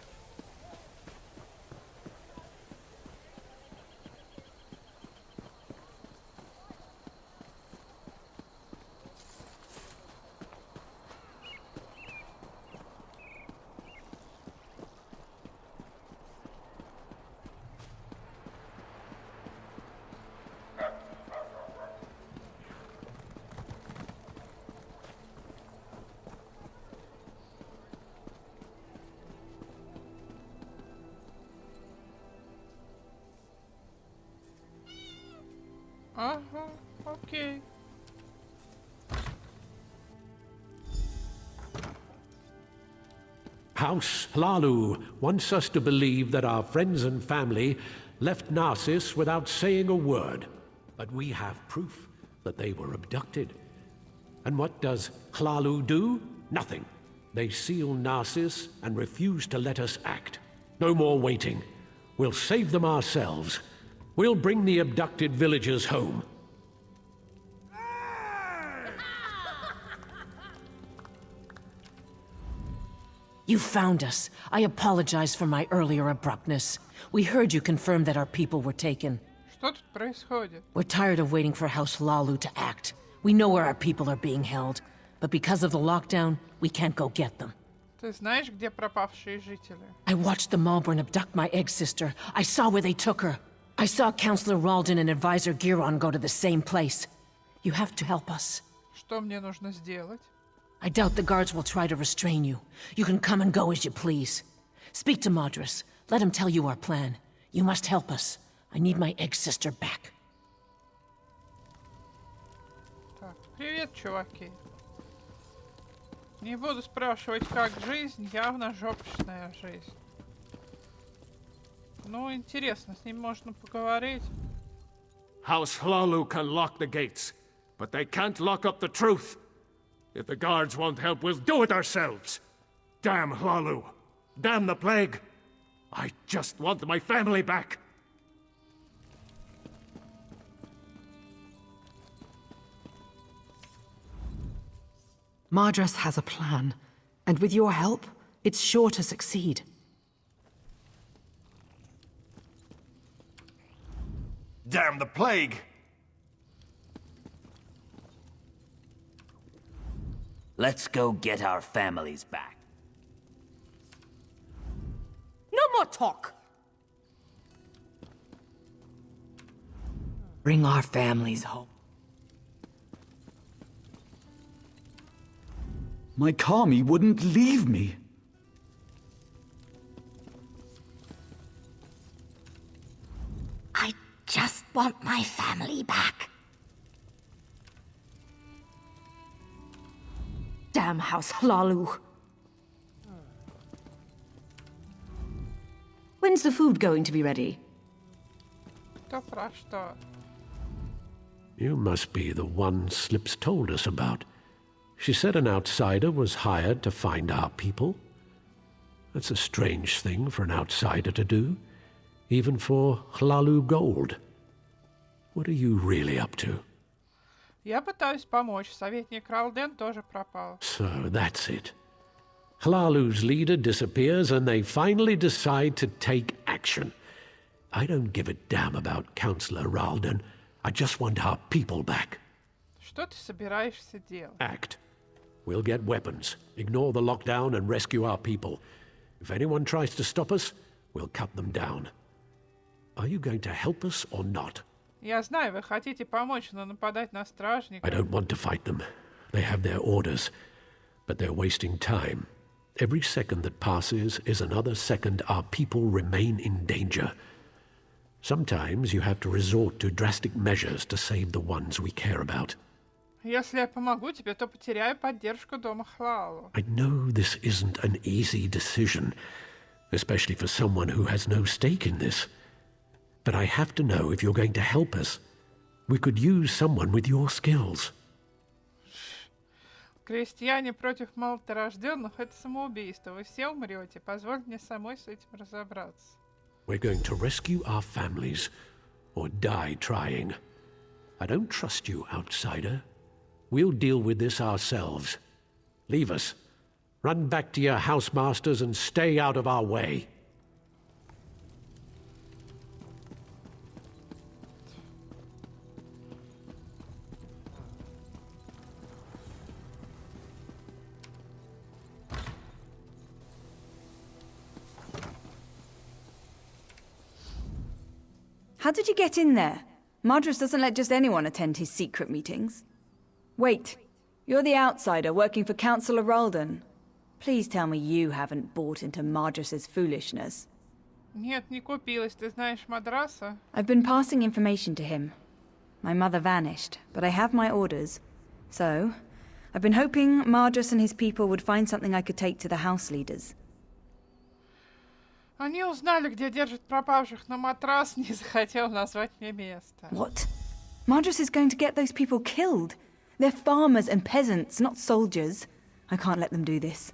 Ага, окей. House Hlalu wants us to believe that our friends and family left Narcissus without saying a word. But we have proof that they were abducted. And what does Hlalu do? Nothing. They seal Narcissus and refuse to let us act. No more waiting. We'll save them ourselves. We'll bring the abducted villagers home. You found us. I apologize for my earlier abruptness. We heard you confirm that our people were taken. Что тут происходит? We're tired of waiting for House Hlalu to act. We know where our people are being held, but because of the lockdown, we can't go get them. Ты знаешь, где пропавшие жители? I watched the Malborn abduct my egg sister. I saw where they took her. I saw Counselor Ralden and Advisor Giron go to the same place. You have to help us. Что мне нужно сделать? I doubt the guards will try to restrain you. You can come and go as you please. Speak to Madras. Let him tell you our plan. You must help us. I need my egg sister back. Так, привет, чуваки. Не буду спрашивать, как жизнь, явно жопшная жизнь. Ну, интересно, с ним можно поговорить. House Hlalu can lock the gates, but they can't lock up the truth. If the guards won't help, we'll do it ourselves. Damn Hlalu. Damn the plague. I just want my family back. Madras has a plan, and with your help, it's sure to succeed. Damn the plague! Let's go get our families back. No more talk! Bring our families home. My Kami wouldn't leave me. I just want my family back. Damn House Hlalu. When's the food going to be ready? Кто про что? You must be the one Slips told us about. She said an outsider was hired to find our people. That's a strange thing for an outsider to do, even for Hlalu Gold. What are you really up to? Я пытаюсь помочь. Советник Ралден тоже пропал. So that's it. Hlalu's leader disappears and they finally decide to take action. I don't give a damn about Councillor Ralden. I just want our people back. Что ты собираешься делать? Act. We'll get weapons, ignore the lockdown, and rescue our people. If anyone tries to stop us, we'll cut them down. Are you going to help us or not? Я знаю, вы хотите помочь, но нападать на стражников... I don't want to fight them. They have their orders, but they're wasting time. Every second that passes is another second our people remain in danger. Sometimes you have to resort to drastic measures to save the ones we care about. Если я помогу тебе, то потеряю поддержку дома Хлалу. I know this isn't an easy decision, especially for someone who has no stake in this. But I have to know if you're going to help us. We could use someone with your skills. Крестьяне против малорожденных — это самоубийство. Вы все умрете. Позволь мне самой с этим разобраться. We're going to rescue our families, or die trying. I don't trust you, outsider. We'll deal with this ourselves. Leave us. Run back to your housemasters and stay out of our way. How did you get in there? Madras doesn't let just anyone attend his secret meetings. Wait, you're the outsider working for Councillor Ralden. Please tell me you haven't bought into Madras's foolishness. Нет, не купилась. Ты знаешь Мадраса? I've been passing information to him. My mother vanished, but I have my orders. So, I've been hoping Madras and his people would find something I could take to the house leaders. Они узнали, где держат пропавших, но Матрас не захотел назвать мне место. What? Madras is going to get those people killed. They're farmers and peasants, not soldiers. I can't let them do this.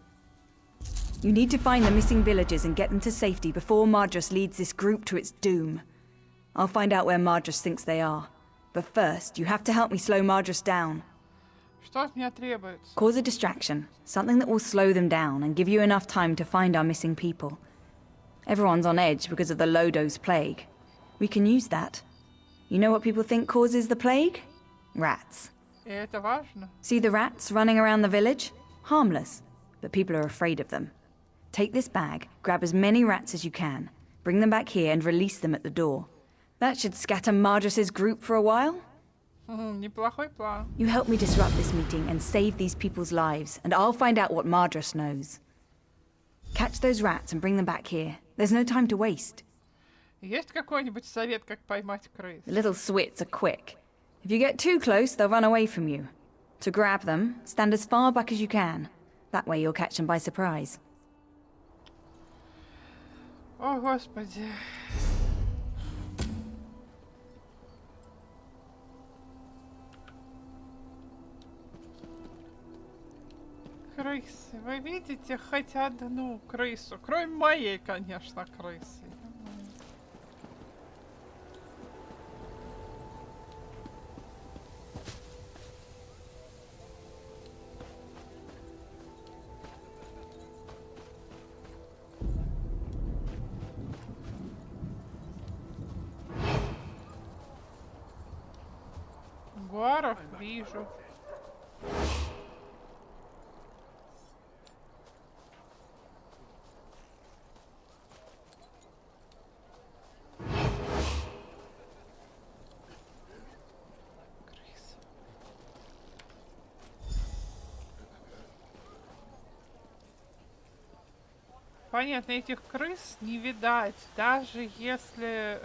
You need to find the missing villagers and get them to safety before Madras leads this group to its doom. I'll find out where Madras thinks they are. But first, you have to help me slow Madras down. Что от меня требуется? Cause a distraction, something that will slow them down and give you enough time to find our missing people. Everyone's on edge because of the Lodo's plague. We can use that. You know what people think causes the plague? Rats. И это важно. See the rats running around the village? Harmless, but people are afraid of them. Take this bag, grab as many rats as you can, bring them back here and release them at the door. That should scatter Madras's group for a while. Неплохой план. You help me disrupt this meeting and save these people's lives, and I'll find out what Madras knows. Catch those rats and bring them back here. There's no time to waste. Есть какой-нибудь совет, как поймать крыс? The little swits are quick. If you get too close, they'll run away from you. To grab them, stand as far back as you can. That way you'll catch them by surprise. О, Господи. Крысы. Вы видите хоть одну крысу? Кроме моей, конечно, крысы. Гуаров вижу. Понятно, этих крыс не видать, даже если...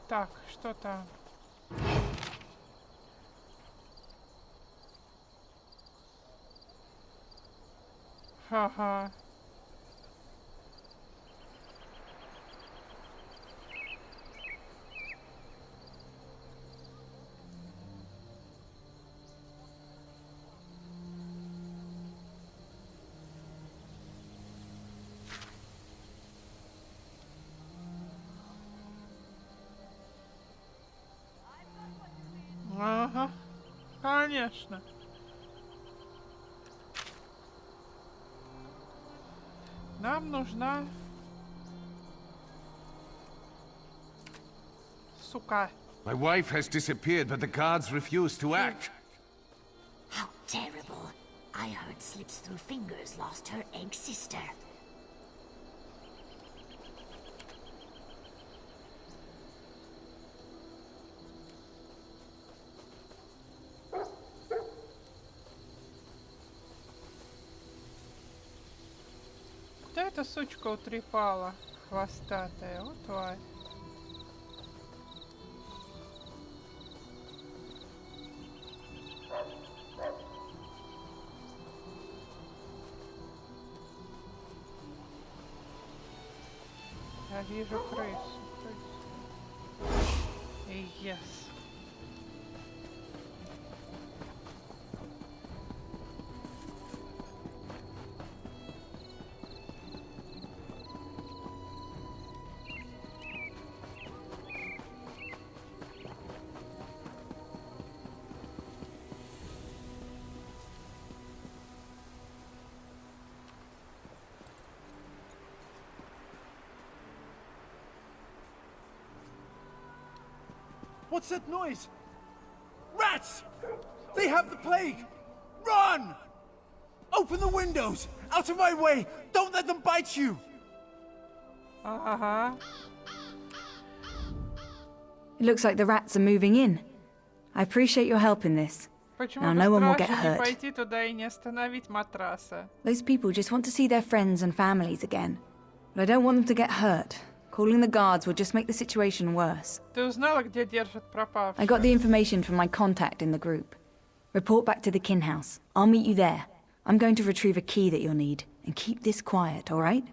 Так, что там? Ага. Конечно. Нам нужна сука. My wife has disappeared, but the guards refuse to act. How terrible. I heard Slips Through Fingers lost her egg sister. Куда эта сучка утрепала? Хвостатая. Вот тварь. Я вижу крысу. Yes. What's that noise? Rats! They have the plague! Run! Open the windows! Out of my way! Don't let them bite you! Ага. It looks like the rats are moving in. I appreciate your help in this. Почему Now бы no one will get страшно не hurt. пойти туда и не остановить матраса? Those people just want to see their friends and families again. But I don't want them to get hurt. Calling the guards would just make the situation worse. Ты узнала, где держат пропавших? I got the information from my contact in the group. Report back to the kin house. I'll meet you there. I'm going to retrieve a key that you'll need. And keep this quiet, alright?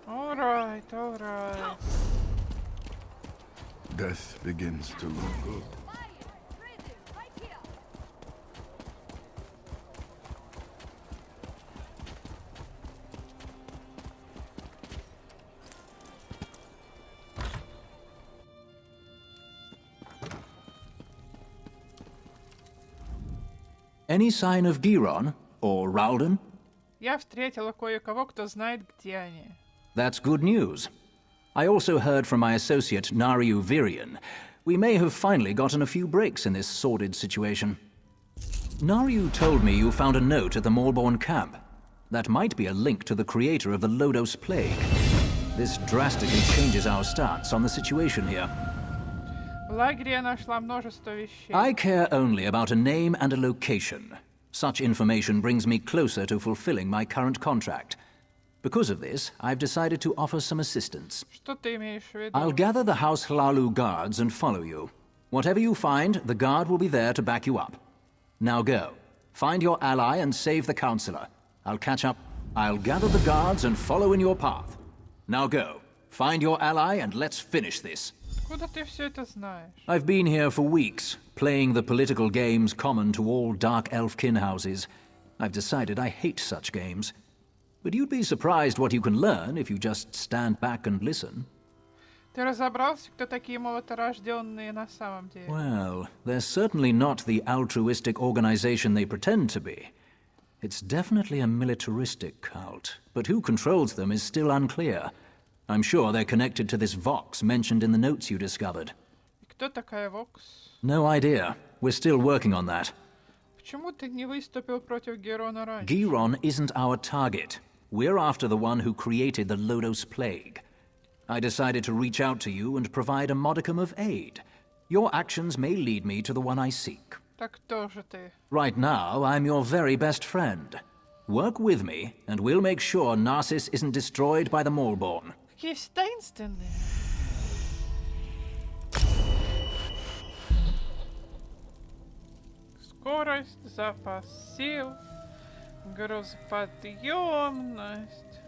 Alright, alright. Death begins to look good. Any sign of Giron or Ralden? Я встретила кое-кого, кто знает, где они. That's good news. I also heard from my associate Nariu Virian. We may have finally gotten a few breaks in this sordid situation. Nariu told me you found a note at the Morborn camp. That might be a link to the creator of the Lodos Plague. This drastically changes our stance on the situation here. В лагере я нашла множество вещей. I care only about a name and a location. Such information brings me closer to fulfilling my current contract. Because of this, I've decided to offer some assistance. Что ты имеешь в виду? I'll gather the House Hlalu guards and follow you. Whatever you find, the guard will be there to back you up. Now go. Find your ally and save the Counselor. I'll catch up. I'll gather the guards and follow in your path. Now go. Find your ally and let's finish this. Откуда ты все это знаешь? I've been here for weeks, playing the political games common to all Dark Elf kin houses. I've decided I hate such games. But you'd be surprised what you can learn if you just stand back and listen. Ты разобрался, кто такие молоторожденные на самом деле? Well, they're certainly not the altruistic organization they pretend to be. It's definitely a militaristic cult, but who controls them is still unclear. I'm sure they're connected to this Vox mentioned in the notes you discovered. Кто такая Вокс? No idea. We're still working on that. Почему ты не выступил против Герона раньше? Giron isn't our target. We're after the one who created the Lodos Plague. I decided to reach out to you and provide a modicum of aid. Your actions may lead me to the one I seek. Так кто же ты? Right now, I'm your very best friend. Work with me, and we'll make sure Narcissus isn't destroyed by the Maulborn. Какие все таинственные. Скорость, запас сил, грузоподъемность.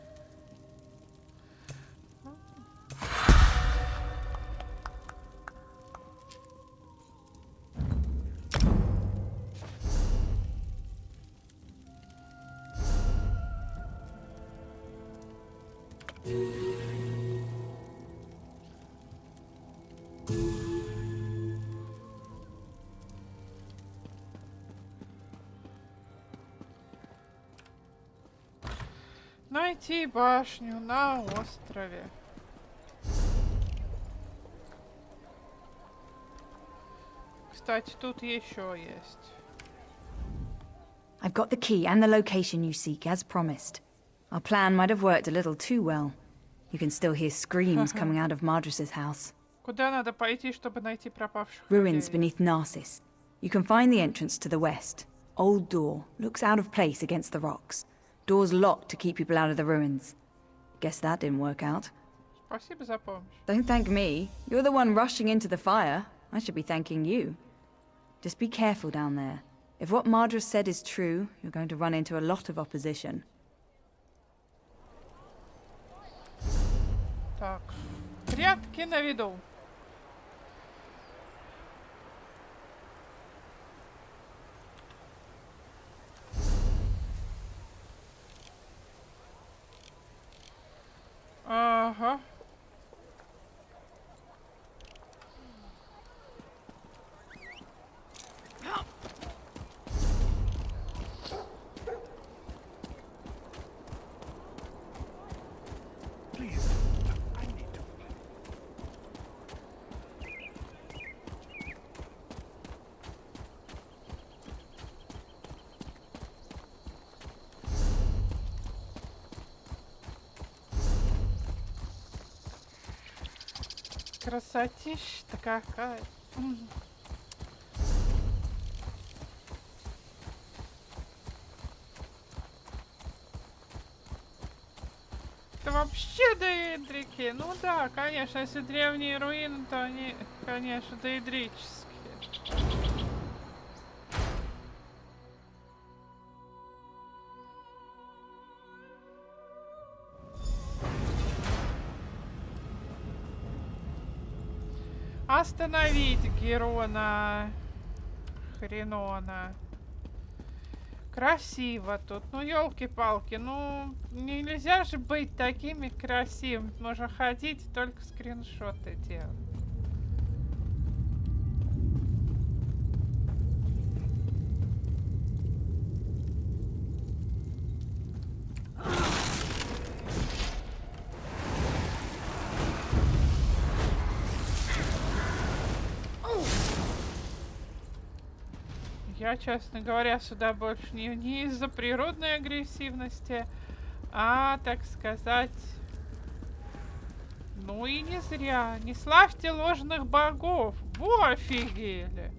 Найти башню на острове. Кстати, тут еще есть. I've got the key and the location you seek, as promised. Our plan might have worked a little too well. You can still hear screams coming out of Madris's house. Куда надо пойти, чтобы найти пропавших Ruins людей? beneath Narcissus. You can find the entrance to the west. Old door. Looks out of place against the rocks. Door's locked to keep people out of the ruins. Guess that didn't work out. Спасибо за помощь. Don't thank me. You're the one rushing into the fire. I should be thanking you. Just be careful down there. If what Madras said is true, you're going to run into a lot of opposition. Так, прятки на виду. Ага. Красотища-то какая. Это вообще доэдрики. Ну да, конечно, если древние руины, то они, конечно, доэдрические. Остановить Герона Хренона. Красиво тут. Ну, елки-палки, ну нельзя же быть такими красивыми. Можно ходить, только скриншоты делать. Я, честно говоря, сюда больше не из-за природной агрессивности, а, так сказать, ну и не зря. Не славьте ложных богов. Во, офигели.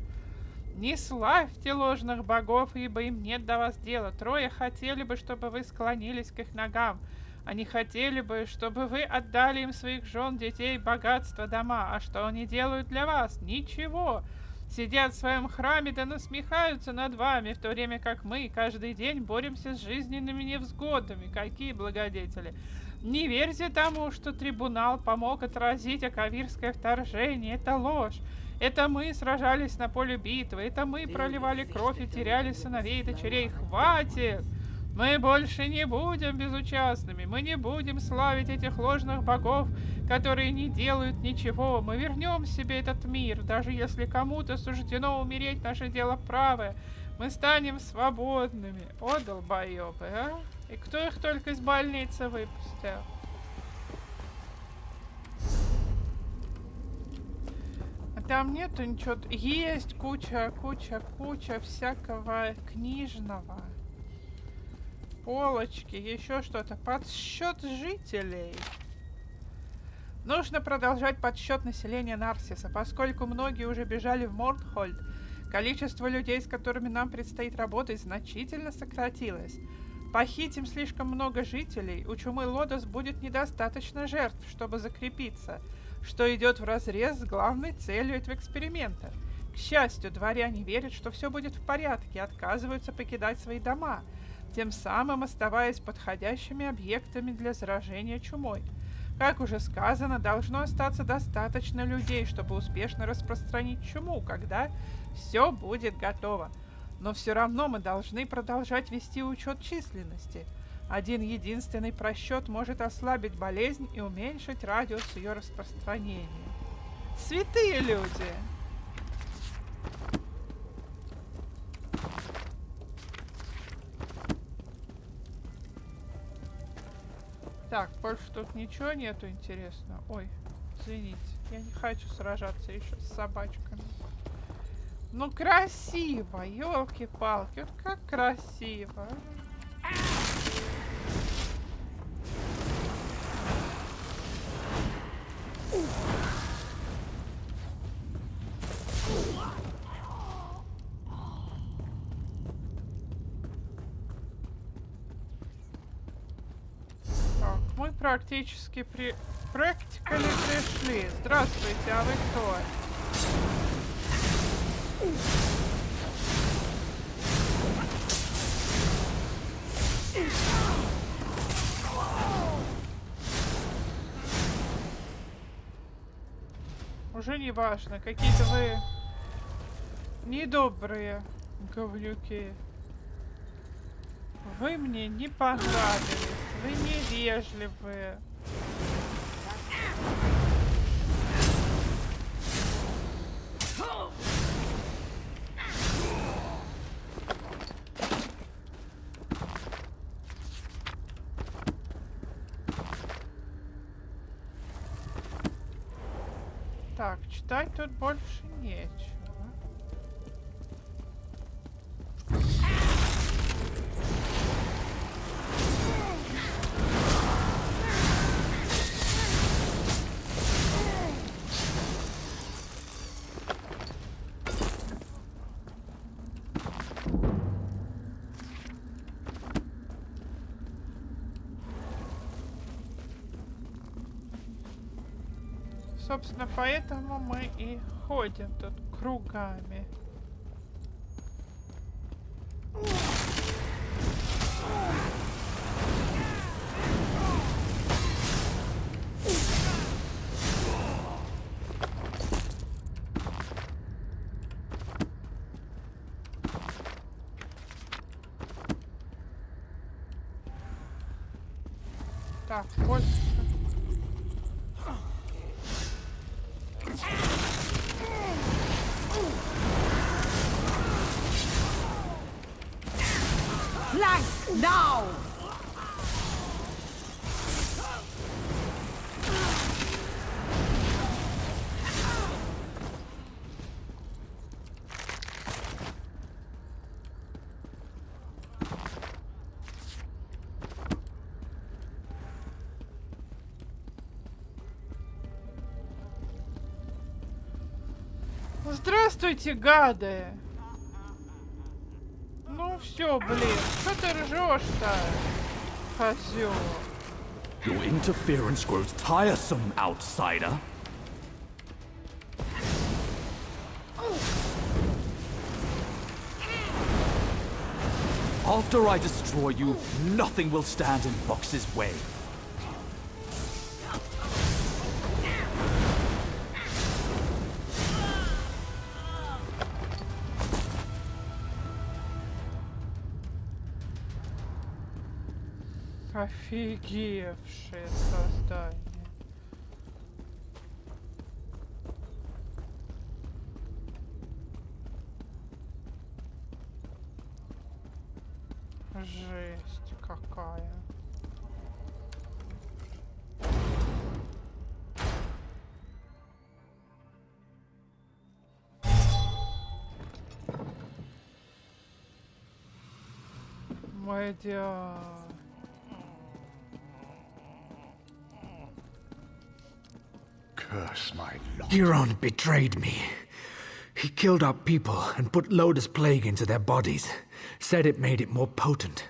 Не славьте ложных богов, ибо им нет до вас дела. Трое хотели бы, чтобы вы склонились к их ногам. Они хотели бы, чтобы вы отдали им своих жен, детей, богатства, дома. А что они делают для вас? Ничего. Сидят в своем храме да насмехаются над вами, в то время как мы каждый день боремся с жизненными невзгодами. Какие благодетели! Не верьте тому, что трибунал помог отразить акавирское вторжение. Это ложь. Это мы сражались на поле битвы. Это мы проливали кровь и теряли сыновей и дочерей. Хватит! Мы больше не будем безучастными. Мы не будем славить этих ложных богов, которые не делают ничего. Мы вернем себе этот мир, даже если кому-то суждено умереть, наше дело правое. Мы станем свободными. О, долбоёбы, а? И кто их только из больницы выпустил? А там нету ничего. Есть куча всякого книжного. Полочки, еще что-то. Подсчет жителей. Нужно продолжать подсчет населения Нарсиса, поскольку многие уже бежали в Морнхольд. Количество людей, с которыми нам предстоит работать, значительно сократилось. Похитим слишком много жителей, у чумы Лодос будет недостаточно жертв, чтобы закрепиться, что идет вразрез с главной целью этого эксперимента. К счастью, дворяне верят, что все будет в порядке и отказываются покидать свои дома, тем самым оставаясь подходящими объектами для заражения чумой. Как уже сказано, должно остаться достаточно людей, чтобы успешно распространить чуму, когда все будет готово. Но все равно мы должны продолжать вести учет численности. Один единственный просчет может ослабить болезнь и уменьшить радиус ее распространения. Святые люди! Так, больше тут ничего нету интересного. Ой, извините, я не хочу сражаться еще с собачками. Ну красиво, елки-палки, вот как красиво. Так, мы практически пришли. Здравствуйте, а вы кто? Уже не важно, какие-то вы недобрые говнюки. Вы мне не понравились, вы невежливые. Так, читать тут больше нечего. Собственно, поэтому мы и ходим тут кругами. Так, больше. Flank now! Здравствуйте, гады! Ну все, блин, что ты ржешь-то, козёл? Your interference grows tiresome, outsider. After I destroy you, nothing will stand in Vox's way. Офигевшее создание. Жесть какая. Мой дядя. Curse my lot. Giron betrayed me. He killed our people and put Lotus Plague into their bodies. Said it made it more potent.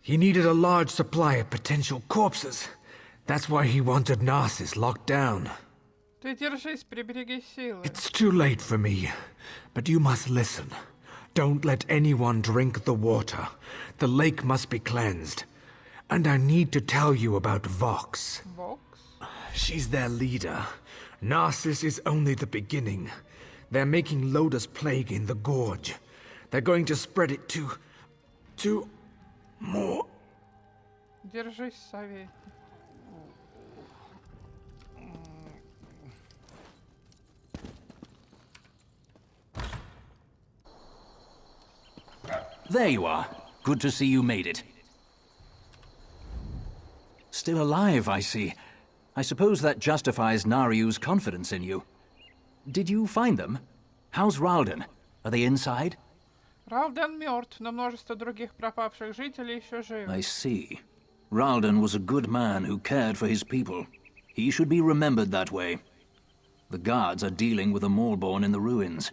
He needed a large supply of potential corpses. That's why he wanted Narcissus locked down. Ты держись, прибереги силы. It's too late for me, but you must listen. Don't let anyone drink the water. The lake must be cleansed. And I need to tell you about Vox. Vox? She's their leader. Narcissus is only the beginning. They're making Lotus Plague in the gorge. They're going to spread it to more. Держись, советник. There you are. Good to see you made it. Still alive, I see. I suppose that justifies Nariu's confidence in you. Did you find them? How's Ralden? Are they inside? Ралден мертв, но множество других пропавших жителей еще живы. I see. Ralden was a good man who cared for his people. He should be remembered that way. The guards are dealing with a Maulborn in the ruins.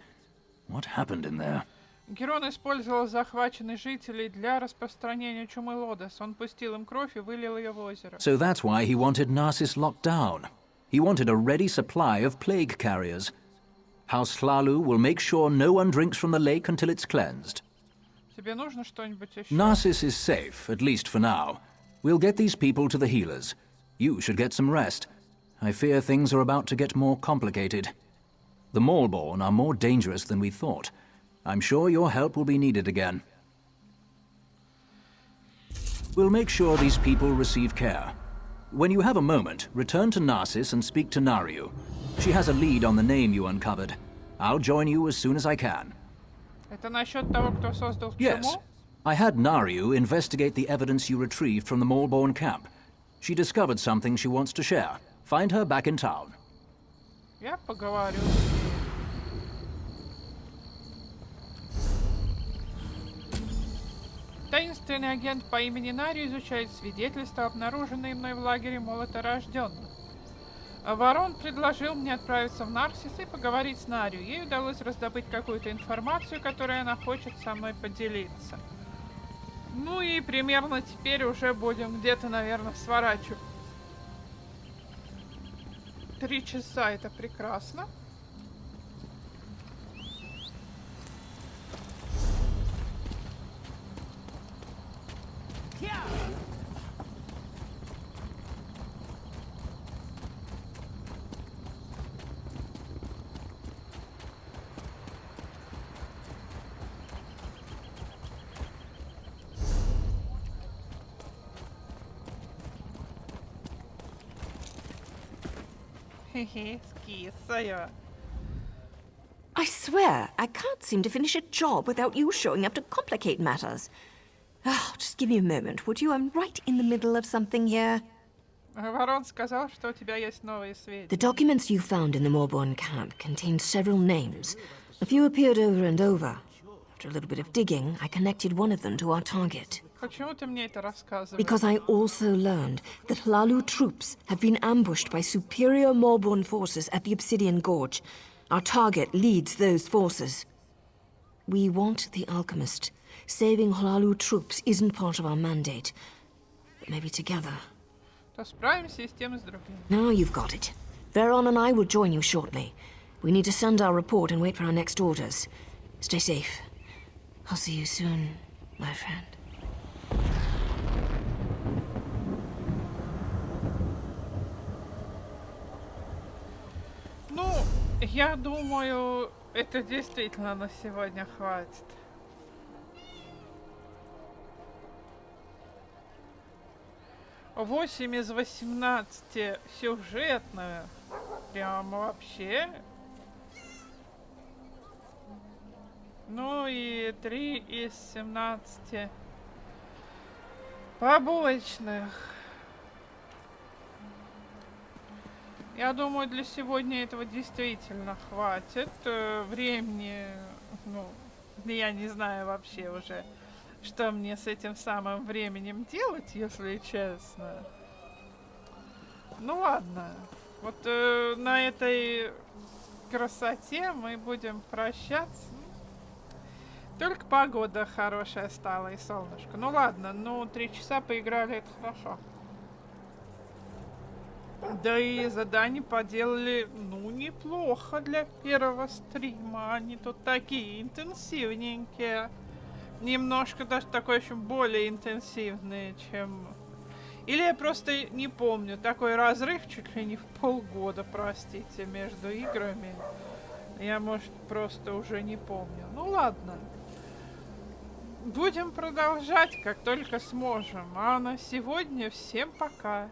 What happened in there? Герон использовал захваченных жителей для распространения чумы Лодос. Он пустил им кровь и вылил ее в озеро. So that's why he wanted Narcissus locked down. He wanted a ready supply of plague carriers. House Hlalu will make sure no one drinks from the lake until it's cleansed. Тебе нужно что-нибудь еще? Narcissus is safe, at least for now. We'll get these people to the healers. You should get some rest. I fear things are about to get more complicated. The Maulborn are more dangerous than we thought. I'm sure your help will be needed again. We'll make sure these people receive care. When you have a moment, return to Narcissus and speak to Nariu. She has a lead on the name you uncovered. I'll join you as soon as I can. Это насчет того, кто создал чуму? Yes. I had Nariu investigate the evidence you retrieved from the Maulborn camp. She discovered something she wants to share. Find her back in town. Я поговорю. Таинственный агент по имени Нари изучает свидетельства, обнаруженные мной в лагере молоторожденных. Ворон предложил мне отправиться в Нарсис и поговорить с Нарью. Ей удалось раздобыть какую-то информацию, которой она хочет со мной поделиться. Ну и примерно теперь уже будем где-то, наверное, сворачивать. 3 часа, это прекрасно. I swear, I can't seem to finish a job without you showing up to complicate matters. Oh, just give me a moment, would you? I'm right in the middle of something here. Ворон сказал, что у тебя есть новые сведения. The documents you found in the Maulborn camp contained several names. A few appeared over and over. After a little bit of digging, I connected one of them to our target. Почему ты мне это рассказываешь? Because I also learned that Hlalu troops have been ambushed by superior Maulborn forces at the Obsidian Gorge. Our target leads those forces. We want the alchemist. Saving Hlalu troops isn't part of our mandate. But maybe together. То справимся и с тем, и с другим. Now you've got it. Veron and I will join you shortly. We need to send our report and wait for our next orders. Stay safe. I'll see you soon, my friend. Ну, я думаю, это действительно на сегодня хватит. Восемь из 18 сюжетных. Прям вообще. Ну и 3 из 17 побочных. Я думаю, для сегодня этого действительно хватит. Времени, ну, я не знаю вообще уже, что мне с этим самым временем делать, если честно. Ну ладно, вот на этой красоте мы будем прощаться. Только погода хорошая стала и солнышко. Ну ладно, ну 3 часа поиграли, это хорошо. Да и задания поделали, ну, неплохо для первого стрима. Они тут такие интенсивненькие. Немножко даже такой еще более интенсивные, чем... Или я просто не помню. Такой разрыв чуть ли не в полгода, простите, между играми. Я, может, просто уже не помню. Ну ладно. Будем продолжать, как только сможем. А на сегодня всем пока.